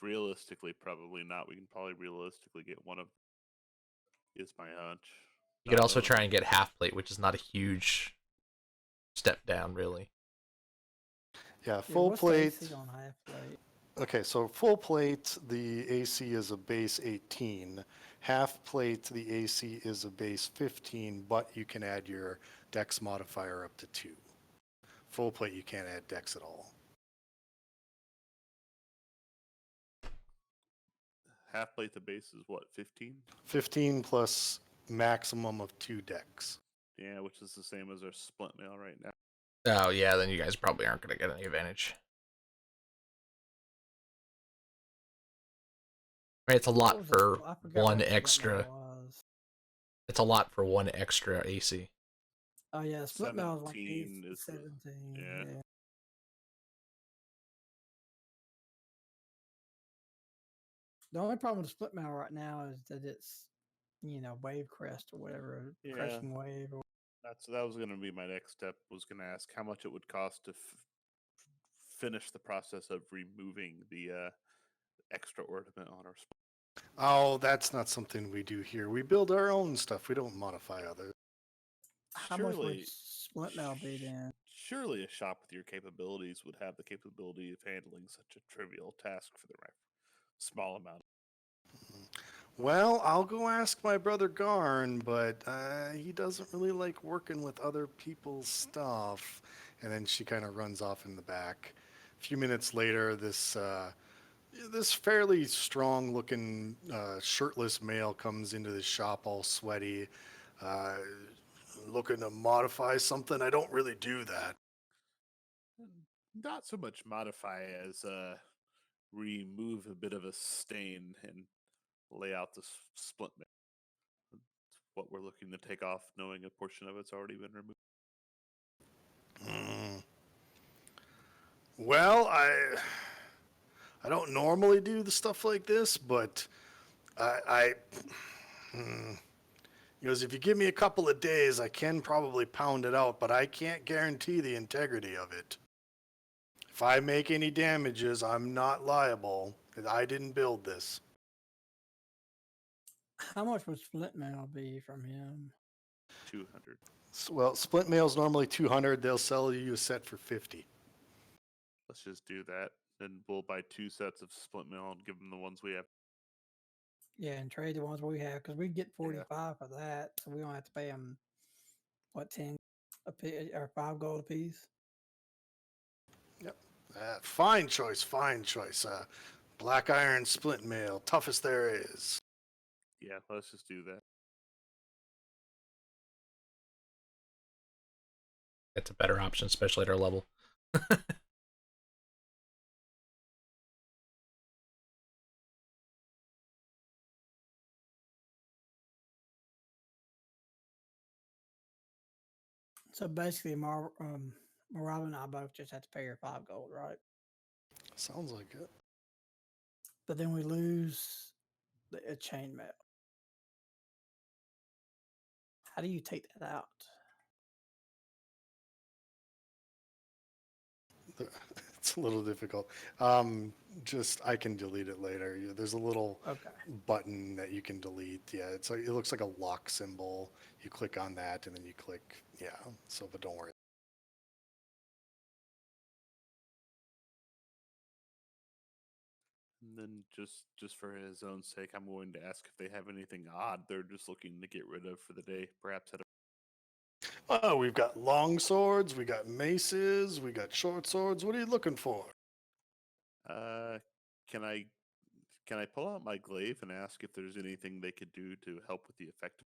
Speaker 5: realistically, probably not. We can probably realistically get one of. Is my hunch.
Speaker 2: You could
Speaker 5: Not
Speaker 2: also
Speaker 5: know.
Speaker 2: try and get half plate, which is not a huge step down, really.
Speaker 1: Yeah,
Speaker 4: Yeah,
Speaker 1: full
Speaker 4: what's the
Speaker 1: plate.
Speaker 4: AC on half plate?
Speaker 1: Okay, so full plate, the AC is a base 18. Half plate, the AC is a base 15, but you can add your dex modifier up to 2. Full plate, you can't add dex at all.
Speaker 5: Half plate the base is what, 15?
Speaker 1: 15 plus maximum of 2 dex.
Speaker 5: Yeah, which is the same as our splint mail right now.
Speaker 2: Oh yeah, then you guys probably aren't going to get any advantage. Right, it's a
Speaker 4: What
Speaker 2: lot
Speaker 4: was it?
Speaker 2: for
Speaker 4: I forgot
Speaker 2: one
Speaker 4: what split
Speaker 2: extra.
Speaker 4: mail was.
Speaker 2: It's a lot for one extra AC.
Speaker 4: Oh yeah, split mail is like
Speaker 5: 17 is the-
Speaker 4: 17.
Speaker 5: yeah.
Speaker 4: Yeah. The only problem with split mail right now is that it's, wave crest or whatever,
Speaker 5: Yeah.
Speaker 4: crescent wave. Or,
Speaker 5: That was going to be my next step. Was going to ask how much it would cost to finish the process of removing the extra ornament on our split.
Speaker 1: Oh, that's not something we do here. We build our own stuff. We don't modify others.
Speaker 4: how much would split mail be then?
Speaker 5: Surely a shop with your capabilities would have the capability of handling such a trivial task for the small amount.
Speaker 1: Well, I'll go ask my brother Garn, but he doesn't really like working with other people's stuff. And then she kind of runs off in the back. A few minutes later, this fairly strong-looking shirtless male comes into the shop all sweaty, looking to modify something. I don't really do that.
Speaker 5: Not so much modify as remove a bit of a stain and lay out the split mail. What we're looking to take off, knowing a portion of it's already been removed.
Speaker 1: Well, I don't normally do the stuff like this, but he goes, if you give me a couple of days, I can probably pound it out, but I can't guarantee the integrity of it. If I make any damages, I'm not liable. I didn't build this.
Speaker 4: How much would split mail be from him?
Speaker 5: 200.
Speaker 1: Well, split mail's normally 200. They'll sell you a set for 50.
Speaker 5: Let's just do that. Then we'll buy 2 sets of split mail and give them the ones we have.
Speaker 4: Yeah, and trade the ones we have because we get 45 for that, so we don't have to pay them 10 a piece or 5 gold a piece.
Speaker 1: Yep. Fine choice, fine choice. Black iron split mail, toughest there is.
Speaker 5: Yeah, let's just do that.
Speaker 2: It's a better option, especially at our level.
Speaker 4: So basically, Marab and I both just have to pay her 5 gold, right?
Speaker 1: Sounds like it.
Speaker 4: But then we lose the chainmail. How do you take that out?
Speaker 1: It's a little difficult. Just I can delete it later. There's a little
Speaker 4: Okay.
Speaker 1: button that you can delete. Yeah, it looks like a lock symbol. You click on that and then you click. Yeah. So, but don't worry.
Speaker 5: And then just for his own sake, I'm going to ask if they have anything odd they're just looking to get rid of for the day. Perhaps at a
Speaker 1: Oh, we've got long swords, we got maces, we got short swords. What are you looking for?
Speaker 5: can I pull out my glaive and ask if there's anything they could do to help with the effect?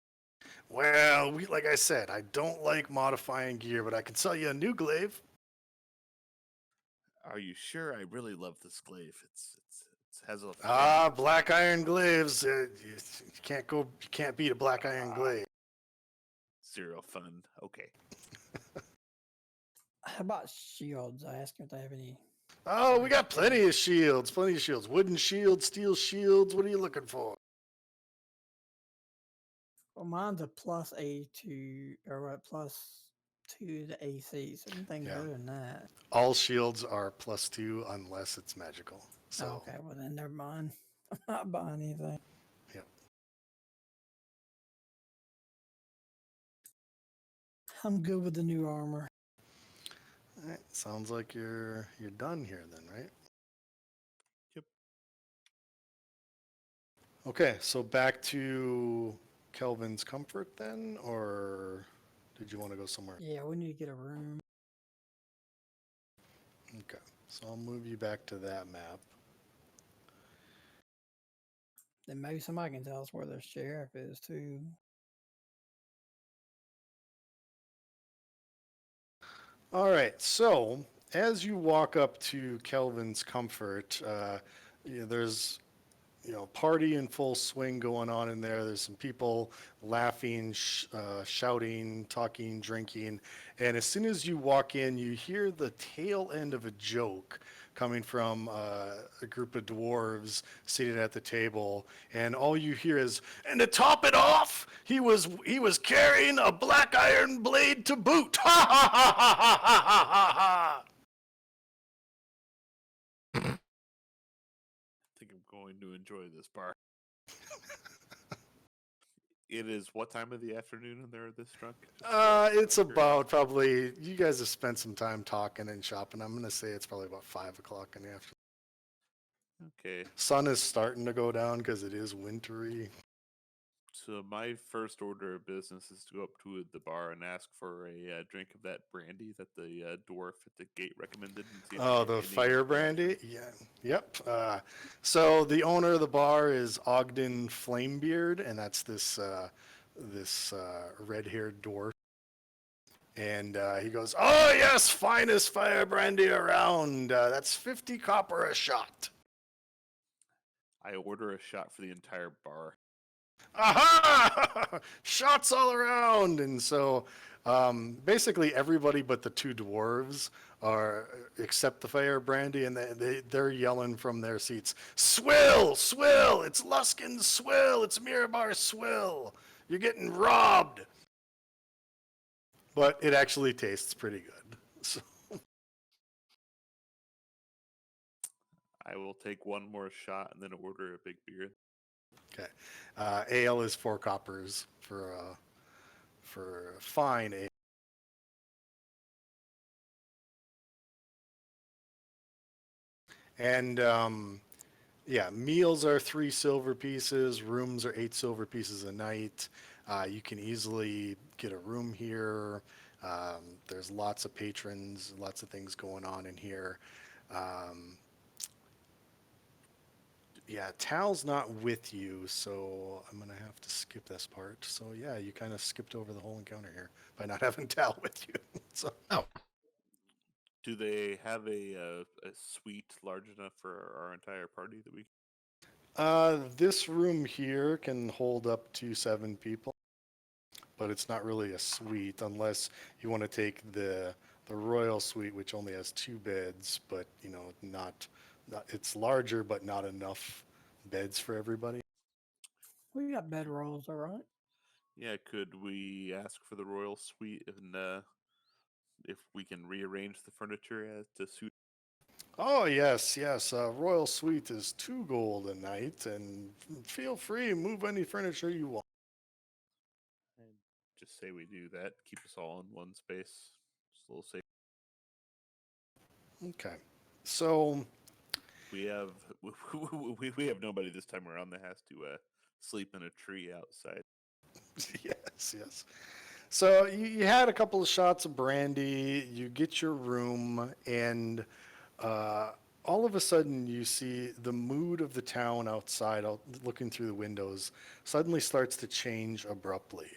Speaker 1: Well, like I said, I don't like modifying gear, but I can sell you a new glaive.
Speaker 5: Are you sure? I really love this glaive. It has a
Speaker 1: Black iron glaives. You can't beat a black iron glaive.
Speaker 5: zero fun. Okay.
Speaker 4: How about shields? I asked if they have any.
Speaker 1: Oh, we got plenty of shields. Plenty of shields. Wooden shields, steel shields. What are you looking for?
Speaker 4: Well, mine's a +A2 or what, +2 to AC. So anything
Speaker 1: Yeah.
Speaker 4: better than that.
Speaker 1: All shields are +2 unless it's magical. So,
Speaker 4: Okay, well then never mind. I'm not buying anything.
Speaker 1: Yep.
Speaker 4: I'm good with the new armor.
Speaker 1: All right, sounds like you're done here then, right?
Speaker 5: Yep.
Speaker 1: Okay, so back to Kelvin's Comfort then, or did you want to go somewhere?
Speaker 4: Yeah, we need to get a room.
Speaker 1: Okay, so I'll move you back to that map.
Speaker 4: Then maybe somebody can tell us where the sheriff is too.
Speaker 1: All right, so as you walk up to Kelvin's Comfort, there's party in full swing going on in there. There's some people laughing, shouting, talking, drinking, and as soon as you walk in, you hear the tail end of a joke coming from a group of dwarves seated at the table, and all you hear is, "And to top it off, he was carrying a black iron blade to boot." Ha ha ha ha ha ha ha ha!
Speaker 5: I think I'm going to enjoy this bar. It is what time of the afternoon and they're this drunk?
Speaker 1: It's about probably, you guys have spent some time talking and shopping. I'm going to say it's probably about 5 o'clock in the afternoon.
Speaker 5: Okay.
Speaker 1: Sun is starting to go down because it is wintry.
Speaker 5: So my first order of business is to go up to the bar and ask for a drink of that brandy that the dwarf at the gate recommended. And see if
Speaker 1: Oh,
Speaker 5: there's
Speaker 1: the
Speaker 5: any
Speaker 1: fire brandy? Yeah. Yep. So the owner of the bar is Ogden Flamebeard, and that's this red-haired dwarf. And he goes, "Oh yes, finest fire brandy around. That's 50 copper a shot."
Speaker 5: I order a shot for the entire bar.
Speaker 1: Aha! Shots all around. And so basically everybody but the two dwarves accept the fire brandy, and they're yelling from their seats, "Swill! Swill! It's Luskin's swill! It's Mirabar swill! You're getting robbed!" But it actually tastes pretty good. So,
Speaker 5: I will take one more shot and then order a big beer.
Speaker 1: okay. Ale is 4 coppers for fine ale. And yeah, meals are 3 silver pieces. Rooms are 8 silver pieces a night. You can easily get a room here. There's lots of patrons, lots of things going on in here. Yeah, Tal's not with you, so I'm going to have to skip this part. So yeah, you kind of skipped over the whole encounter here by not having Tal with you. So
Speaker 5: Do they have a suite large enough for our entire party that we?
Speaker 1: this room here can hold up to 7 people, but it's not really a suite unless you want to take the royal suite, which only has 2 beds, but not it's larger, but not enough beds for everybody.
Speaker 4: We got bed rolls, all right.
Speaker 5: Yeah, could we ask for the royal suite and if we can rearrange the furniture to suit?
Speaker 1: Oh yes, yes. Royal suite is 2 gold a night, and feel free move any furniture you want.
Speaker 5: And just say we do that. Keep us all in one space. Just a little safe.
Speaker 1: Okay, so
Speaker 5: We have we have nobody this time around that has to sleep in a tree outside.
Speaker 1: yes, yes. So you had a couple of shots of brandy. You get your room, and all of a sudden you see the mood of the town outside, looking through the windows, suddenly starts to change abruptly.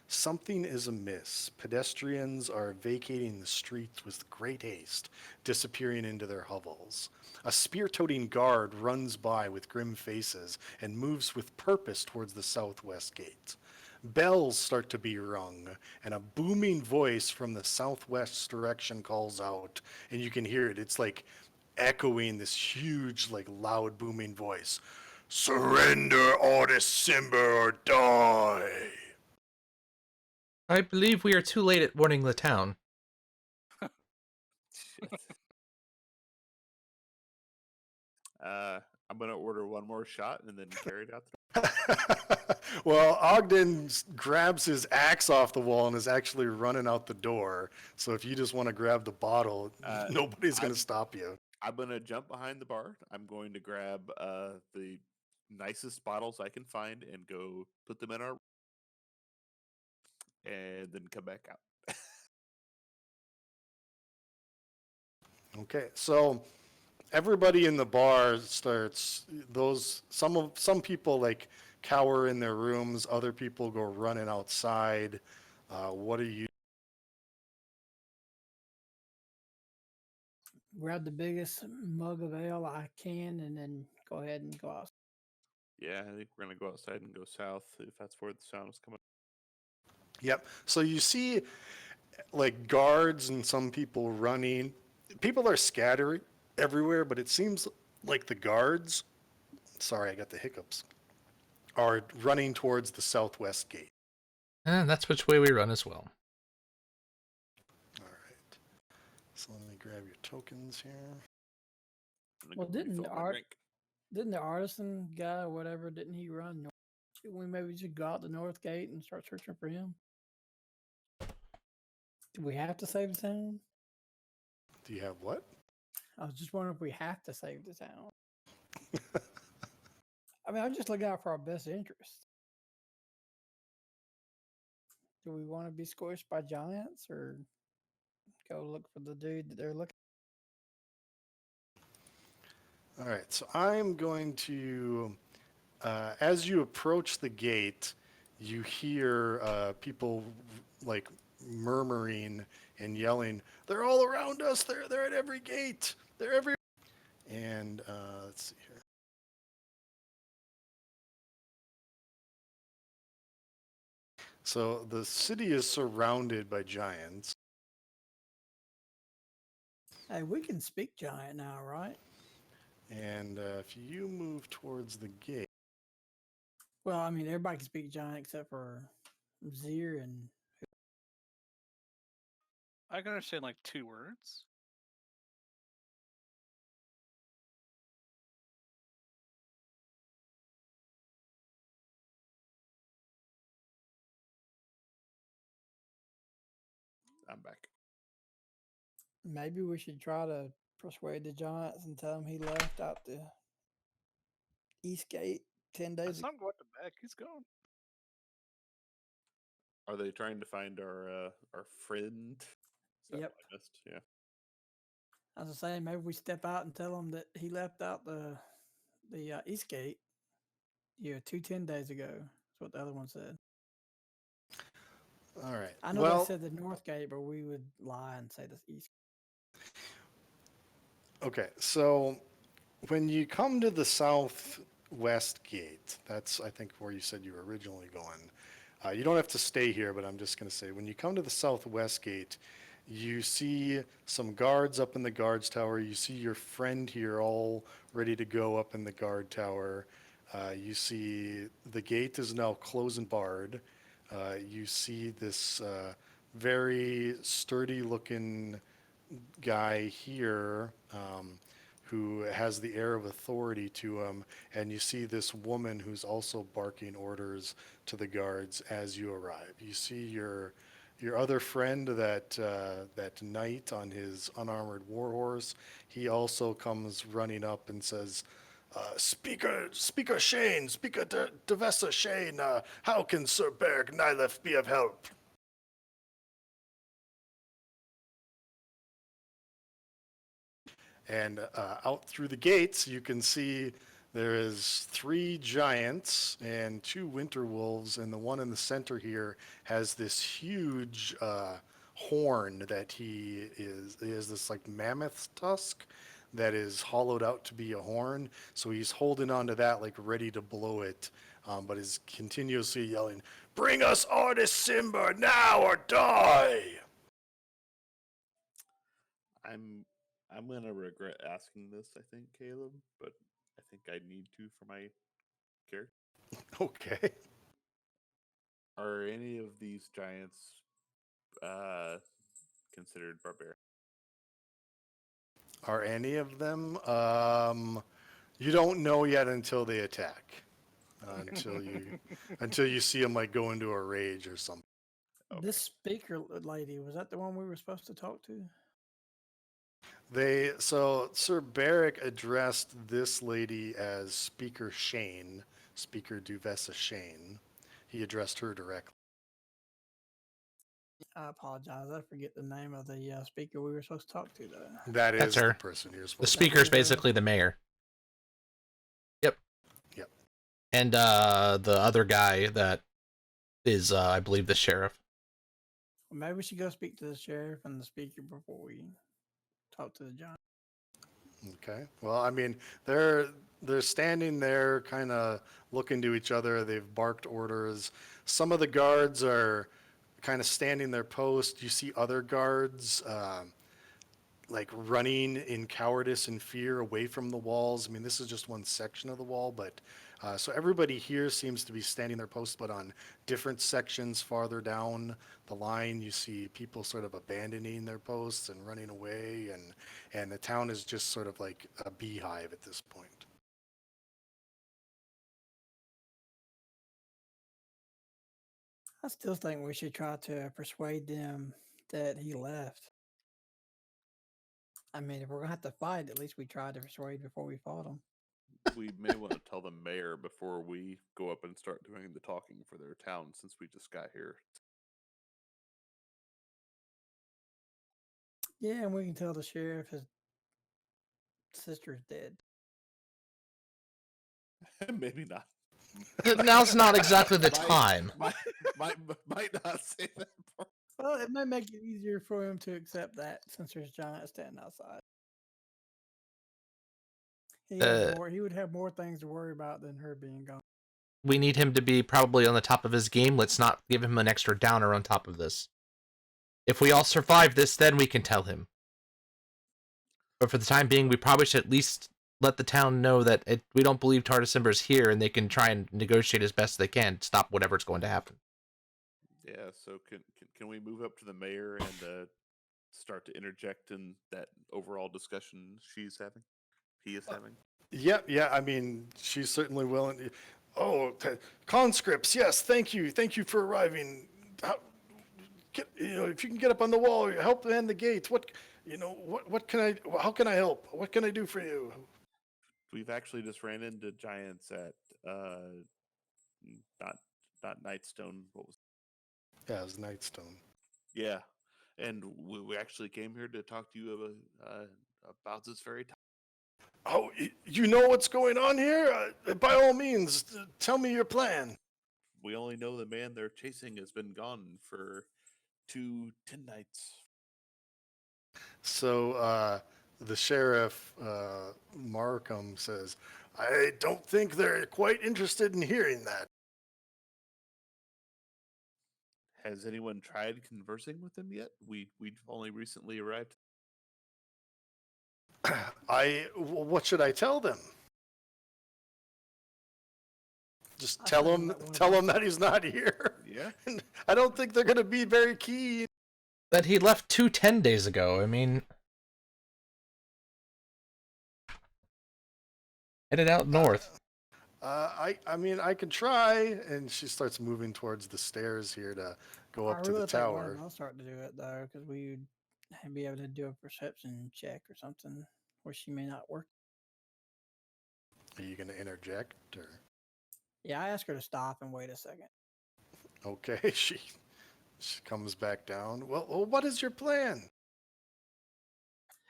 Speaker 1: Something is amiss. Pedestrians are vacating the streets with great haste, disappearing into their hovels. A spear-toting guard runs by with grim faces and moves with purpose towards the southwest gate. Bells start to be rung, and a booming voice from the southwest direction calls out, and you can hear it. It's like echoing this huge, like loud, booming voice. Surrender, Artis Simber, or die.
Speaker 2: I believe we are too late at warning the town.
Speaker 5: Shit. I'm gonna order one more shot and then carry it out.
Speaker 1: Well, Ogden grabs his axe off the wall and is actually running out the door. So if you just want to grab the bottle, nobody's going to stop you.
Speaker 5: I'm gonna jump behind the bar. I'm going to grab the nicest bottles I can find and go put them in our, and then come back out.
Speaker 1: Okay, so everybody in the bar starts some people like cower in their rooms, other people go running outside. What are you?
Speaker 4: Grab the biggest mug of ale I can, and then go ahead and go out.
Speaker 5: Yeah, I think we're gonna go outside and go south if that's where the sound is coming.
Speaker 1: Yep. So you see like guards and some people running. People are scattered everywhere, but it seems like the guards, sorry, I got the hiccups, are running towards the southwest gate.
Speaker 2: And that's which way we run as well.
Speaker 1: All right. So let me grab your tokens here.
Speaker 5: I'm gonna
Speaker 4: Well,
Speaker 5: go refill my drink.
Speaker 4: Didn't the artisan guy or whatever, didn't he run north? Should we maybe just go out the north gate and start searching for him? Do we have to save the town?
Speaker 1: Do you have what?
Speaker 4: I was just wondering if we have to save the town. I mean, I'm just looking out for our best interest. Do we want to be squished by giants or go look for the dude that they're looking?
Speaker 1: All right, so I'm going to, as you approach the gate, you hear people like murmuring and yelling, "They're all around us! They're at every gate! They're every..." And let's see here. So the city is surrounded by giants.
Speaker 4: Hey, we can speak giant now, right?
Speaker 1: And if you move towards the gate,
Speaker 4: Well, I mean, everybody can speak giant except for Zir and
Speaker 3: I can understand like 2 words.
Speaker 5: I'm back.
Speaker 4: maybe we should try to persuade the giants and tell them he left out the east gate 10
Speaker 3: I
Speaker 4: days
Speaker 3: saw
Speaker 4: ago.
Speaker 3: him go out the back. He's gone.
Speaker 5: Are they trying to find our friend? Is that
Speaker 4: Yep.
Speaker 5: what I missed? Yeah.
Speaker 4: I was saying, maybe we step out and tell them that he left out the east gate. Yeah, 10 days ago. That's what the other one said.
Speaker 1: all right.
Speaker 4: I know
Speaker 1: Well,
Speaker 4: they said the north gate, but we would lie and say the east.
Speaker 1: okay, so when you come to the southwest gate, that's, I think, where you said you were originally going. You don't have to stay here, but I'm just going to say, when you come to the southwest gate, you see some guards up in the guards tower. You see your friend here all ready to go up in the guard tower. You see the gate is now closed and barred. You see this very sturdy looking guy here who has the air of authority to him, and you see this woman who's also barking orders to the guards as you arrive. You see your other friend, that knight on his unarmored warhorse. He also comes running up and says, Speaker Shane, Speaker Devessa Shane, how can Sir Berg Nyleth be of help? And out through the gates, you can see there is 3 giants and 2 winter wolves, and the one in the center here has this huge horn that he has this like mammoth tusk that is hollowed out to be a horn. So he's holding onto that like ready to blow it, but is continuously yelling, "Bring us Artis Simba now or die!"
Speaker 5: I'm gonna regret asking this, I think, Caleb, but I think I need to for my character.
Speaker 1: Okay.
Speaker 5: Are any of these giants considered barbarian?
Speaker 1: Are any of them? You don't know yet until they attack. Until you see them like go into a rage or something.
Speaker 4: This speaker lady, was that the one we were supposed to talk to?
Speaker 1: So Sir Barrick addressed this lady as Speaker Shane, Speaker Duvessa Shane. He addressed her directly.
Speaker 4: I apologize. I forget the name of the speaker we were supposed to talk to, though.
Speaker 1: That
Speaker 2: That's
Speaker 1: is
Speaker 2: her.
Speaker 1: the person you're
Speaker 2: The
Speaker 1: supposed to.
Speaker 2: speaker is
Speaker 4: her.
Speaker 2: basically the mayor. Yep.
Speaker 1: Yep.
Speaker 2: And the other guy that is, I believe, the sheriff.
Speaker 4: Well, maybe we should go speak to the sheriff and the speaker before we talk to the giant.
Speaker 1: Okay. Well, I mean, they're standing there, kind of looking to each other. They've barked orders. Some of the guards are kind of standing their post. You see other guards like running in cowardice and fear away from the walls. I mean, this is just one section of the wall, but so everybody here seems to be standing their post, but on different sections farther down the line, you see people sort of abandoning their posts and running away, and the town is just sort of like a beehive at this point.
Speaker 4: I still think we should try to persuade them that he left. I mean, if we're gonna have to fight, at least we tried to persuade before we fought him.
Speaker 5: We may want to tell the mayor before we go up and start doing the talking for their town, since we just got here.
Speaker 4: Yeah, and we can tell the sheriff his sister's dead.
Speaker 5: Maybe not.
Speaker 2: Now's not exactly the
Speaker 5: Might-
Speaker 2: time.
Speaker 5: Might not say that part.
Speaker 4: Well, it may make it easier for him to accept that since there's giants standing outside. He would have more things to worry about than her being gone.
Speaker 2: We need him to be probably on the top of his game. Let's not give him an extra downer on top of this. If we all survive this, then we can tell him. But for the time being, we probably should at least let the town know that we don't believe Tardisimber's here, and they can try and negotiate as best they can to stop whatever's going to happen.
Speaker 5: Yeah, so can we move up to the mayor and start to interject in that overall discussion she's having? He is having?
Speaker 1: Yeah. I mean, she's certainly willing. Oh, conscripts. Yes, thank you for arriving. If you can get up on the wall, help man the gates. What can I? How can I help? What can I do for you?
Speaker 5: We've actually just ran into giants at not Nightstone. What was?
Speaker 1: Yeah, it was Nightstone.
Speaker 5: Yeah, and we actually came here to talk to you about this very topic.
Speaker 1: Oh, you know what's going on here? By all means, tell me your plan.
Speaker 5: We only know the man they're chasing has been gone for 10 nights.
Speaker 1: So the sheriff, Markham, says, I don't think they're quite interested in hearing that.
Speaker 5: Has anyone tried conversing with him yet? We've only recently arrived.
Speaker 1: What should I tell them? Just
Speaker 4: I
Speaker 1: tell
Speaker 4: think
Speaker 1: him,
Speaker 4: that one of
Speaker 1: tell
Speaker 4: those-
Speaker 1: him that he's not here.
Speaker 5: Yeah.
Speaker 1: I don't think they're going to be very keen.
Speaker 2: That he left 10 days ago. I mean, headed out north.
Speaker 1: I mean, I could try. And she starts moving towards the stairs here to go up to the
Speaker 4: really think one of
Speaker 1: tower.
Speaker 4: them will start to do it though, because we would be able to do a perception check or something where she may not work.
Speaker 1: Are you going to interject or?
Speaker 4: Yeah, I asked her to stop and wait a second.
Speaker 1: Okay, she comes back down. Well, what is your plan?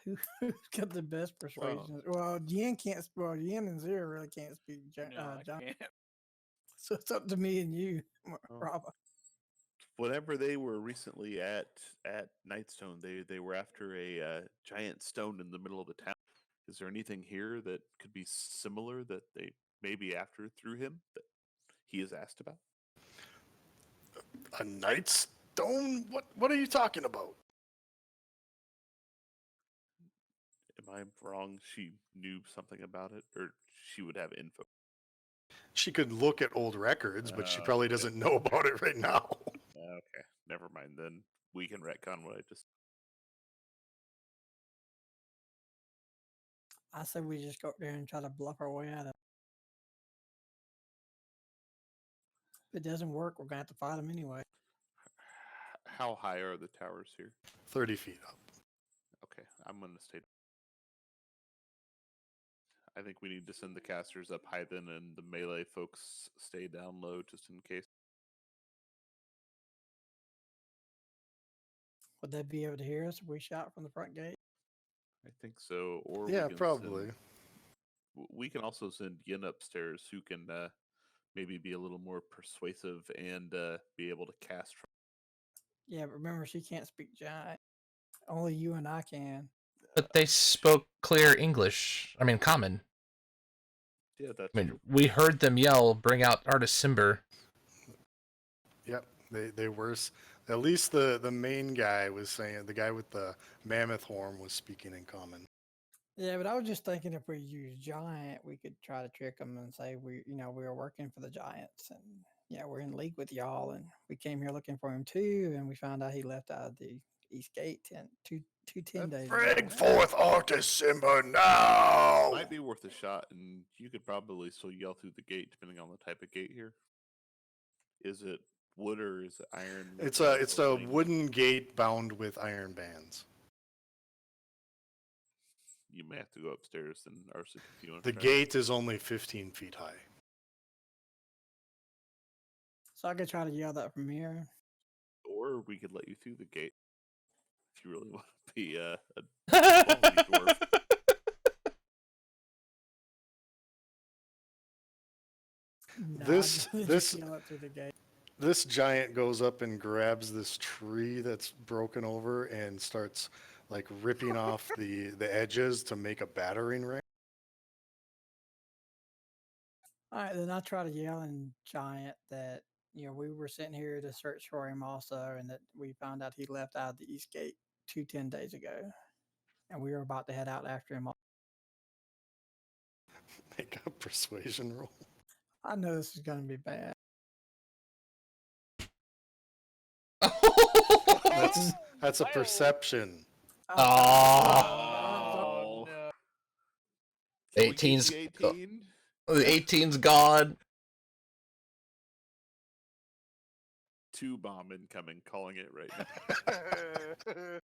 Speaker 4: Who's got the best persuasion? Well, Yin can't. Well, Yin and Zero really can't speak
Speaker 3: No, I
Speaker 4: giant.
Speaker 3: can't.
Speaker 4: So it's up to me and you,
Speaker 5: Oh.
Speaker 4: Rava.
Speaker 5: Whenever they were recently at Nightstone, they were after a giant stone in the middle of the town. Is there anything here that could be similar that they may be after through him that he is asked about?
Speaker 1: A Nightstone? What are you talking about?
Speaker 5: Am I wrong? She knew something about it, or she would have info.
Speaker 1: She could look at old records, but she
Speaker 5: Oh,
Speaker 1: probably
Speaker 5: okay.
Speaker 1: doesn't know about it right now.
Speaker 5: Okay, never mind then. We can retcon what I just.
Speaker 4: I said we just go up there and try to bluff our way out of it. If it doesn't work, we're gonna have to fight them anyway.
Speaker 5: How high are the towers here?
Speaker 1: 30 feet up.
Speaker 5: Okay, I'm gonna stay. I think we need to send the casters up high then, and the melee folks stay down low just in case.
Speaker 4: Would they be able to hear us if we shot from the front gate?
Speaker 5: I think so. Or
Speaker 1: Yeah,
Speaker 5: we can
Speaker 1: probably.
Speaker 5: we can also send Yin upstairs, who can maybe be a little more persuasive and be able to cast.
Speaker 4: Yeah, but remember she can't speak giant. Only you and I can.
Speaker 2: But they spoke clear English. I mean, common.
Speaker 5: Yeah, that's
Speaker 2: I mean,
Speaker 5: true.
Speaker 2: we heard them yell, "Bring out Artist Simber."
Speaker 1: Yep, they were. At least the main guy was saying, the guy with the mammoth horn was speaking in common.
Speaker 4: Yeah, but I was just thinking if we use giant, we could try to trick them and say we were working for the Giants and we're in league with y'all and we came here looking for him too, and we found out he left out of the East Gate 10 days ago.
Speaker 1: Bring forth Artist Simba now!
Speaker 5: Might be worth a shot, and you could probably still yell through the gate depending on the type of gate here. Is it wood or is it iron?
Speaker 1: It's
Speaker 5: with
Speaker 1: a
Speaker 5: opening?
Speaker 1: wooden gate bound with iron bands.
Speaker 5: You may have to go upstairs and Arsik if you want.
Speaker 1: The gate is only 15 feet high.
Speaker 4: So I could try to yell that from here.
Speaker 5: Or we could let you through the gate if you really want to be a quality dwarf.
Speaker 4: Nah,
Speaker 1: This-
Speaker 4: just
Speaker 1: this-
Speaker 4: yell it through the gate.
Speaker 1: This giant goes up and grabs this tree that's broken over and starts like ripping off the edges to make a battering ram.
Speaker 4: All right, then I try to yell in giant that we were sitting here to search for him also, and that we found out he left out of the East Gate 10 days ago, and we were about to head out after him.
Speaker 1: Make a persuasion roll.
Speaker 4: I know this is gonna be bad.
Speaker 1: That's a perception.
Speaker 2: Oh,
Speaker 3: no.
Speaker 5: Can we keep
Speaker 2: 18's
Speaker 5: the 18?
Speaker 2: the 18's gone.
Speaker 5: 2 bomb incoming, calling it right now.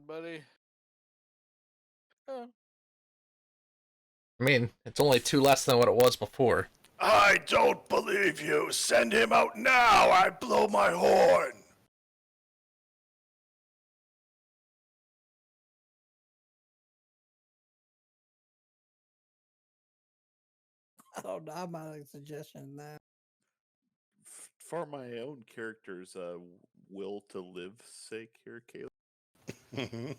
Speaker 3: Buddy. Oh,
Speaker 2: I mean, it's only 2 less than what it was before.
Speaker 1: I don't believe you. Send him out now. I blow my horn.
Speaker 4: I don't know. I might have a suggestion now.
Speaker 5: For my own character's will to live sake here, Caleb,
Speaker 1: Mhm.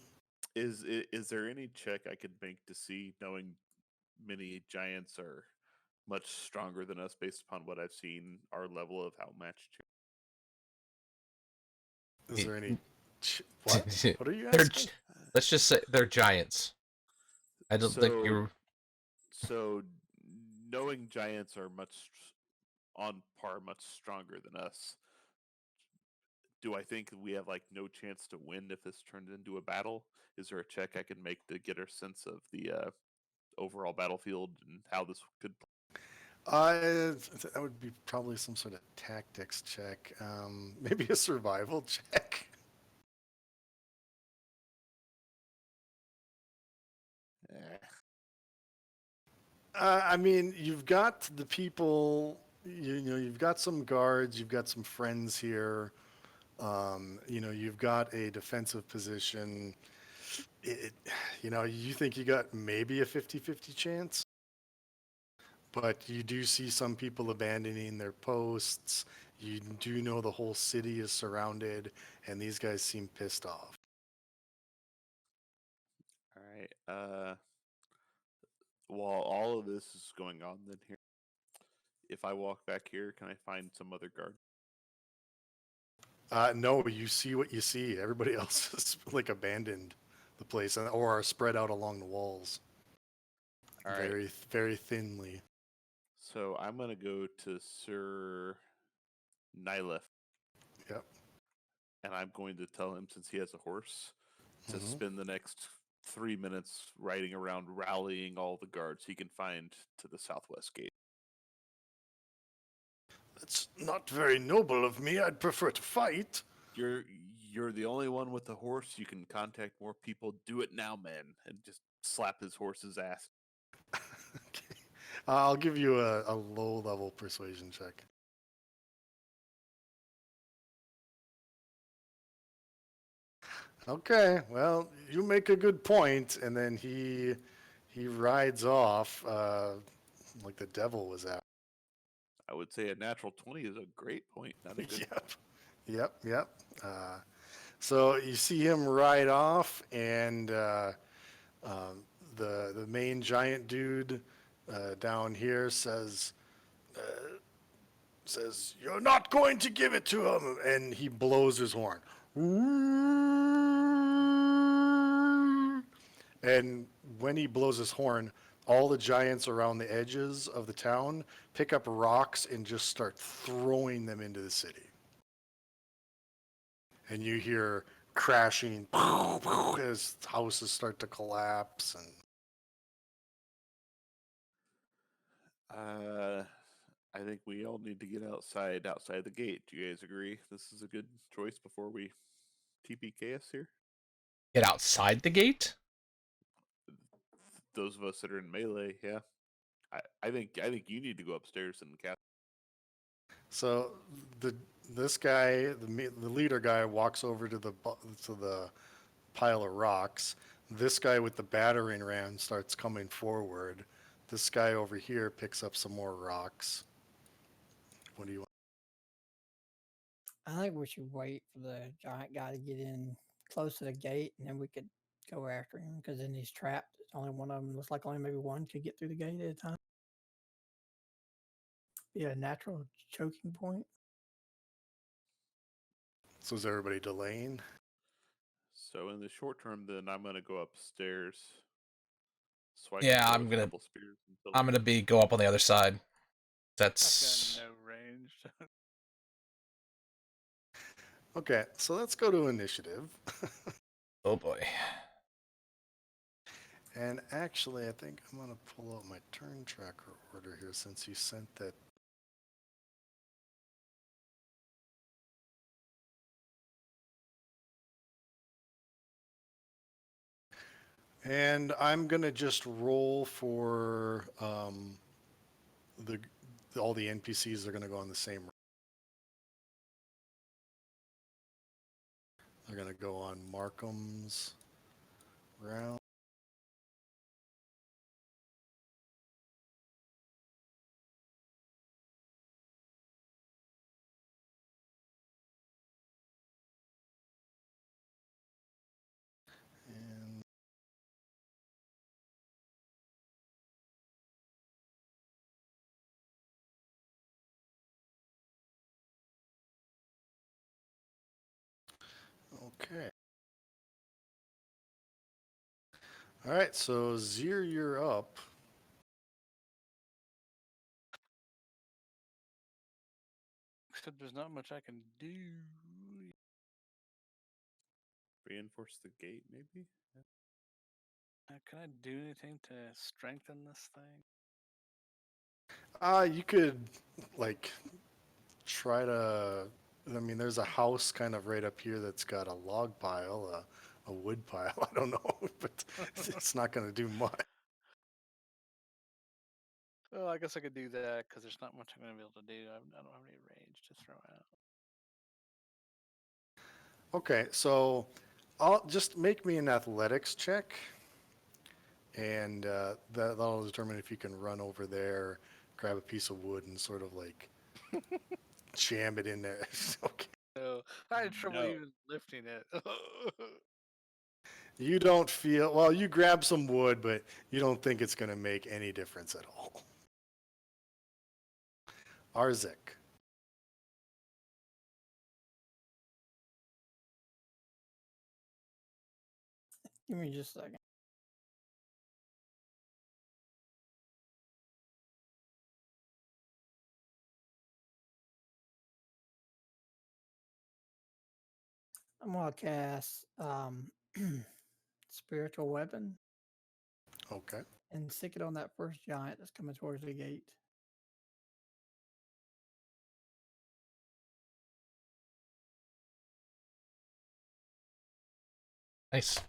Speaker 5: is there any check I could make to see, knowing many giants are much stronger than us based upon what I've seen, our level of outmatched?
Speaker 1: Is there any? What? What are you
Speaker 2: They're
Speaker 1: asking?
Speaker 2: gi- let's just say they're giants. I don't think
Speaker 5: So-
Speaker 2: you.
Speaker 5: So, knowing giants are much on par, much stronger than us, do I think we have like no chance to win if this turned into a battle? Is there a check I can make to get a sense of the overall battlefield and how this could?
Speaker 1: That would be probably some sort of tactics check. Maybe a survival check. I mean, you've got the people. You've got some guards. You've got some friends here. You've got a defensive position. it, you think you got maybe a 50-50 chance, but you do see some people abandoning their posts. You do know the whole city is surrounded, and these guys seem pissed off.
Speaker 5: All right. While all of this is going on, then here, if I walk back here, can I find some other guard?
Speaker 1: No, you see what you see. Everybody else has like abandoned the place or are spread out along the walls,
Speaker 5: All right.
Speaker 1: very, very thinly.
Speaker 5: So I'm gonna go to Sir Nyleth,
Speaker 1: Yep.
Speaker 5: and I'm going to tell him, since he has a horse, to
Speaker 1: Mhm.
Speaker 5: spend the next 3 minutes riding around, rallying all the guards he can find to the southwest gate.
Speaker 1: That's not very noble of me. I'd prefer to fight.
Speaker 5: You're you're the only one with a horse. You can contact more people. Do it now, man, and just slap his horse's ass.
Speaker 1: Okay. I'll give you a low-level persuasion check. Okay, well, you make a good point, and then he rides off like the devil was out.
Speaker 5: I would say a natural 20 is a great point, not a good.
Speaker 1: Yep. So you see him ride off, and the main giant dude down here says, "You're not going to give it to him," and he blows his horn. And when he blows his horn, all the giants around the edges of the town pick up rocks and just start throwing them into the city. And you hear crashing as houses start to collapse. And
Speaker 5: I think we all need to get outside the gate. Do you guys agree? This is a good choice before we TPKS here.
Speaker 2: Get outside the gate?
Speaker 5: Those of us that are in melee, yeah. I think you need to go upstairs and cast.
Speaker 1: so this guy, the leader guy, walks over to the pile of rocks. This guy with the battering ram starts coming forward. This guy over here picks up some more rocks. What do you want?
Speaker 4: I think we should wait for the giant guy to get in close to the gate, and then we could go after him because then he's trapped. Only one of them looks like only maybe one could get through the gate at a time. Be a natural choking point.
Speaker 1: So is everybody delaying?
Speaker 5: So in the short term, then I'm gonna go upstairs. So I
Speaker 2: Yeah,
Speaker 5: can throw
Speaker 2: I'm
Speaker 5: a
Speaker 2: gonna
Speaker 5: couple spears. Until
Speaker 2: I'm gonna be go up on the other side.
Speaker 3: I've
Speaker 2: That's
Speaker 3: got no range.
Speaker 1: Okay, so let's go to initiative.
Speaker 2: oh boy.
Speaker 1: And actually, I think I'm going to pull out my turn tracker order here since you sent that. And I'm going to just roll for the all the NPCs are going to go on the same. They're going to go on Markham's round. And okay. All right, so Zir, you're up.
Speaker 3: Except there's not much I can do.
Speaker 5: reinforce the gate, maybe.
Speaker 3: Can I do anything to strengthen this thing?
Speaker 1: You could like try to. I mean, there's a house kind of right up here that's got a log pile, a wood pile. I don't know, but it's not going to do much.
Speaker 3: Well, I guess I could do that because there's not much I'm going to be able to do. I don't have any range to throw out.
Speaker 1: Okay, so I'll just make me an athletics check, and that'll determine if you can run over there, grab a piece of wood, and sort of like jam it in there. Okay.
Speaker 3: So I had trouble
Speaker 5: No.
Speaker 3: even lifting it.
Speaker 1: You don't feel well. You grab some wood, but you don't think it's going to make any difference at all. Arzik.
Speaker 4: Give me just a second. I'm gonna cast spiritual weapon
Speaker 1: Okay.
Speaker 4: and stick it on that first giant that's coming towards the gate.
Speaker 2: Nice.